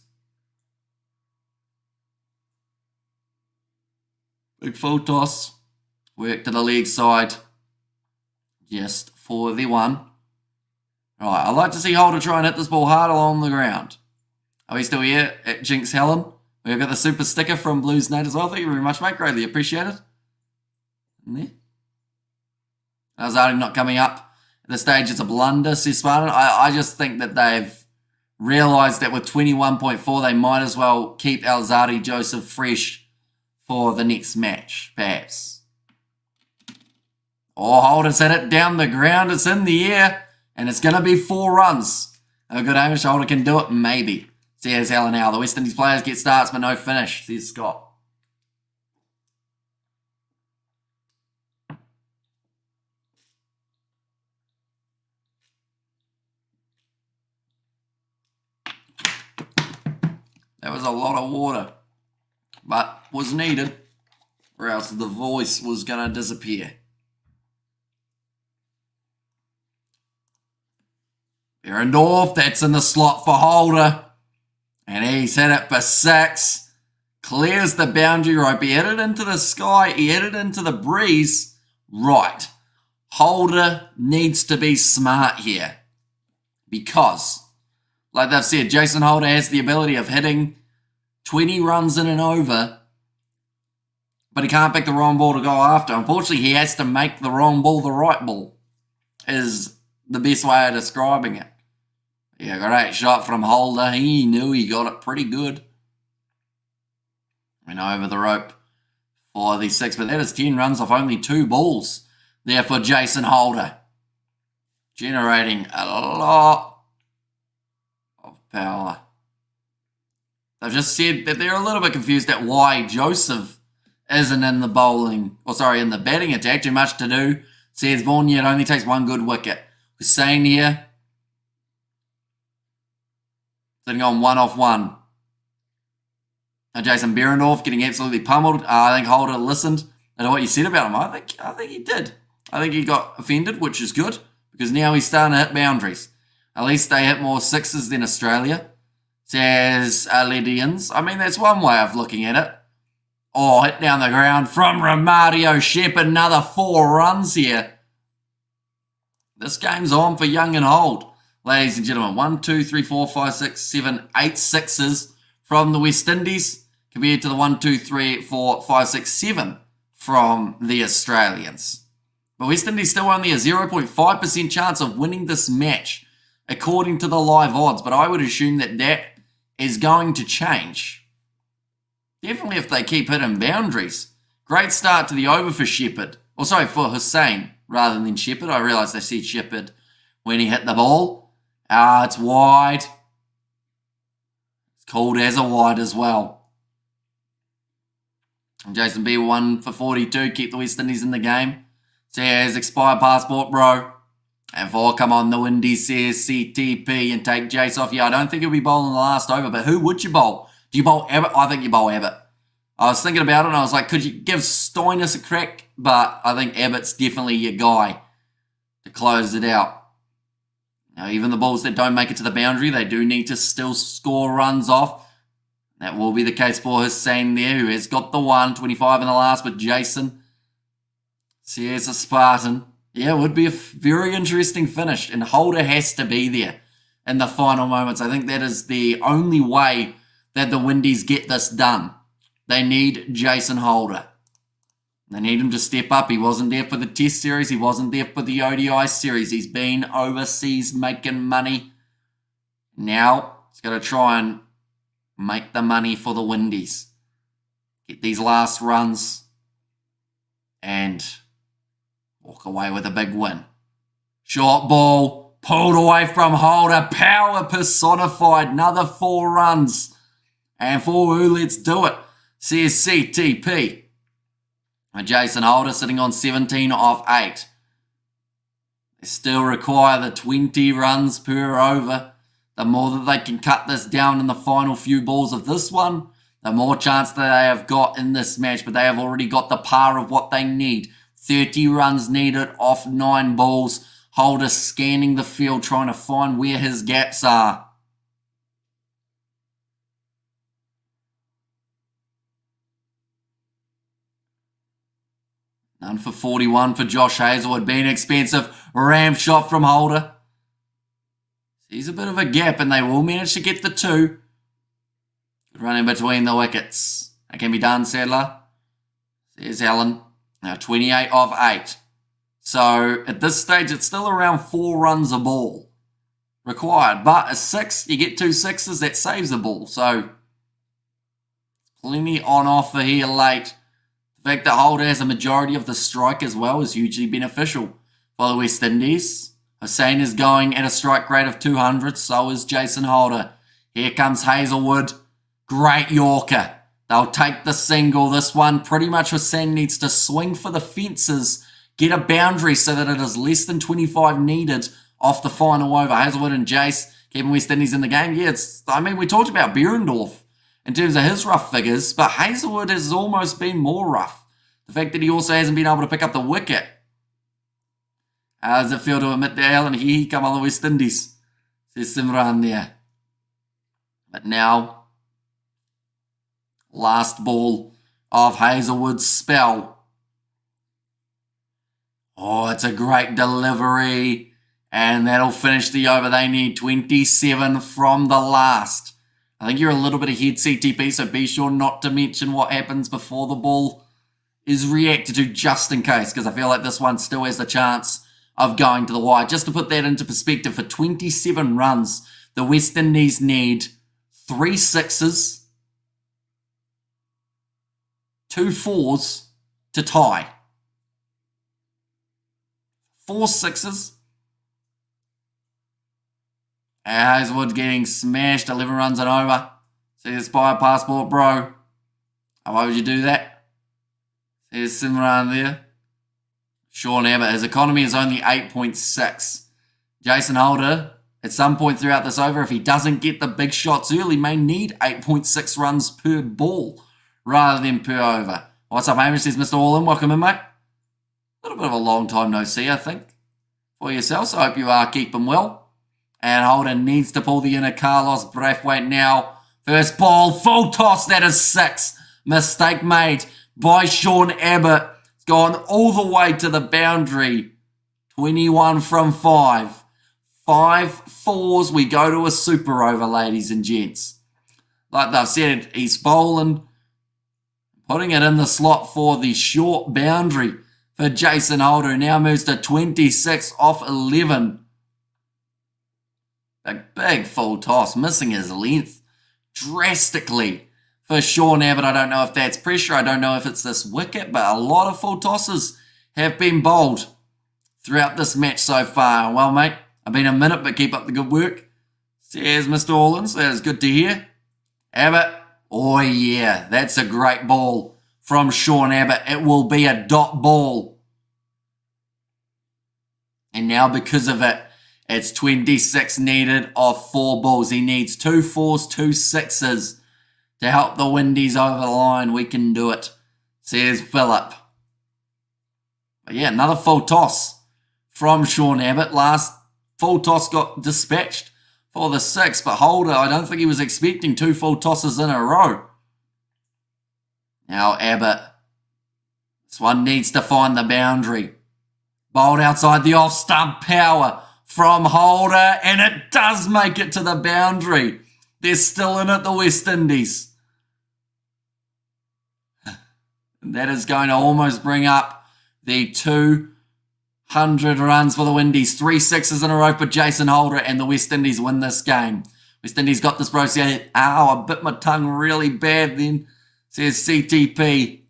Speaker 1: Big full toss. Work to the leg side. Just for the 1. Right, I'd like to see Holder try and hit this ball hard along the ground. Are we still here at Jinx Helen? We've got the super sticker from Blues Nate as well. Thank you very much, mate. Greatly appreciated. In there. Alzarri not coming up. At this stage, it's a blunder, says Spartan. I just think that they've realised that with 21.4, they might as well keep Alzarri Joseph fresh for the next match, perhaps. Oh, Holder's hit it down the ground. It's in the air, and it's going to be 4 runs. A good Hamish Holder can do it, maybe. Says Alan Howe. The West Indies players get starts, but no finish, says Scott. That was a lot of water, but was needed, or else the voice was going to disappear. Behrendorff, that's in the slot for Holder, and he's hit it for 6. Clears the boundary rope. He hit it into the sky. He hit it into the breeze. Right. Holder needs to be smart here because, like they've said, Jason Holder has the ability of hitting 20 runs in an over but he can't pick the wrong ball to go after. Unfortunately, he has to make the wrong ball the right ball, is the best way of describing it. Yeah, great shot from Holder. He knew he got it pretty good. And over the rope for the 6, but that is 10 runs off only 2 balls there for Jason Holder. Generating a lot of power. They've just said that they're a little bit confused at why Joseph isn't in the in the batting attack. Too much to do. Says Vaughan, it only takes 1 good wicket. Hussain here, sitting on 1 off 1. Now Jason Behrendorff getting absolutely pummeled. I think Holder listened to what you said about him. I think he did. I think he got offended, which is good, because now he's starting to hit boundaries. At least they hit more 6s than Australia, says Lydians. I mean, that's one way of looking at it. Oh, hit down the ground from Romario Shepherd. Another 4 runs here. This game's on for young and old. Ladies and gentlemen, 1, 2, 3, 4, 5, 6, 7, 8 sixes from the West Indies compared to the 1, 2, 3, 4, 5, 6, 7 from the Australians. But West Indies still only a 0.5% chance of winning this match, according to the live odds. But I would assume that that is going to change. Definitely if they keep hitting boundaries. Great start to the over for Shepherd. For Hussain rather than Shepherd. I realised they said Shepherd when he hit the ball. It's wide. It's called as a wide as well. And Jason B 1 for 42. Keep the West Indies in the game. Says expired passport, bro. And 4, come on, the Windies, says CTP, and take Jace off. Yeah, I don't think he'll be bowling the last over, but who would you bowl? Do you bowl Abbott? I think you bowl Abbott. I was thinking about it, and I was like, could you give Stoinis a crack? But I think Abbott's definitely your guy to close it out. Now, even the balls that don't make it to the boundary, they do need to still score runs off. That will be the case for Hussain there, who has got the 1, 25 in the last with Jason. Says a Spartan. Yeah, it would be a very interesting finish, and Holder has to be there in the final moments. I think that is the only way that the Windies get this done. They need Jason Holder. They need him to step up. He wasn't there for the Test series. He wasn't there for the ODI series. He's been overseas making money. Now he's got to try and make the money for the Windies. Get these last runs and walk away with a big win. Short ball, pulled away from Holder. Power personified. Another 4 runs. And for who, let's do it, says CTP. And Jason Holder sitting on 17 off 8. They still require the 20 runs per over. The more that they can cut this down in the final few balls of this one, the more chance that they have got in this match. But they have already got the par of what they need. 30 runs needed off 9 balls. Holder scanning the field, trying to find where his gaps are. None for 41 for Josh Hazlewood. Being expensive. Ram shot from Holder. Sees a bit of a gap, and they will manage to get the 2. Good run in between the wickets. That can be done, Sadler. There's Allen. Now 28 off 8. So at this stage, it's still around 4 runs a ball required. But a 6, you get 2 6s, that saves a ball. So plenty on offer here late. The fact that Holder has a majority of the strike as well is hugely beneficial for the West Indies. Hussain is going at a strike rate of 200, so is Jason Holder. Here comes Hazlewood. Great Yorker. They'll take the single. This one, pretty much Hussain needs to swing for the fences, get a boundary so that it is less than 25 needed off the final over. Hazlewood and Jace keeping West Indies in the game. Yeah, we talked about Behrendorff in terms of his rough figures, but Hazlewood has almost been more rough. The fact that he also hasn't been able to pick up the wicket. How does it feel to admit that Alan he come on the West Indies? Says Simran there. But now, last ball of Hazlewood's spell. Oh, it's a great delivery. And that'll finish the over. They need 27 from the last. I think you're a little bit ahead, CTP, so be sure not to mention what happens before the ball is reacted to just in case, because I feel like this one still has the chance of going to the wire. Just to put that into perspective, for 27 runs, the West Indies need 3 sixes, 2 fours to tie. 4 sixes. Hazelwood getting smashed, 11 runs and over. Says buy a passport, bro. Why would you do that? There's Simran there. Sean Abbott, his economy is only 8.6. Jason Holder, at some point throughout this over, if he doesn't get the big shots early, may need 8.6 runs per ball rather than per over. What's up, Hamish? Says Mr. All-In. Welcome in, mate. A little bit of a long time no see, I think, for yourself, so I hope you are keeping well. And Holder needs to pull the inner Carlos Braithwaite now. First ball, full toss, that is 6. Mistake made by Sean Abbott. It's gone all the way to the boundary. 21 from 5. 5 fours, we go to a super over, ladies and gents. Like they've said, he's bowling, putting it in the slot for the short boundary for Jason Holder, who now moves to 26 off 11. A big full toss, missing his length drastically for Sean Abbott. I don't know if that's pressure. I don't know if it's this wicket, but a lot of full tosses have been bowled throughout this match so far. Well, mate, I've been a minute, but keep up the good work. Says Mr. Orlins. That is good to hear. Abbott. Oh, yeah, that's a great ball from Sean Abbott. It will be a dot ball. And now because of it, it's 26 needed of 4 balls. He needs 2 fours, 2 sixes to help the Windies over the line. We can do it, says Phillip. But yeah, another full toss from Sean Abbott. Last full toss got dispatched for the 6, but Holder, I don't think he was expecting 2 full tosses in a row. Now Abbott. This one needs to find the boundary. Bowled outside the off-stump, power from Holder, and it does make it to the boundary. They're still in it, the West Indies. And that is going to almost bring up the 200 runs for the Windies. 3 sixes in a row for Jason Holder, and the West Indies win this game. West Indies got this, bro. Ow, I bit my tongue really bad then, says CTP.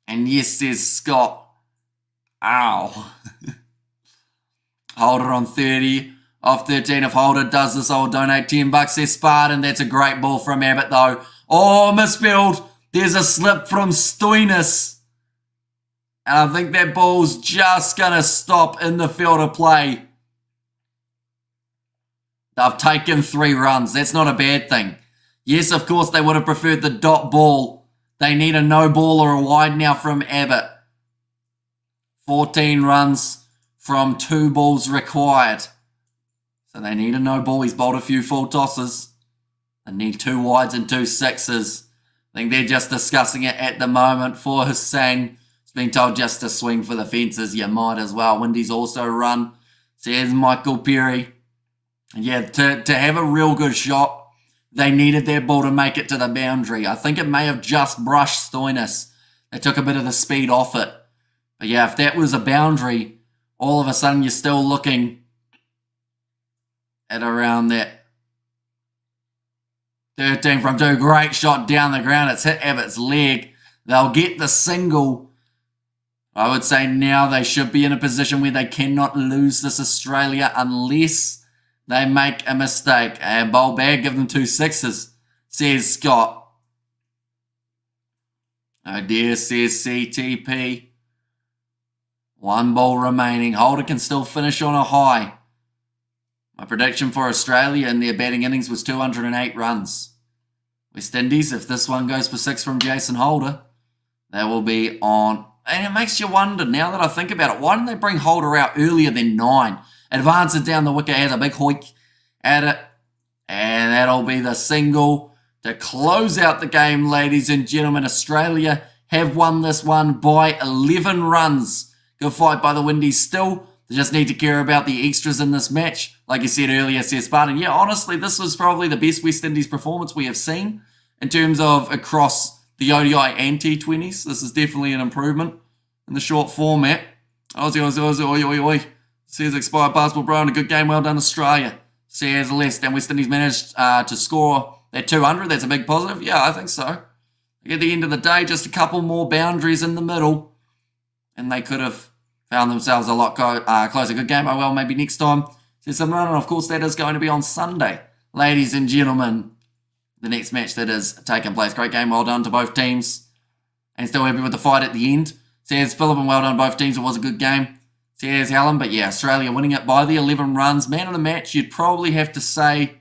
Speaker 1: And yes, says Scott. Ow. Holder on 30 off 13. If Holder does this, I'll donate $10, says Spartan. That's a great ball from Abbott, though. Oh, misfield. There's a slip from Stoinis. And I think that ball's just going to stop in the field of play. They've taken 3 runs. That's not a bad thing. Yes, of course, they would have preferred the dot ball. They need a no ball or a wide now from Abbott. 14 runs from 2 balls required. So they need a no ball. He's bowled a few full tosses. They need 2 wides and 2 sixes. I think they're just discussing it at the moment for Hussain. He's been told just to swing for the fences. You might as well. Windies also run. Says Michael Perry. Yeah, to have a real good shot, they needed their ball to make it to the boundary. I think it may have just brushed Stoinis. They took a bit of the speed off it. But yeah, if that was a boundary, all of a sudden you're still looking at around that 13 from 2. Great shot down the ground. It's hit Abbott's leg. They'll get the single. I would say now they should be in a position where they cannot lose this Australia unless they make a mistake. And bowl bag, give them 2 sixes, says Scott. Oh dear, says CTP. 1 ball remaining. Holder can still finish on a high. My prediction for Australia in their batting innings was 208 runs. West Indies, if this one goes for 6 from Jason Holder, they will be on. And it makes you wonder, now that I think about it, why didn't they bring Holder out earlier than 9? Advances down the wicket, has a big hoik at it. And that'll be the single to close out the game, ladies and gentlemen. Australia have won this one by 11 runs. Good fight by the Windies still. They just need to care about the extras in this match. Like you said earlier, says Spartan. Yeah, honestly, this was probably the best West Indies performance we have seen in terms of across the ODI and T20s. This is definitely an improvement in the short format. Oi. Says expired passport, bro, and a good game. Well done, Australia. Says less than West Indies managed to score that 200. That's a big positive. Yeah, I think so. At the end of the day, just a couple more boundaries in the middle, and they could have found themselves a lot closer. Good game. Oh, well, maybe next time. Says some run, and of course, that is going to be on Sunday. Ladies and gentlemen, the next match that is taking place. Great game. Well done to both teams. And still happy with the fight at the end. Says Philip, and well done both teams. It was a good game. Says Helen, but yeah, Australia winning it by the 11 runs. Man of the match, you'd probably have to say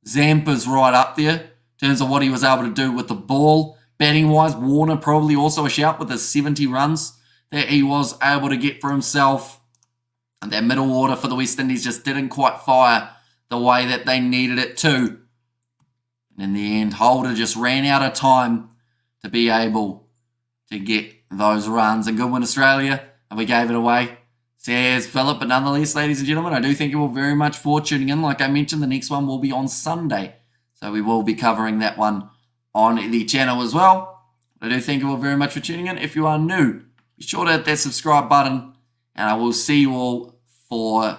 Speaker 1: Zampa's right up there in terms of what he was able to do with the ball. Batting-wise, Warner probably also a shout with his 70 runs that he was able to get for himself. And that middle order for the West Indies just didn't quite fire the way that they needed it to. And in the end, Holder just ran out of time to be able to get those runs. And good win, Australia. And we gave it away. Says Philip, but nonetheless, ladies and gentlemen, I do thank you all very much for tuning in. Like I mentioned, the next one will be on Sunday. So we will be covering that one on the channel as well. I do thank you all very much for tuning in. If you are new, be sure to hit that subscribe button. And I will see you all for...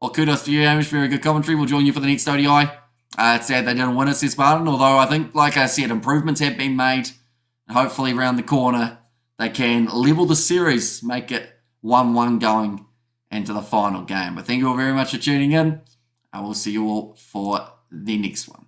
Speaker 1: Well, kudos to you, Hamish. Very good commentary. We'll join you for the next ODI. It's sad they didn't win it, says Spartan. Although I think, like I said, improvements have been made. And hopefully around the corner, they can level the series, make it 1-1 going into the final game. But thank you all very much for tuning in. I will see you all for the next one.